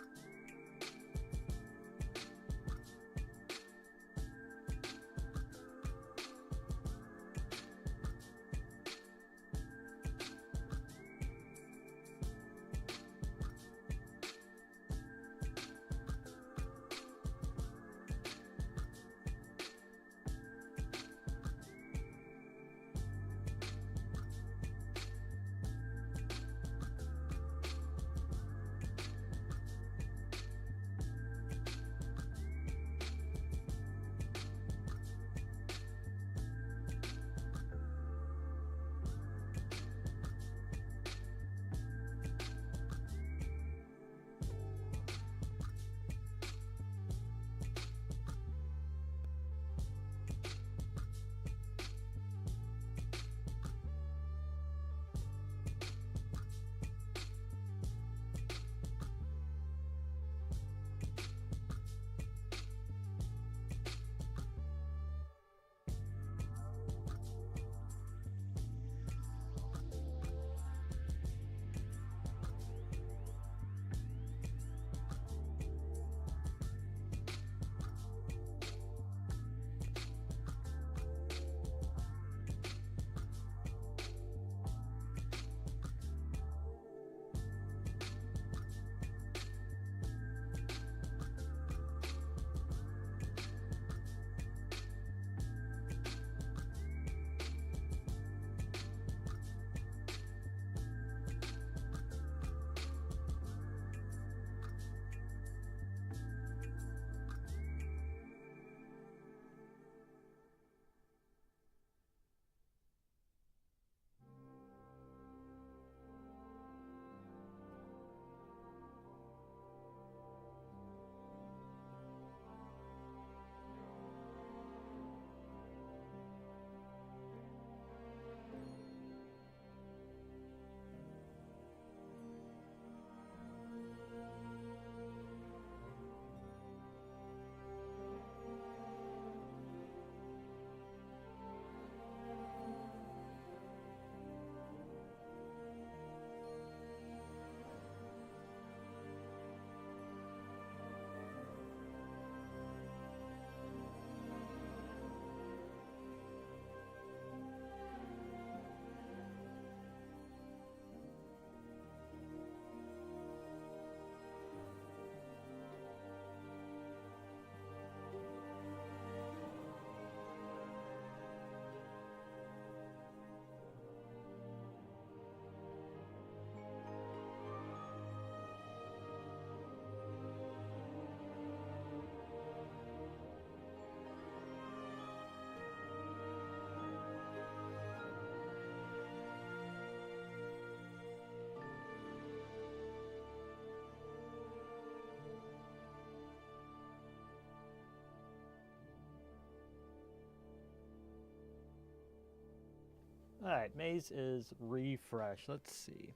All right, maze is refresh. Let's see.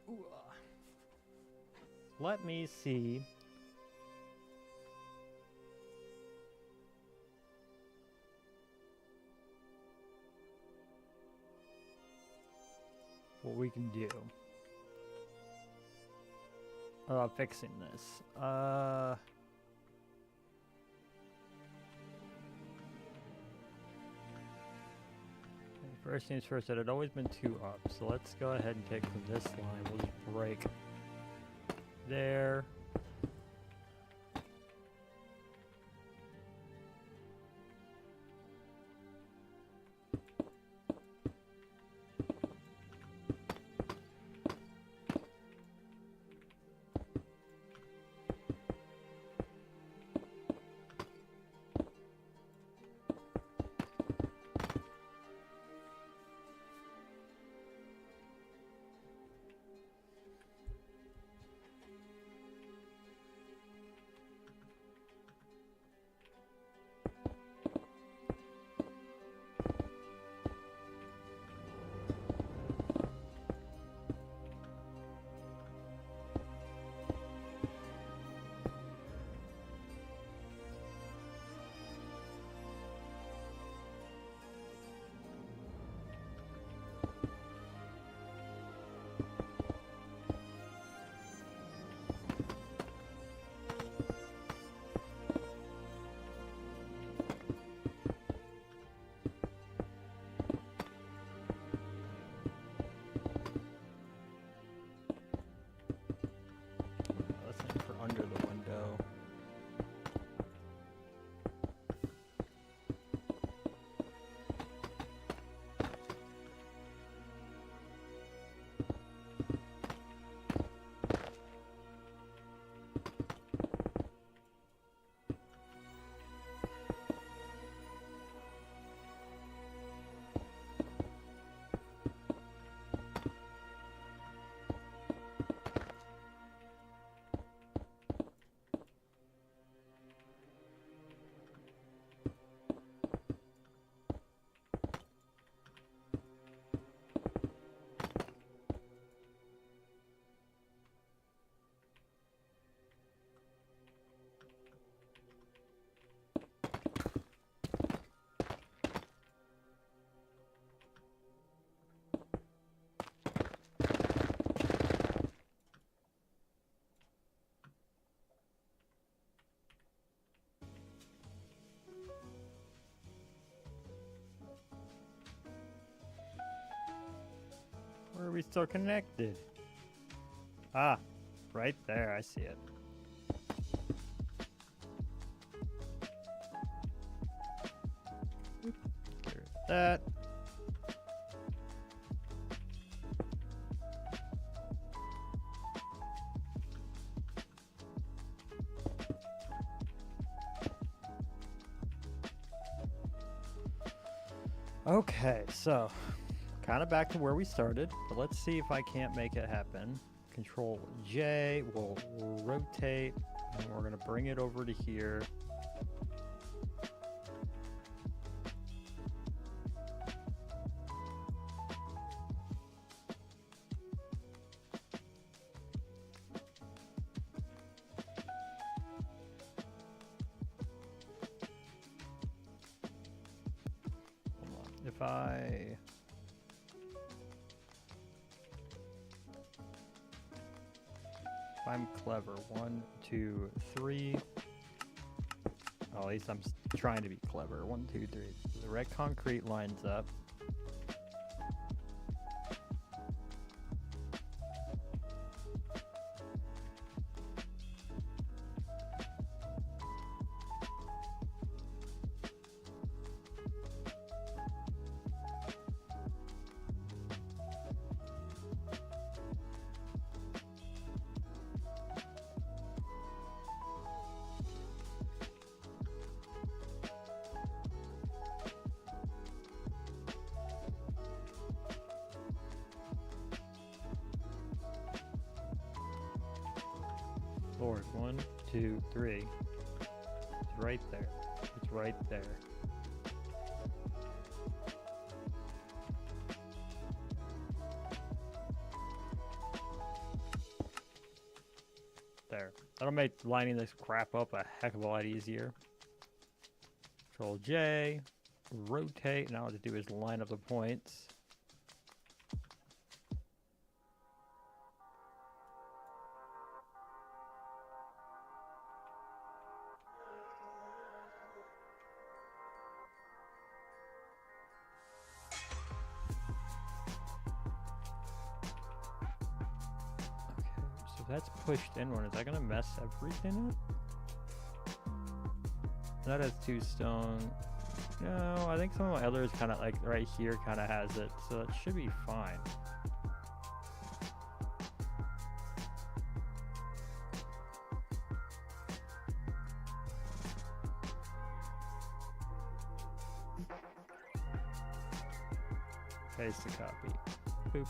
Ooh, let me see. What we can do about fixing this. First things first, it had always been 2 up, so let's go ahead and take from this line. We'll just break there. Let's aim for under the window. Or are we still connected? Ah, right there, I see it. Get rid of that. Okay, so kind of back to where we started, but let's see if I can't make it happen. Control J, we'll rotate, and we're gonna bring it over to here. Hold on. If I'm clever, 1, 2, 3. Oh, at least I'm trying to be clever. 1, 2, 3. The red concrete lines up. Lord, 1, 2, 3. It's right there. It's right there. There. That'll make lining this crap up a heck of a lot easier. Control J, rotate. Now what to do is line up the points. That's pushed inward. Is that gonna mess everything up? That has 2 stone. No, I think some of my others kind of like right here kind of has it, so it should be fine. Paste the copy. Boop.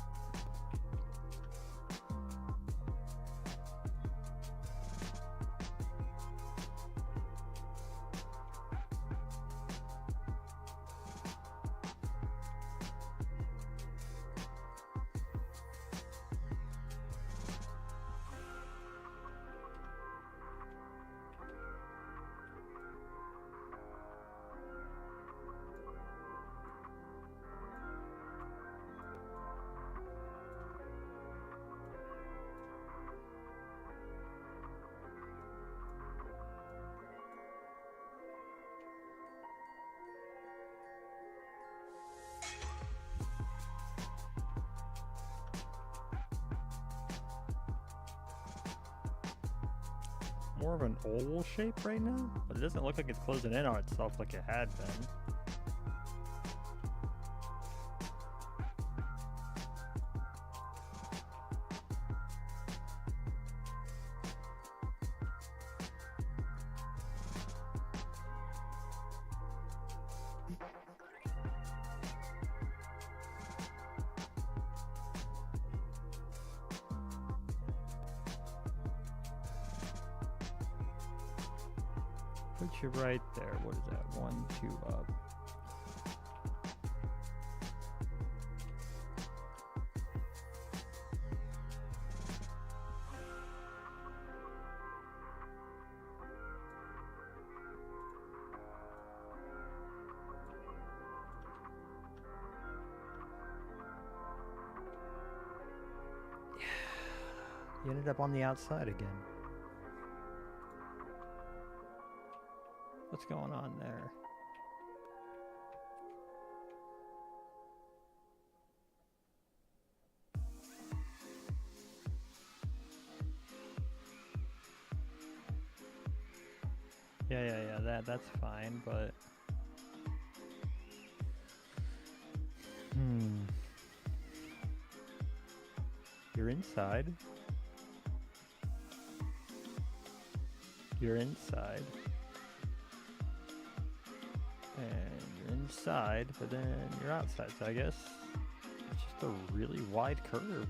More of an oval shape right now, but it doesn't look like it's closing in on itself like it had been. Put you right there. What is that? 1, 2 up. Yeah. You ended up on the outside again. What's going on there? Yeah, that's fine, but you're inside. You're inside. And you're inside, but then you're outside. So I guess it's just a really wide curve.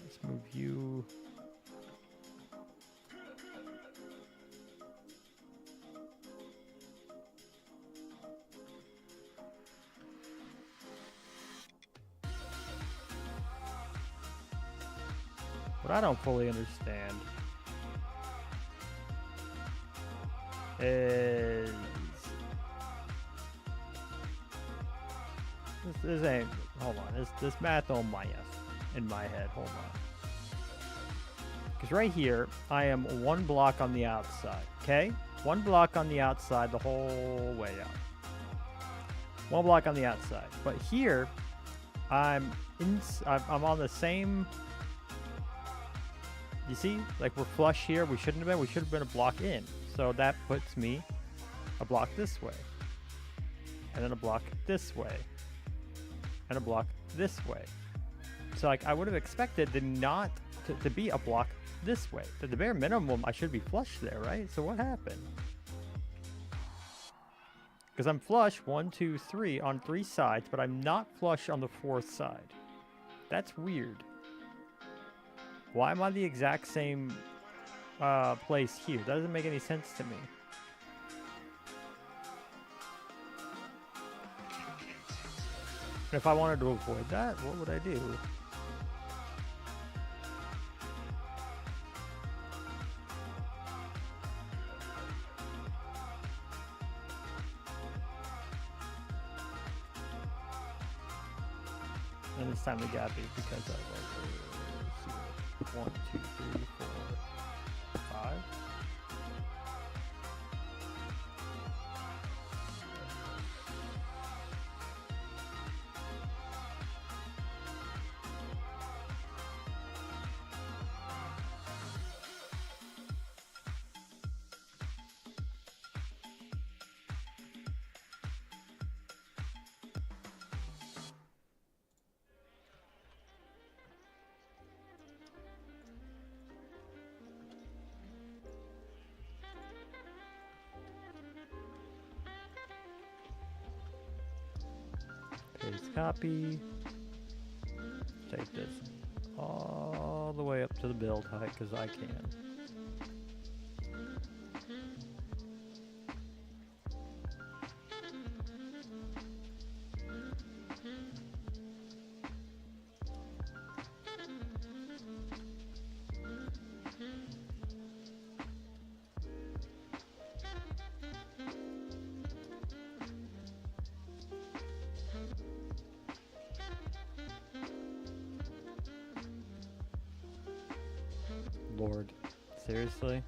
Let's move you. What I don't fully understand is this ain't, hold on, this math don't line up in my head. Hold on. Because right here, I am 1 block on the outside, okay? 1 block on the outside the whole way out. 1 block on the outside. But here, I'm on the same, you see? Like we're flush here. We shouldn't have been. We should have been a block in. So that puts me a block this way. And then a block this way. And a block this way. So like I would have expected to be a block this way. At the bare minimum, I should be flush there, right? So what happened? Because I'm flush 1, 2, 3 on 3 sides, but I'm not flush on the 4th side. That's weird. Why am I the exact same place here? That doesn't make any sense to me. If I wanted to avoid that, what would I do? And it's time to gap it because I like 1, 2, 3, 4, 5. Paste copy. Take this all the way up to the build height because I can. Lord, seriously?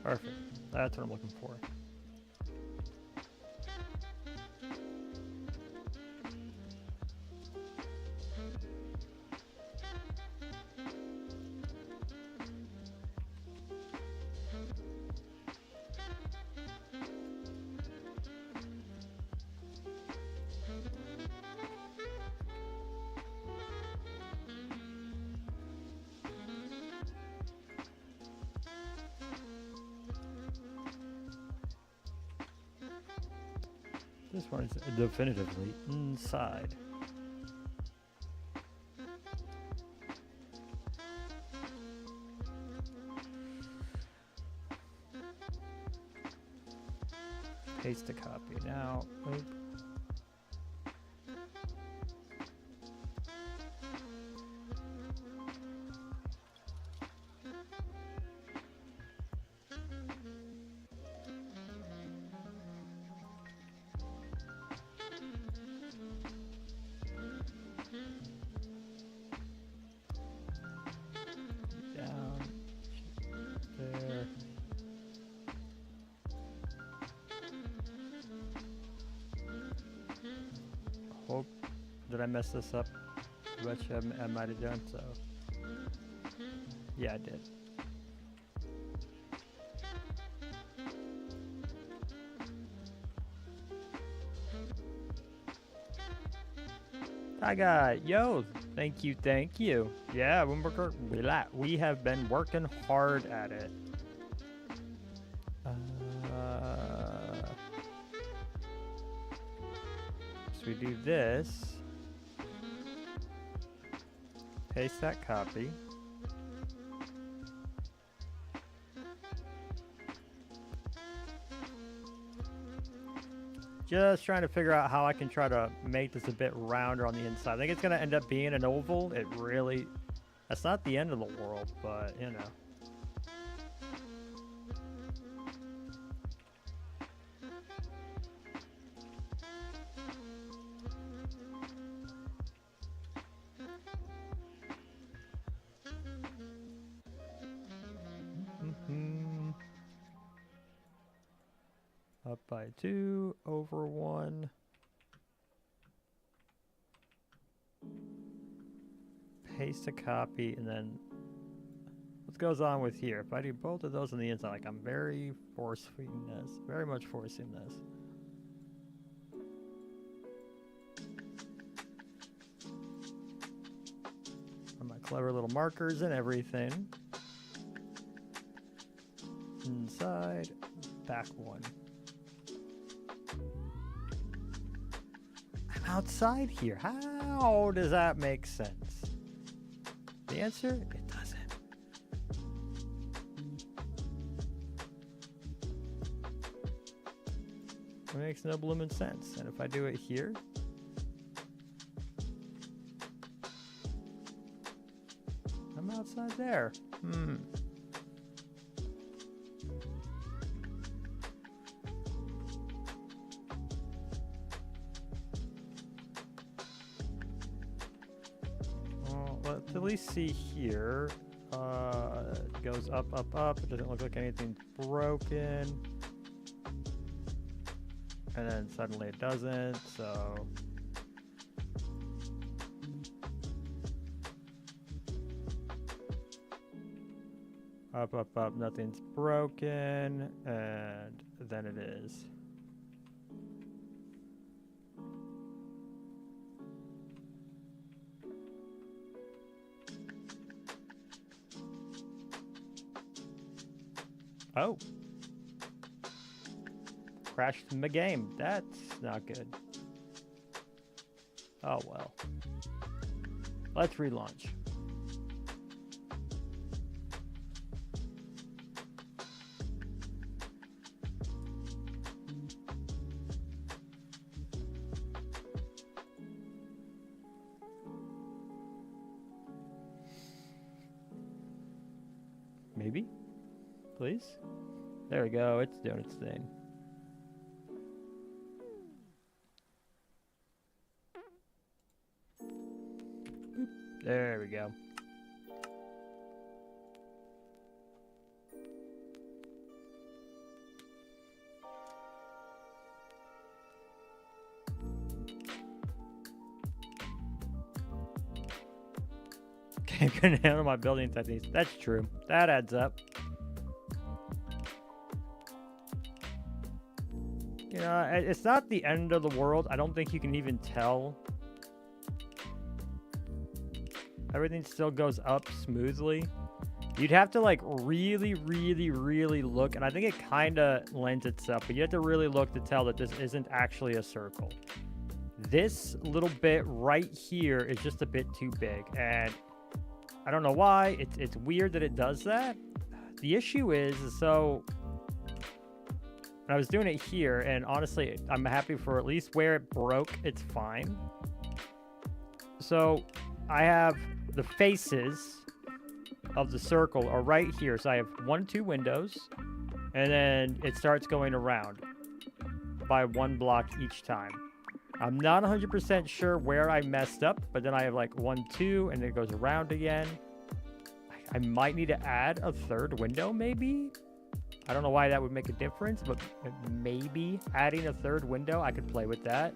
Perfect. That's what I'm looking for. This one is definitively inside. Paste a copy now. Oop. Down there. Hope, did I mess this up? I bet you I might have done so. Yeah, I did. Hi guy, yo, thank you, thank you. Yeah, we have been working hard at it. So we do this. Paste that copy. just trying to figure out how I can try to make this a bit rounder on the inside. I think it's gonna end up being an oval. It really, that's not the end of the world, but you know. Up by 2, over 1. Paste a copy, and then what goes on with here? If I do both of those on the inside, like I'm very forcing this, very much forcing this. And my clever little markers and everything. Inside, back 1. I'm outside here. How does that make sense? The answer, it doesn't. It makes no blooming sense. And if I do it here, I'm outside there. Let's at least see here. It goes up, up, up. It doesn't look like anything's broken. And then suddenly it doesn't, so. Up, up, up, nothing's broken. And then it is. Oh. Crashed my game. That's not good. Oh well. Let's relaunch. Maybe? Please? There we go. It's doing its thing. Boop. There we go. Okay, couldn't handle my building techniques. That's true. That adds up. You know, it's not the end of the world. I don't think you can even tell. Everything still goes up smoothly. You'd have to like really, really, really look. And I think it kind of lends itself. But you have to really look to tell that this isn't actually a circle. This little bit right here is just a bit too big. And I don't know why. It's weird that it does that. The issue is, so... I was doing it here, and honestly, I'm happy for at least where it broke, it's fine. So I have the faces of the circle are right here. So I have 1, 2 windows, and then it starts going around by 1 block each time. I'm not 100% sure where I messed up, but then I have like 1, 2, and it goes around again. I might need to add a 3rd window, maybe? I don't know why that would make a difference, but maybe adding a 3rd window, I could play with that.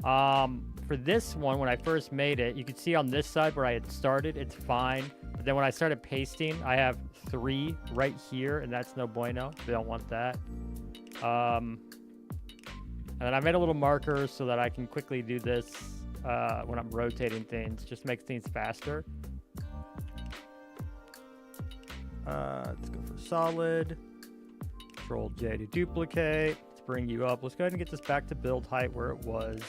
For this one, when I first made it, you can see on this side where I had started, it's fine. But then when I started pasting, I have 3 right here, and that's no bueno. We don't want that. And then I made a little marker so that I can quickly do this when I'm rotating things. Just makes things faster. Let's go for solid. Control J to duplicate. Let's bring you up. Let's go ahead and get this back to build height where it was.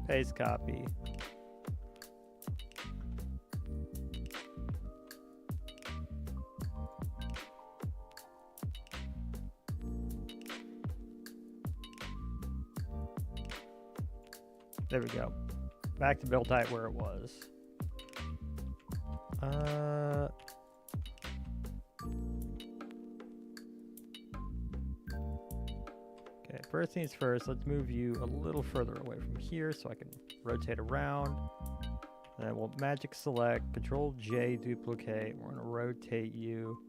Paste copy. There we go. Back to build height where it was. Okay, first things first, let's move you a little further away from here so I can rotate around. And then we'll magic select, Control J, duplicate. We're gonna rotate you.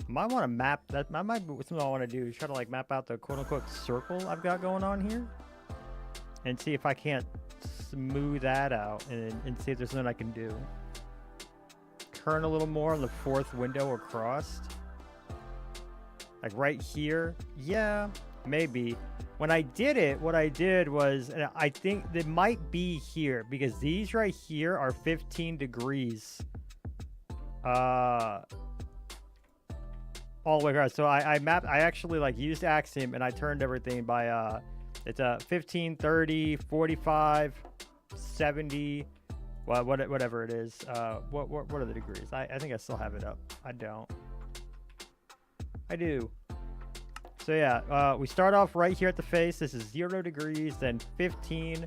Might want to map that. That might be something I want to do. Is try to like map out the quote-unquote circle I've got going on here, and see if I can't smooth that out, and see if there's something I can do. Turn a little more on the fourth window across, like right here. Yeah, maybe. When I did it, what I did was, and I think it might be here because these right here are 15 degrees. All the way across. So I actually like used Axiom and I turned everything by it's 15, 30, 45, 70, whatever it is. What are the degrees? I think I still have it up. I don't. I do. So yeah, we start off right here at the face. This is 0 degrees, then 15,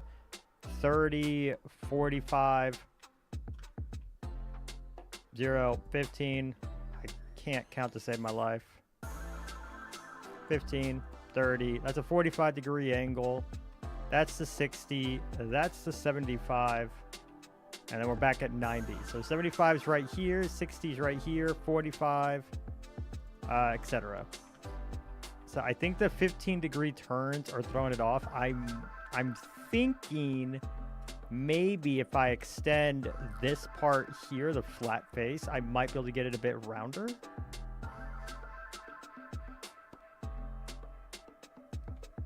30, 45, 0, 15. Can't count to save my life. 15, 30. That's a 45 degree angle. That's the 60. That's the 75. And then we're back at 90. So 75 is right here. 60 is right here. 45, etc. So I think the 15 degree turns are throwing it off. I'm thinking maybe if I extend this part here, the flat face, I might be able to get it a bit rounder.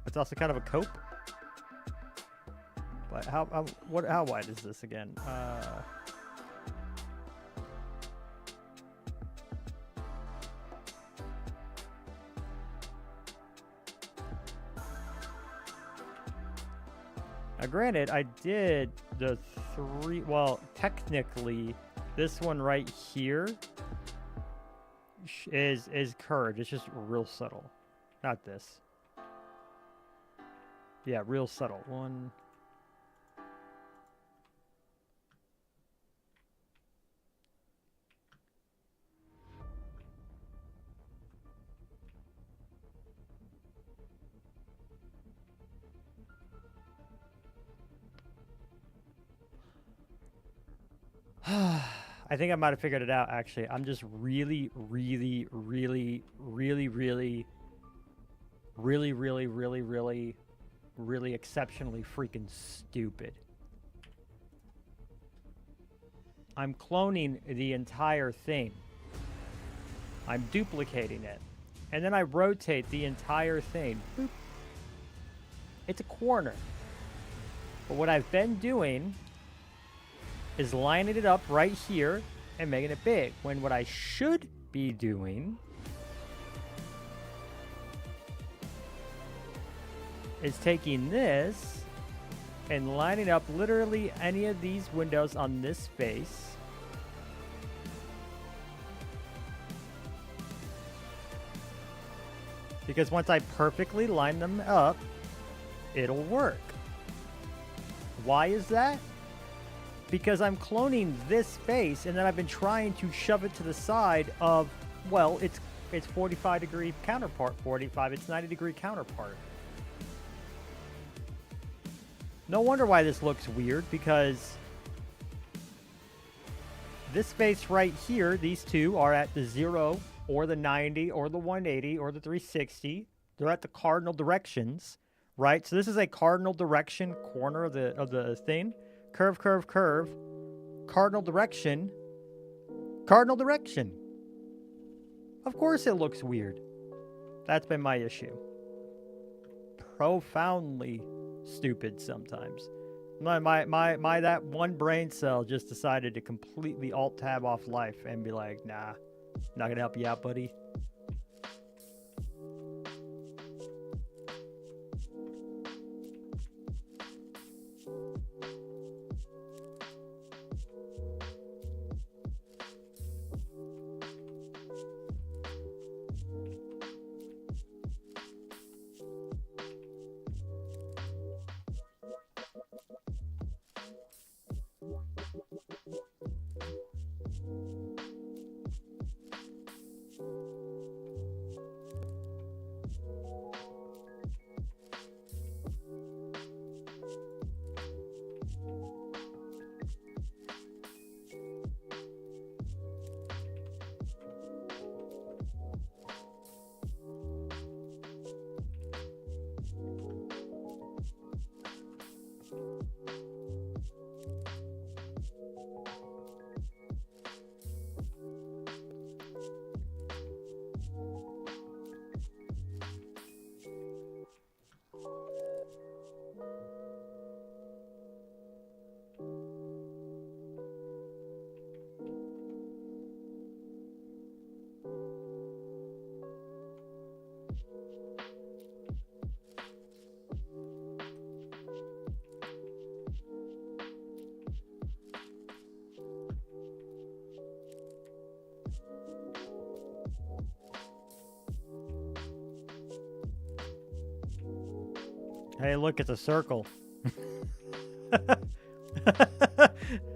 It's also kind of a cope. But how wide is this again? Now, granted, I did the 3. Well, technically, this one right here is curved. It's just real subtle. Not this. Yeah, real subtle. One. I think I might have figured it out, actually. I'm just really exceptionally freaking stupid. I'm cloning the entire thing. I'm duplicating it. And then I rotate the entire thing. Boop. It's a corner. But what I've been doing is lining it up right here and making it big, when what I should be doing is taking this and lining up literally any of these windows on this face, because once I perfectly line them up, it'll work. Why is that? Because I'm cloning this face, and then I've been trying to shove it to the side of, well, it's 45 degree counterpart, 45, it's 90 degree counterpart. No wonder why this looks weird, because this face right here, these two are at the 0 or the 90 or the 180 or the 360. They're at the cardinal directions, right? So this is a cardinal direction corner of the thing. Curve, curve, curve, cardinal direction, cardinal direction. Of course it looks weird. That's been my issue. Profoundly stupid sometimes. That one brain cell just decided to completely alt tab off life and be like, nah, not gonna help you out, buddy. Hey, look, it's a circle.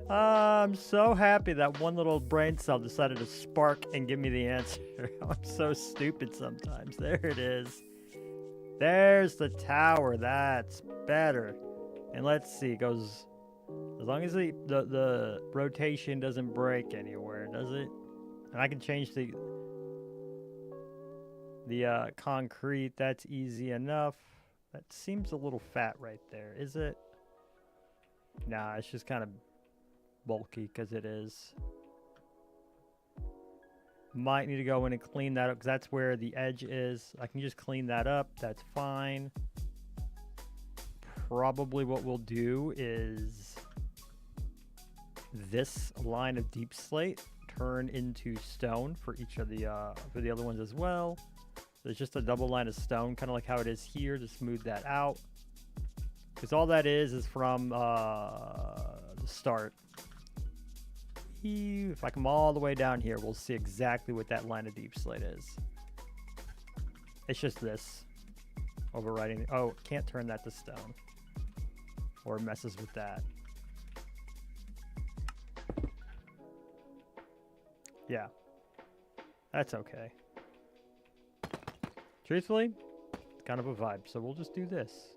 I'm so happy that one little brain cell decided to spark and give me the answer. I'm so stupid sometimes. There it is. There's the tower. That's better. And let's see, it goes as long as the rotation doesn't break anywhere, does it? And I can change the concrete. That's easy enough. That seems a little fat right there. Is it? Nah, it's just kind of bulky because it is. Might need to go in and clean that up because that's where the edge is. I can just clean that up. That's fine. Probably what we'll do is this line of deep slate turn into stone for each of the for the other ones as well. There's just a double line of stone, kind of like how it is here, to smooth that out. Because all that is from the start. If I come all the way down here, we'll see exactly what that line of deep slate is. It's just this. Overriding. Oh, can't turn that to stone. Or it messes with that. Yeah. That's okay. Truthfully, it's kind of a vibe, so we'll just do this.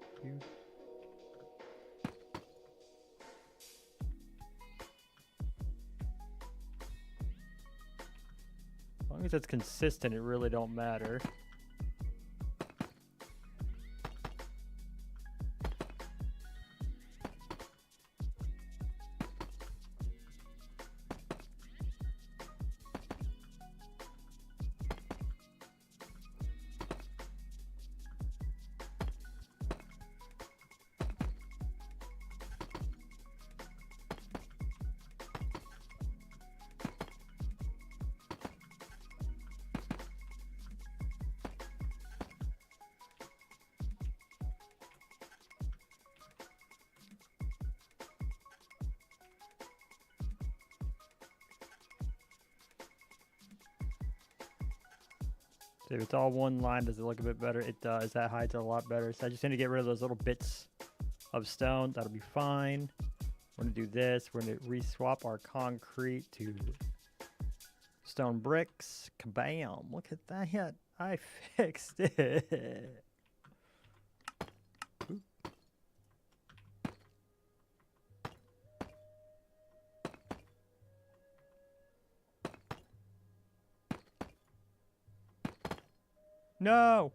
As long as it's consistent, it really don't matter. If it's all one line, does it look a bit better? It does. That hides it a lot better. So I just need to get rid of those little bits of stone. That'll be fine. We're going to do this. We're going to re-swap our concrete to stone bricks. Kabam. Look at that. I fixed it. Oop. No.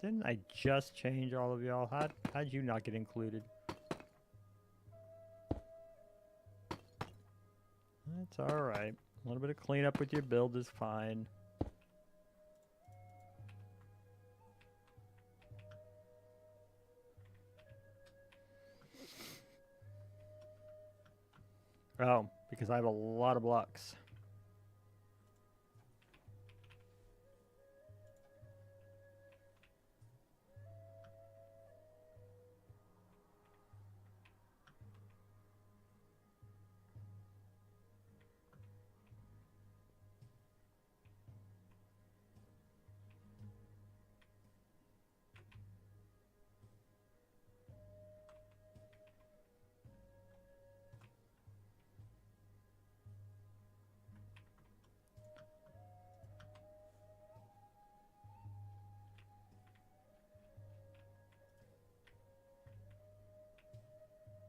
Didn't I just change all of y'all? How'd you not get included? That's alright. A little bit of cleanup with your build is fine. Oh, because I have a lot of blocks.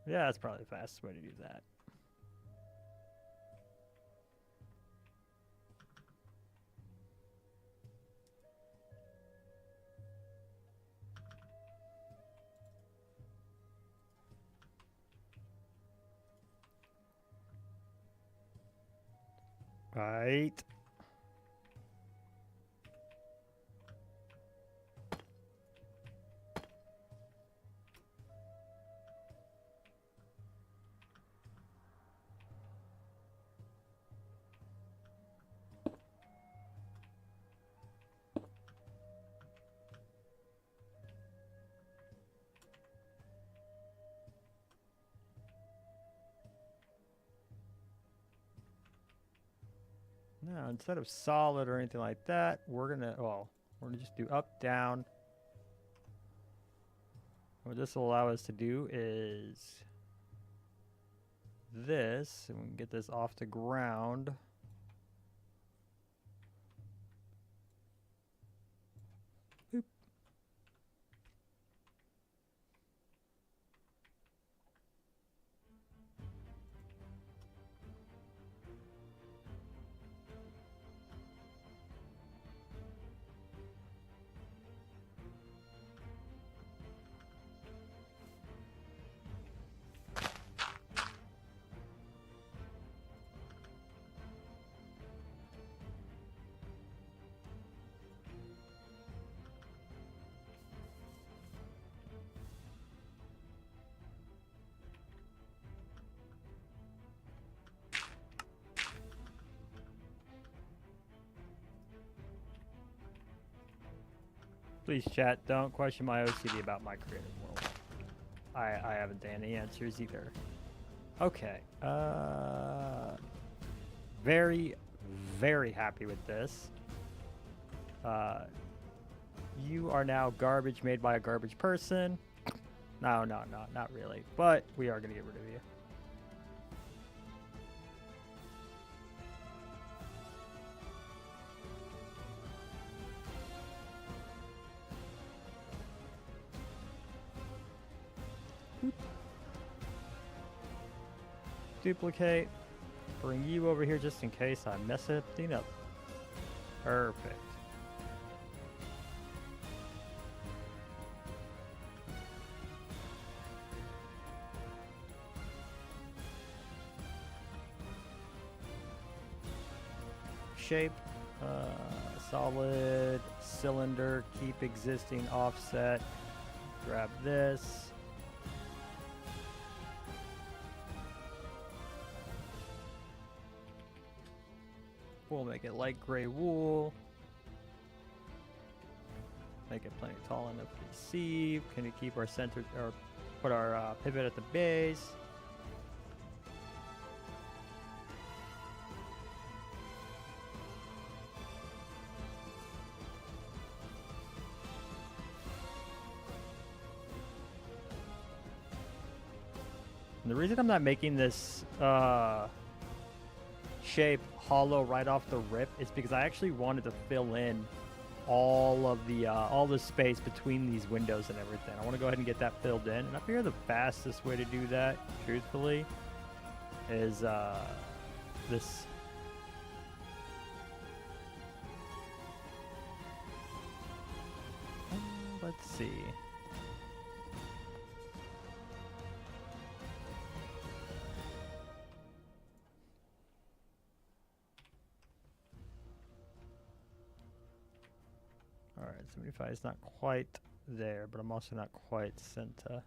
Yeah, that's probably the fastest way to do that. Right. Now, instead of solid or anything like that, we're gonna just do up, down. What this will allow us to do is this, and we can get this off the ground. Boop. Please, chat, don't question my OCD about my creative world. I haven't any answers either. Okay. Very, very happy with this. You are now garbage made by a garbage person. No, not really. But we are going to get rid of you. Duplicate. Bring you over here just in case I mess everything up. Perfect. Shape, solid, cylinder, keep existing offset. Grab this. We'll make it light gray wool. Make it plenty tall enough to receive. Can you keep our center or put our pivot at the base? And the reason I'm not making this shape hollow right off the rip is because I actually wanted to fill in all of the space between these windows and everything. I want to go ahead and get that filled in, and I figure the fastest way to do that, truthfully, is this. let's see. All right, 75 is not quite there, but I'm also not quite Senta.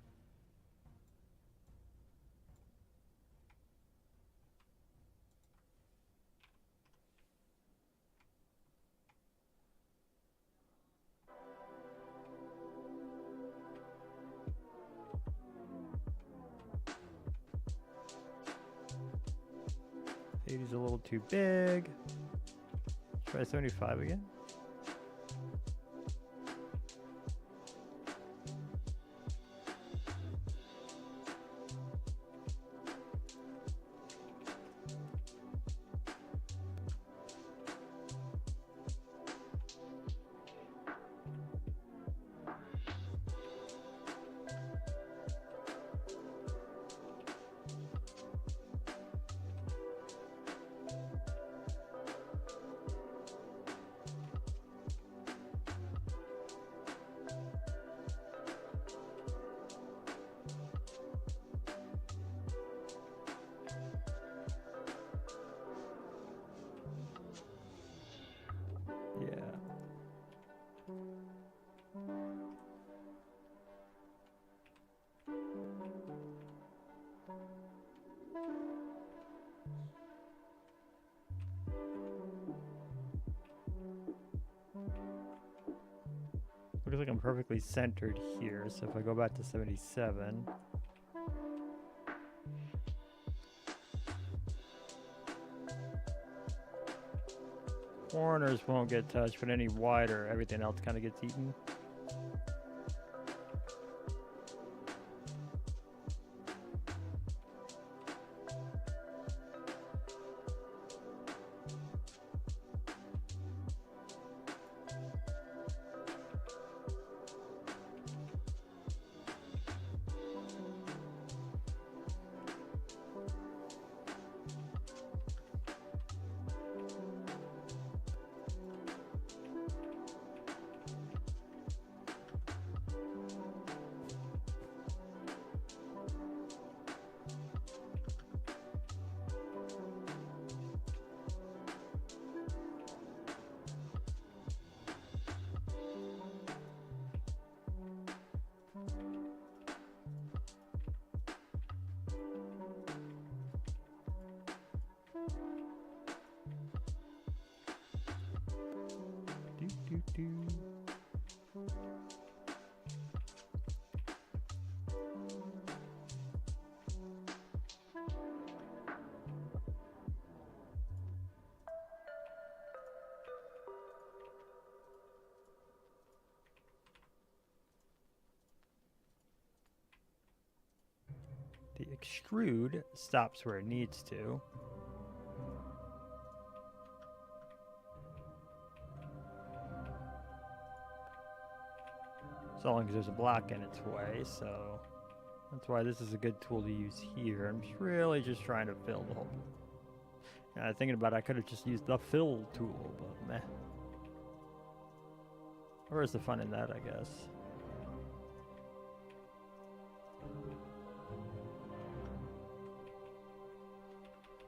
Eighty's a little too big. Try 75 again. Yeah. Looks like I'm perfectly centered here, so if I go back to 77. Corners won't get touched, but any wider, everything else kind of gets eaten. Do. The extrude stops where it needs to. So long as there's a block in its way, so that's why this is a good tool to use here. I'm just really just trying to fill the hole. Thinking about it, I could have just used the fill tool, but meh. Where's the fun in that, I guess?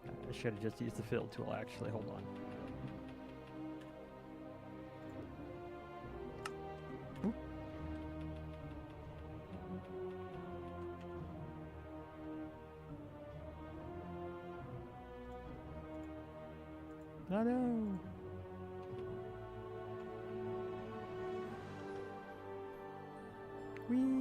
I should have just used the fill tool, actually. Hold on. Oop. Oh, no. Whee.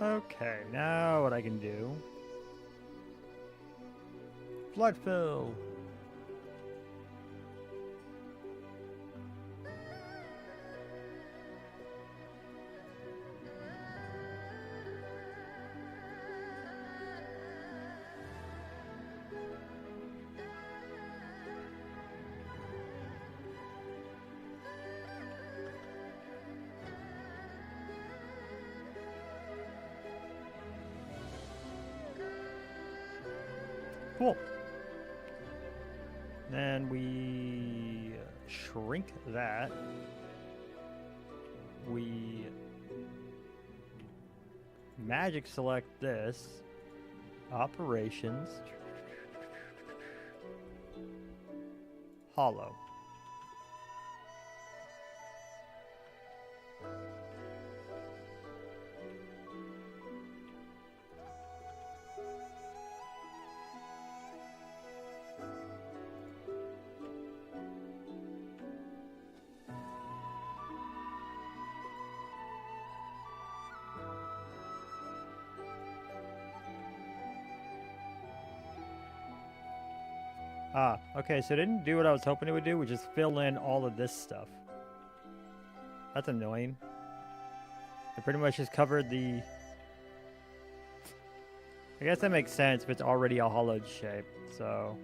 Okay, now what I can do. Flood fill. Cool. Then we shrink that. We magic select this. Operations. Hollow. Ah, okay, so it didn't do what I was hoping it would do, which is fill in all of this stuff. That's annoying. It pretty much just covered the... I guess that makes sense if it's already a hollowed shape, so...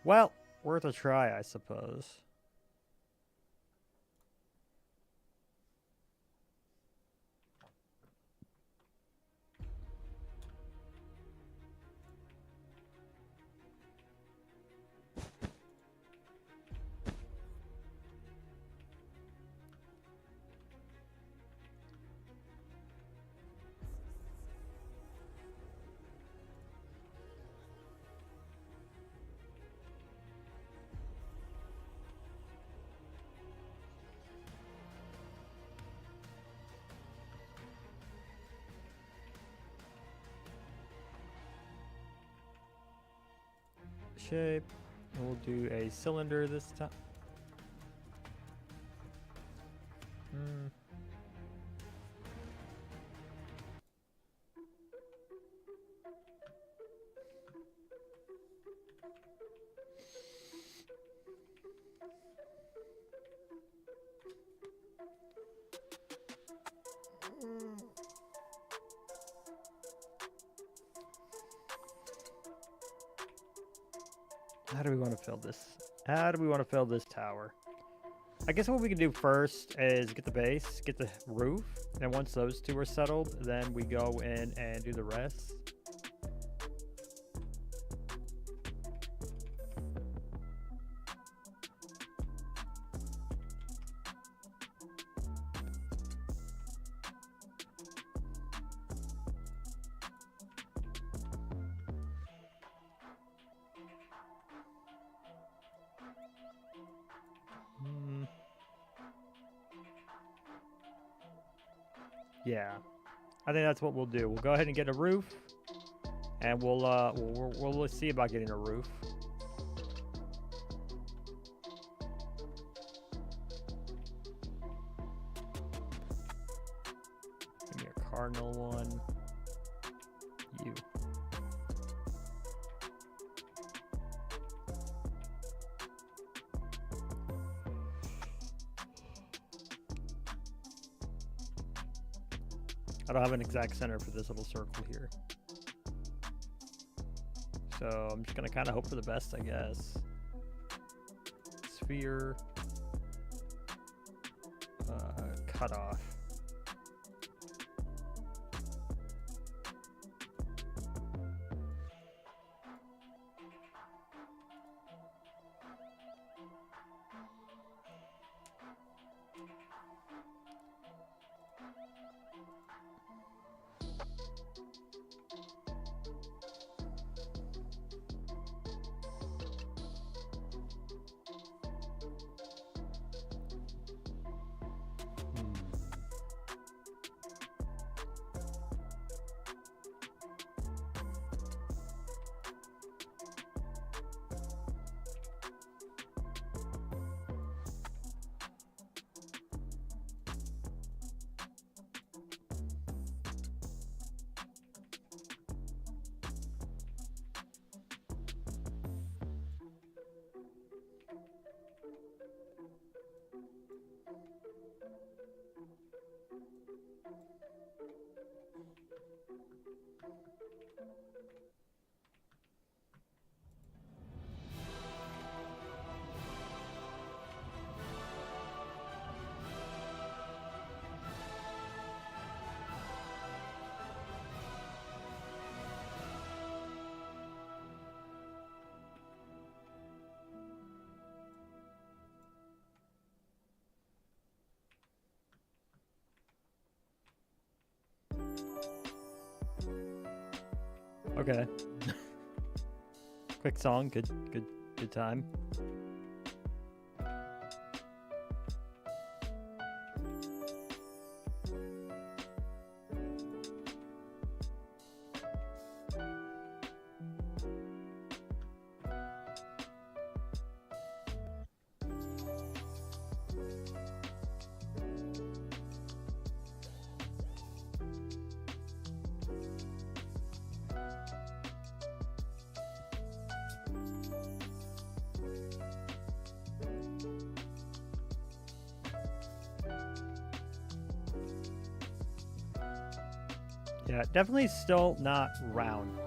Well, worth a try, I suppose. Shape. We'll do a cylinder this time. How do we want to fill this? How do we want to fill this tower? I guess what we can do first is get the base, get the roof, and once those two are settled, then we go in and do the rest. Yeah, I think that's what we'll do. We'll go ahead and get a roof, and we'll see about getting a roof. Give me a cardinal one. You. I don't have an exact center for this little circle here. So I'm just gonna kind of hope for the best, I guess. Sphere. Cut off. Okay. Quick song, good time. Yeah, definitely still not round.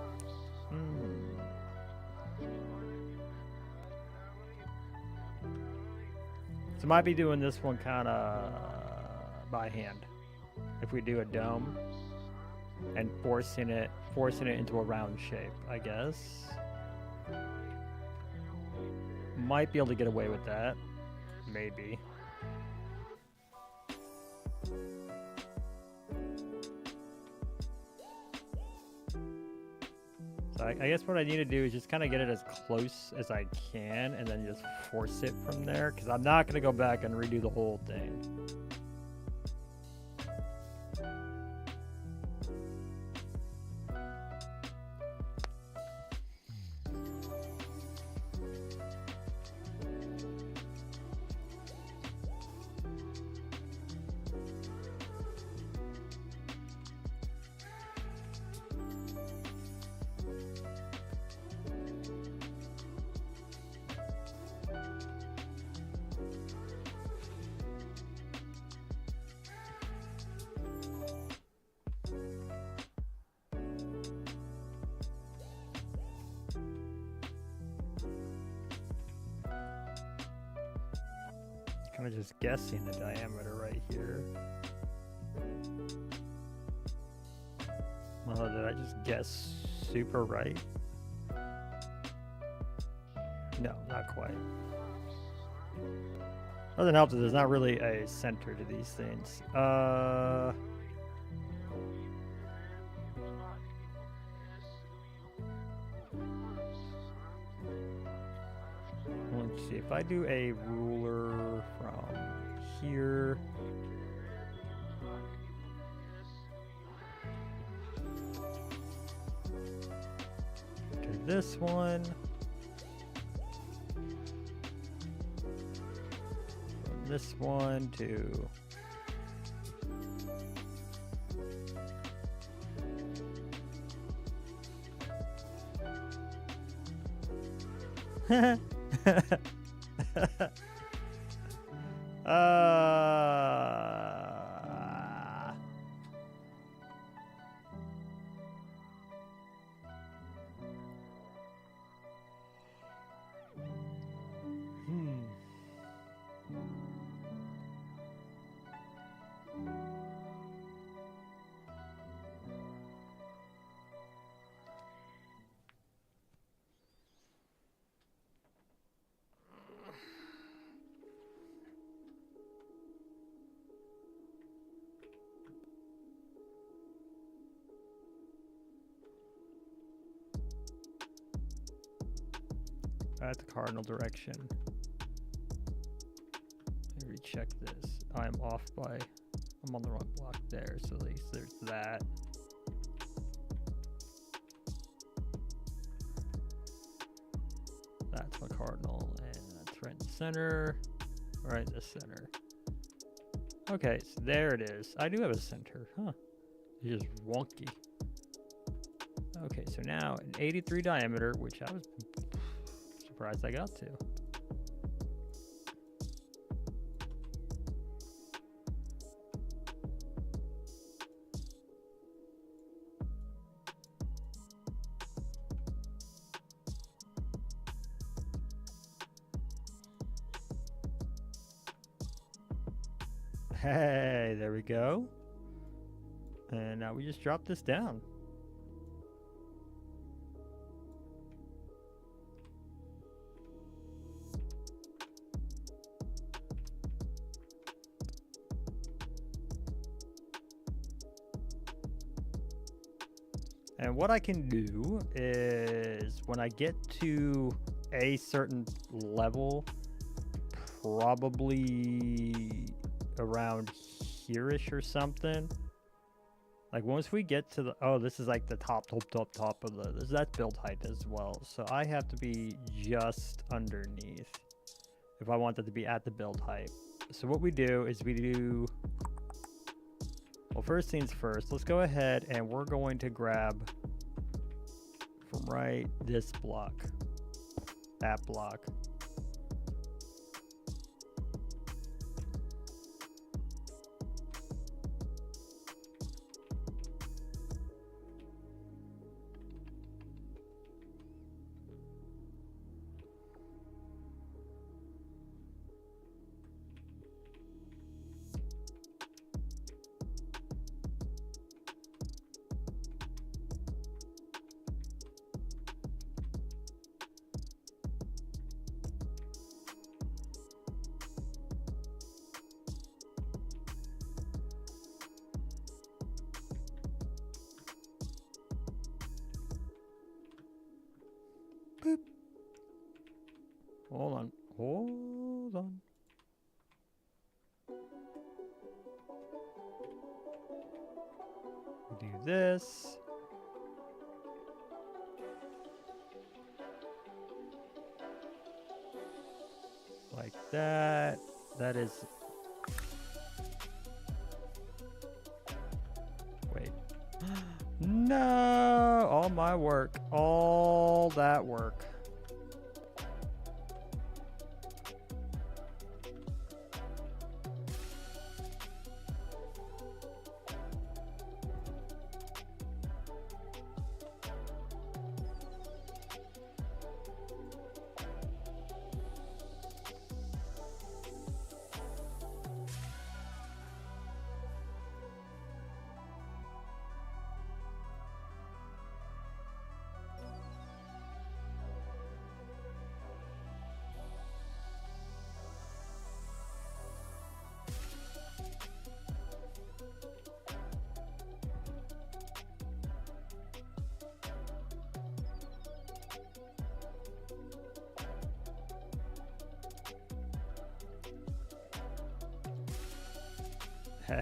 So might be doing this one kind of by hand. If we do a dome and forcing it into a round shape, I guess. Might be able to get away with that. Maybe. So I guess what I need to do is just kind of get it as close as I can and then just force it from there, because I'm not going to go back and redo the whole thing. Kind of just guessing the diameter right here. Well, did I just guess super right? No, not quite. Doesn't help that there's not really a center to these things. Let's see, if I do a ruler from here to this one, from this one to at the cardinal direction. Let me recheck this. I'm off by, I'm on the wrong block there, so at least there's that. That's my cardinal, and that's right in the center, right in the center. Okay, so there it is. I do have a center, huh? It's just wonky. Okay, so now an 83 diameter, which I was surprised I got to. Hey, there we go. And now we just drop this down. And what I can do is when I get to a certain level, probably around here-ish or something. Like once we get to the, oh, this is like the top of the, that's build height as well. So I have to be just underneath if I want that to be at the build height. So what we do is we do, well, first things first, let's go ahead and we're going to grab from right this block, that block. Boop. Hold on. Hold on. We do this. Like that. That is... Wait. No! All my work. All that work.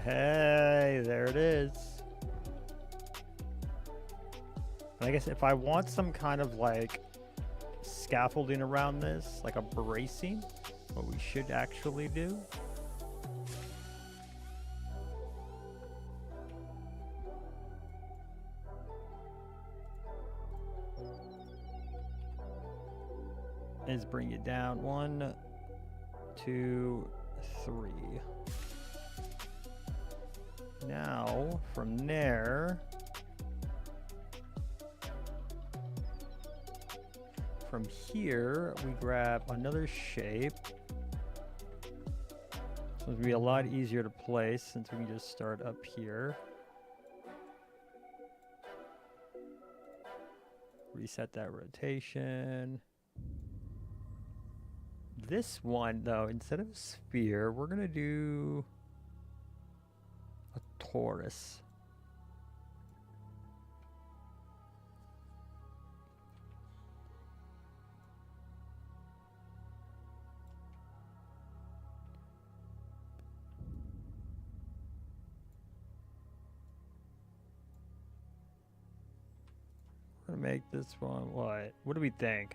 Hey, there it is. And I guess if I want some kind of like scaffolding around this, like a bracing, what we should actually do is bring it down 1, 2, 3. Now, from there, from here, we grab another shape. So it'll be a lot easier to place since we can just start up here. Reset that rotation. This one, though, instead of a sphere, we're going to do a torus. We're going to make this one, what do we think?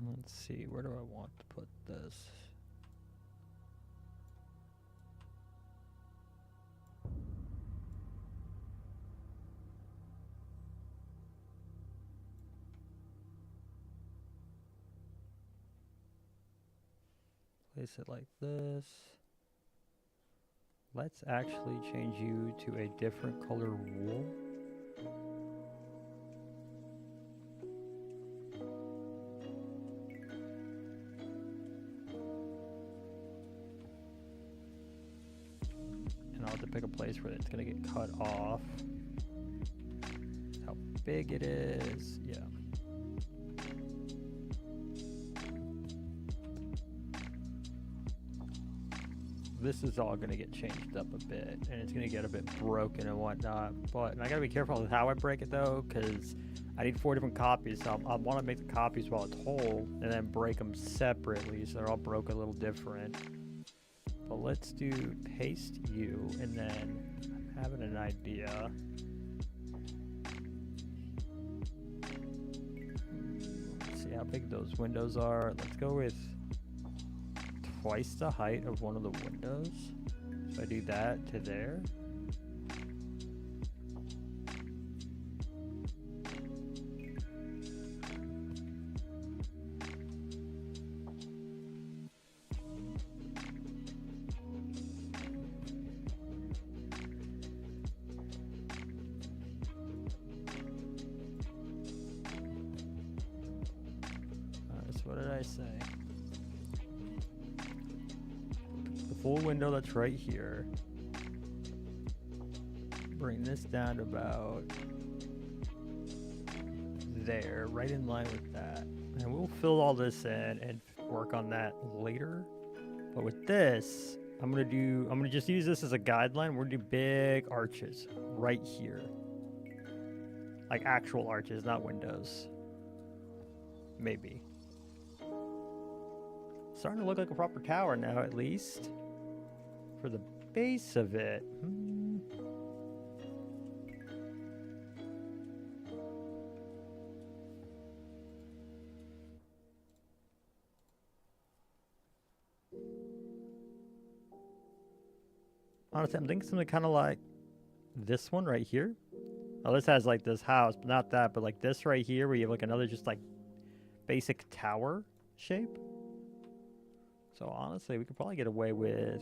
Let's see, where do I want to put this? Place it like this. Let's actually change you to a different color wool. And I'll have to pick a place where it's gonna get cut off. How big it is, yeah. This is all going to get changed up a bit, and it's going to get a bit broken and whatnot. But I got to be careful with how I break it, though, because I need 4 different copies. So I want to make the copies while it's whole, and then break them separately, so they're all broken a little different. But let's do paste you, and then I'm having an idea. Let's see how big those windows are. Let's go with twice the height of one of the windows. So I do that to there. So what did I say? Full window that's right here. Bring this down to about there, right in line with that. And we'll fill all this in and work on that later. But with this, I'm gonna just use this as a guideline. We're gonna do big arches right here. Like actual arches, not windows. Maybe. Starting to look like a proper tower now, at least. For the base of it. Honestly, I'm thinking something kind of like this one right here. Oh, this has like this house, but not that, but like this right here where you have like another just like basic tower shape. So honestly, we could probably get away with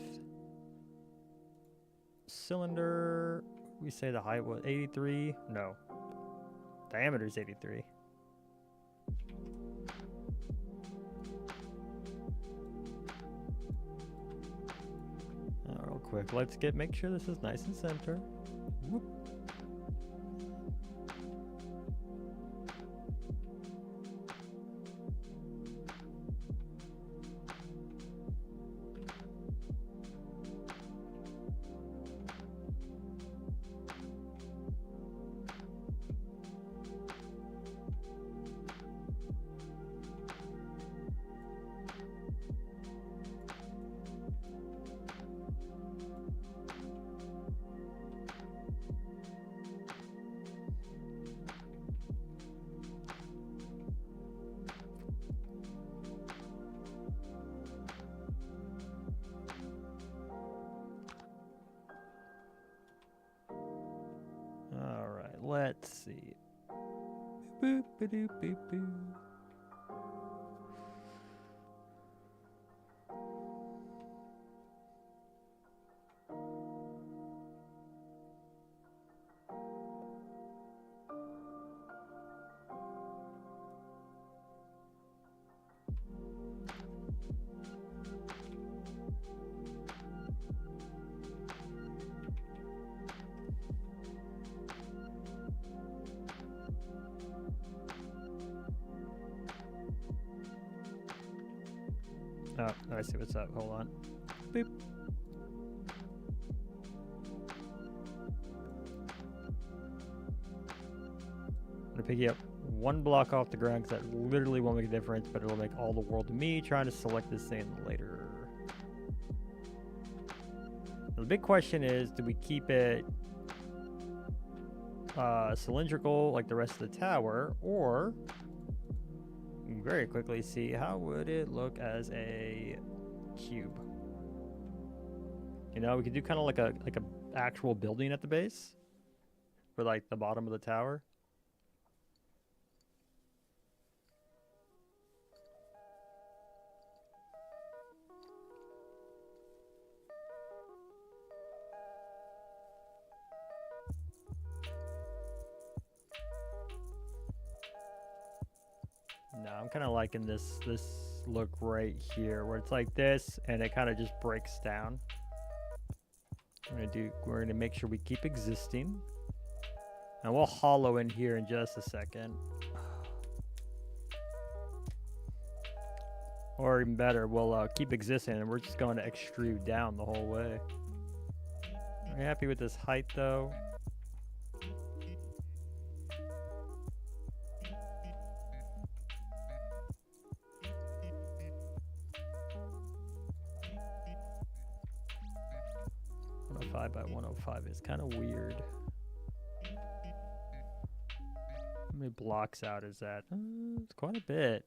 cylinder. We say the height was 83. No, diameter is 83. Real quick, let's make sure this is nice and center. Whoop. Let's see. Boop, boop, boop, boop, boop. Oh, I see what's up. Hold on. Boop. I'm gonna pick you up 1 block off the ground because that literally won't make a difference, but it'll make all the world to me trying to select this thing later. Now, the big question is, do we keep it cylindrical like the rest of the tower, or very quickly see how would it look as a cube. You know, we could do kind of like a actual building at the base, for like the bottom of the tower. No, I'm kind of liking this look right here, where it's like this, and it kind of just breaks down. We're gonna make sure we keep existing, and we'll hollow in here in just a second. Or even better, we'll keep existing, and we're just going to extrude down the whole way. Are you happy with this height, though? By 105 is kind of weird. How many blocks out is that? It's quite a bit.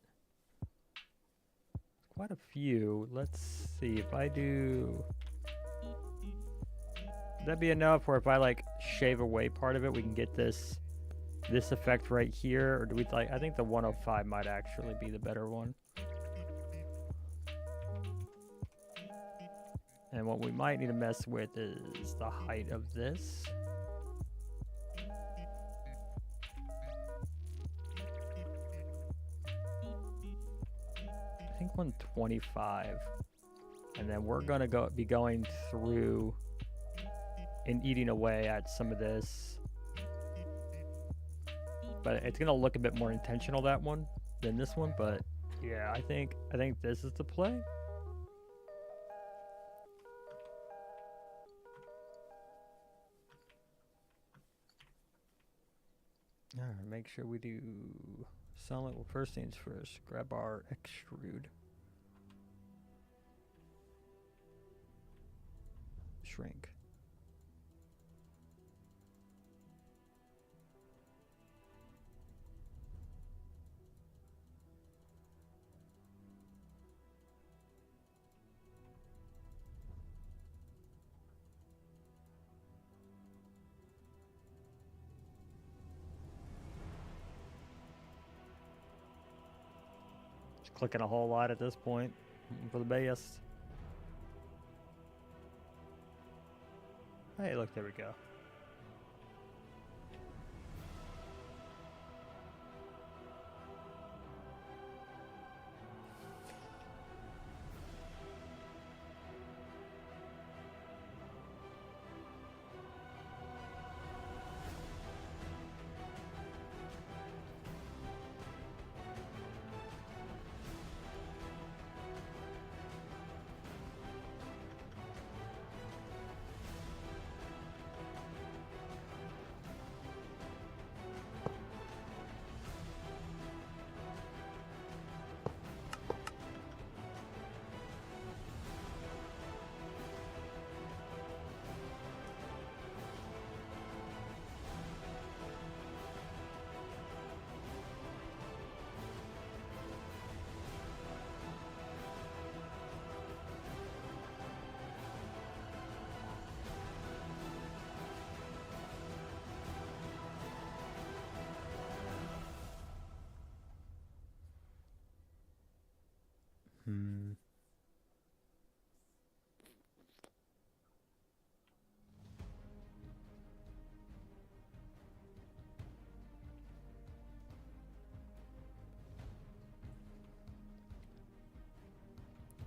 Quite a few. Let's see if I do. Would that be enough? Or if I like shave away part of it, we can get this effect right here? Or do we like? I think the 105 might actually be the better one. And what we might need to mess with is the height of this. I think 125. And then we're gonna be going through and eating away at some of this. But it's gonna look a bit more intentional, that one, than this one. But yeah, I think this is the play. Alright, make sure we do solid. Well, first things first, grab our extrude. Shrink. Clicking a whole lot at this point for the base. Hey, look, there we go.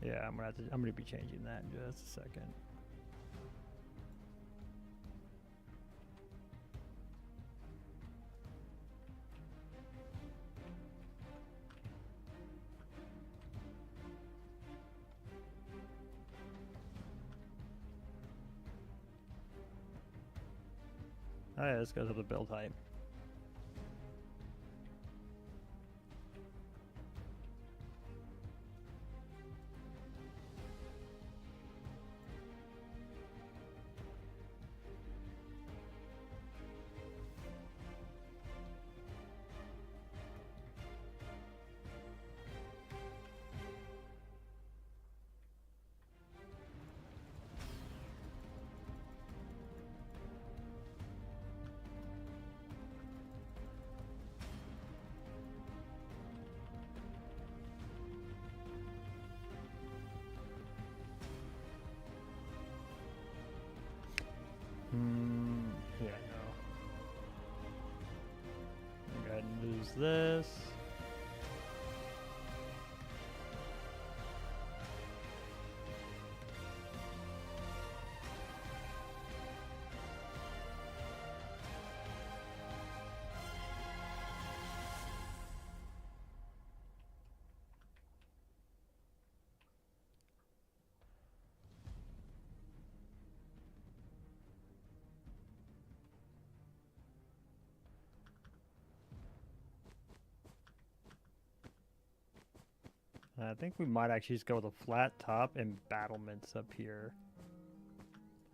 Yeah, I'm gonna be changing that in just a second. Oh yeah, this goes up the build height. this. I think we might actually just go with a flat top and battlements up here.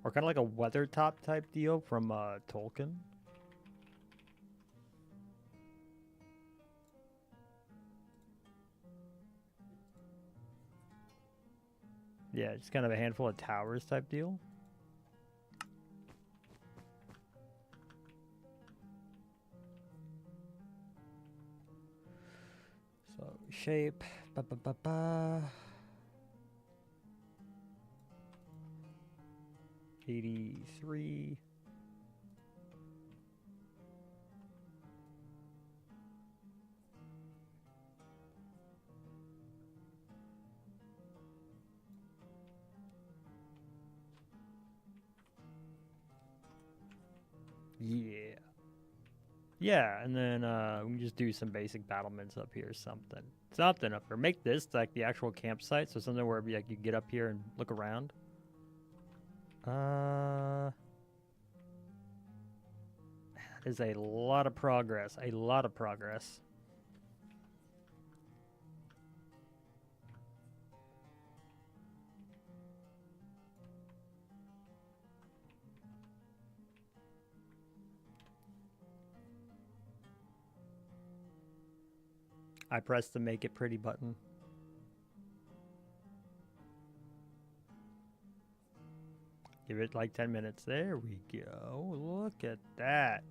Or kind of like a weather top type deal from Tolkien. Yeah, just kind of a handful of towers type deal. So shape, 83. Yeah. Yeah, and then we can just do some basic battlements up here, something up here. Make this like the actual campsite, so something where like you get up here and look around. That is a lot of progress. A lot of progress. I pressed the make it pretty button. Give it like 10 minutes. There we go. Look at that.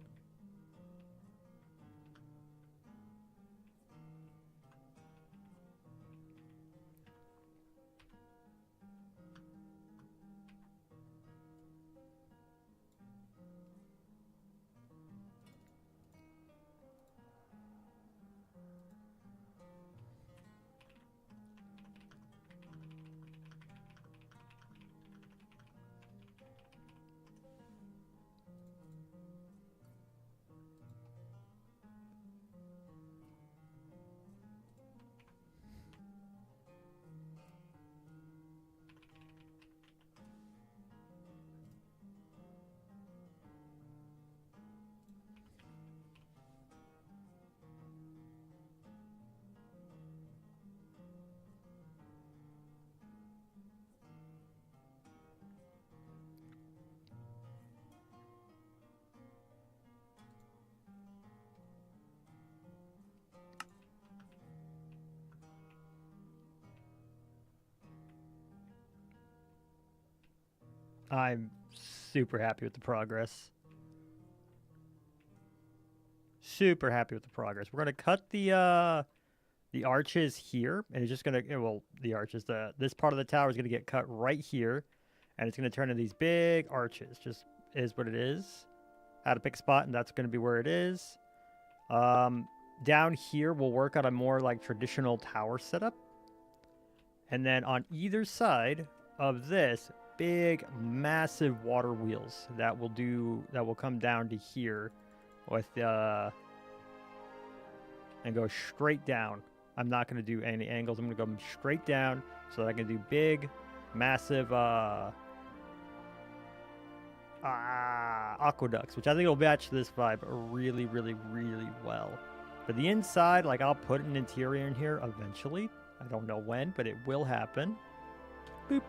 I'm super happy with the progress. Super happy with the progress. We're gonna cut the arches here, and it's just gonna well, the arches, this part of the tower is gonna get cut right here, and it's gonna turn into these big arches. Just is what it is. How to pick a spot, and that's gonna be where it is. Down here, we'll work on a more like traditional tower setup, and then on either side of this, big, massive water wheels that will come down to here with and go straight down. I'm not going to do any angles. I'm going to go straight down so that I can do big, massive aqueducts, which I think will match this vibe really, really, really well. For the inside, like I'll put an interior in here eventually. I don't know when, but it will happen. Boop.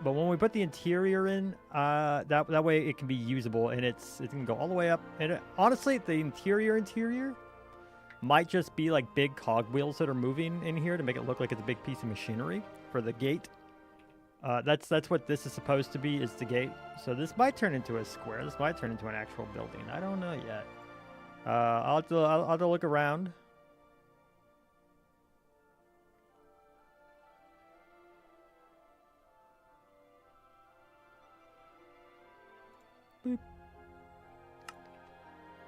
But when we put the interior in, that way it can be usable, and it can go all the way up. And honestly, the interior might just be like big cogwheels that are moving in here to make it look like it's a big piece of machinery for the gate. That's what this is supposed to be, is the gate. So this might turn into a square. This might turn into an actual building. I don't know yet. I'll have to look around. Boop.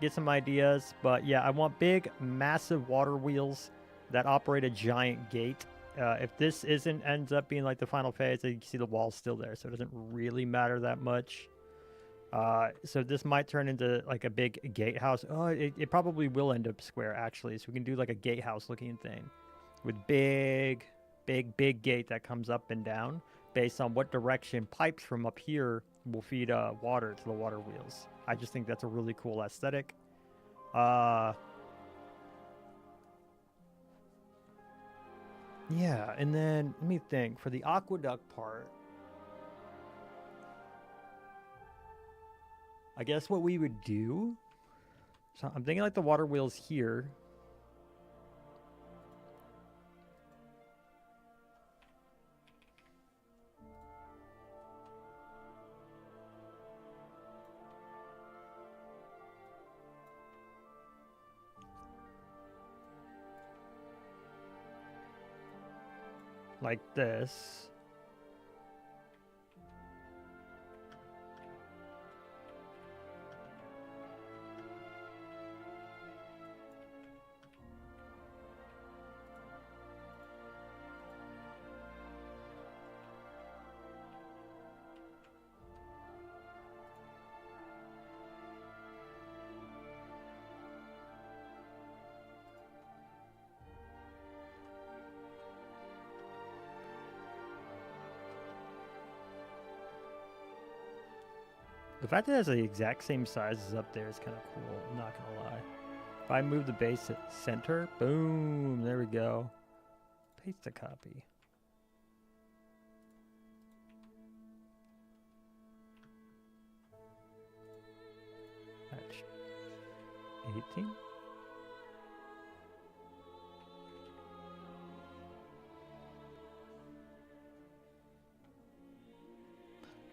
get some ideas. But yeah, I want big, massive water wheels that operate a giant gate. If this isn't ends up being like the final phase, you can see the wall's still there, so it doesn't really matter that much. So this might turn into like a big gatehouse. Oh, it probably will end up square actually. So we can do like a gatehouse looking thing with big gate that comes up and down based on what direction pipes from up here will feed water to the water wheels. I just think that's a really cool aesthetic. Yeah, and then let me think for the aqueduct part. I guess what we would do. So I'm thinking like the water wheels here. Like this. The fact that it has the exact same size as up there is kind of cool. I'm not going to lie. If I move the base at center, boom, there we go. Paste the copy. Match 18.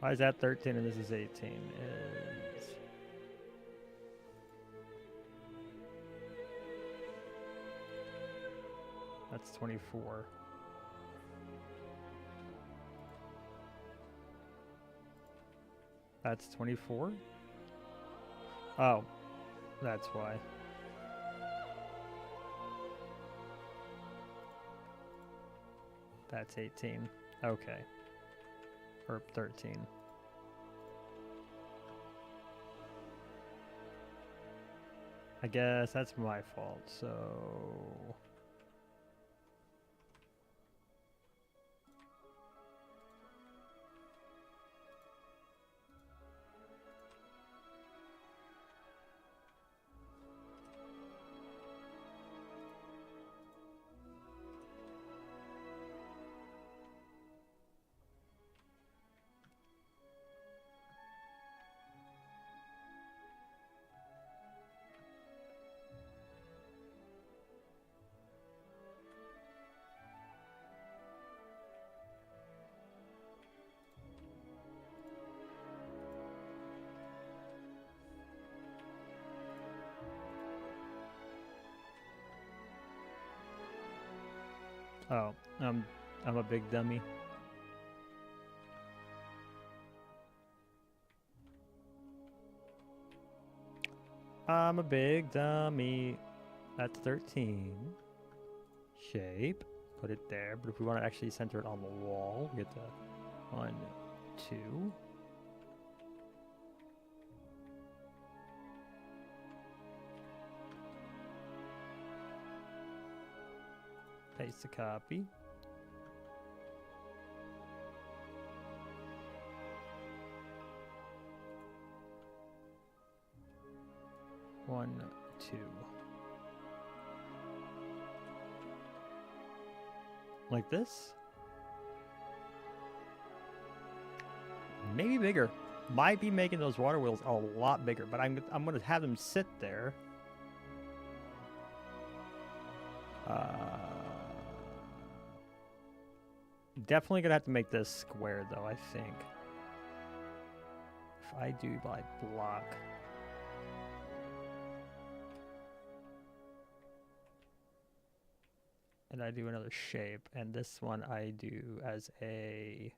Why is that 13 and this is 18? That's 24. That's 24? Oh, that's why. That's 18. Okay. Or 13. I guess that's my fault, so... Oh, I'm a big dummy. I'm a big dummy. That's 13. Shape. Put it there. But if we want to actually center it on the wall, we get the 1, 2. Paste the copy. One, 2. Like this? Maybe bigger. Might be making those water wheels a lot bigger, but I'm gonna have them sit there. Definitely gonna have to make this square though, I think. If I do by block. And I do another shape, and this one I do as a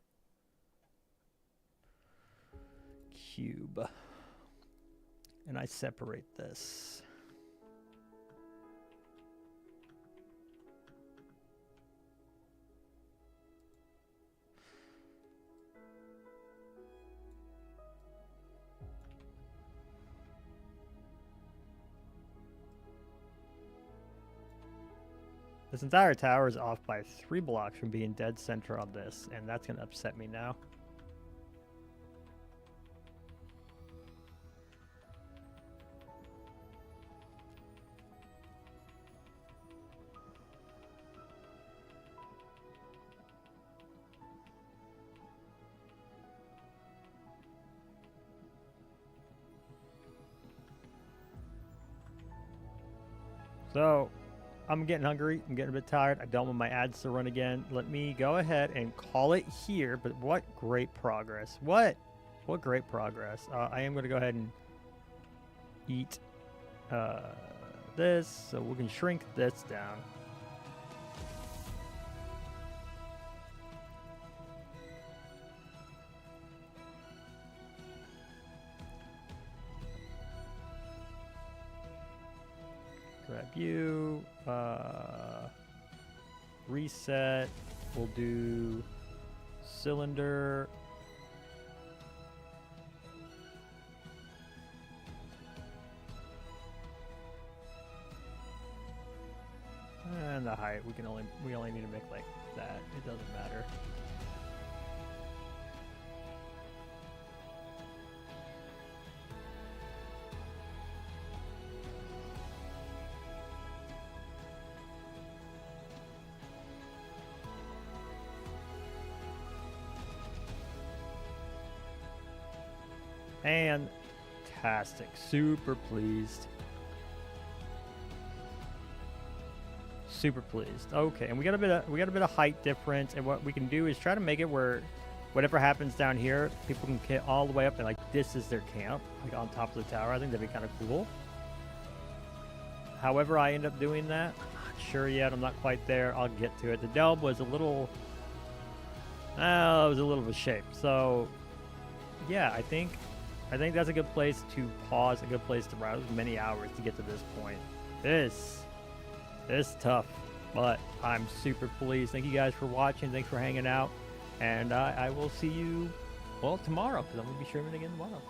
cube. and I separate this. This entire tower is off by 3 blocks from being dead center on this, and that's going to upset me now. So, I'm getting hungry. I'm getting a bit tired. I don't want my ads to run again. Let me go ahead and call it here. But what great progress. What great progress. I am going to go ahead and eat this. So we can shrink this down. Grab you. Reset. We'll do cylinder. And the height, we only need to make like that. It doesn't matter. Fantastic. Super pleased. Super pleased. Okay, and we got a bit of height difference, and what we can do is try to make it where whatever happens down here, people can get all the way up and like this is their camp, like on top of the tower. I think that'd be kind of cool. However I end up doing that, I'm not sure yet. I'm not quite there. I'll get to it. The delve was a little it was a little of a shape. So yeah, I think that's a good place to pause, a good place to ride. It was many hours to get to this point. This is tough, but I'm super pleased. Thank you guys for watching. Thanks for hanging out. And I will see you, well, tomorrow, because I'm going to be streaming again tomorrow.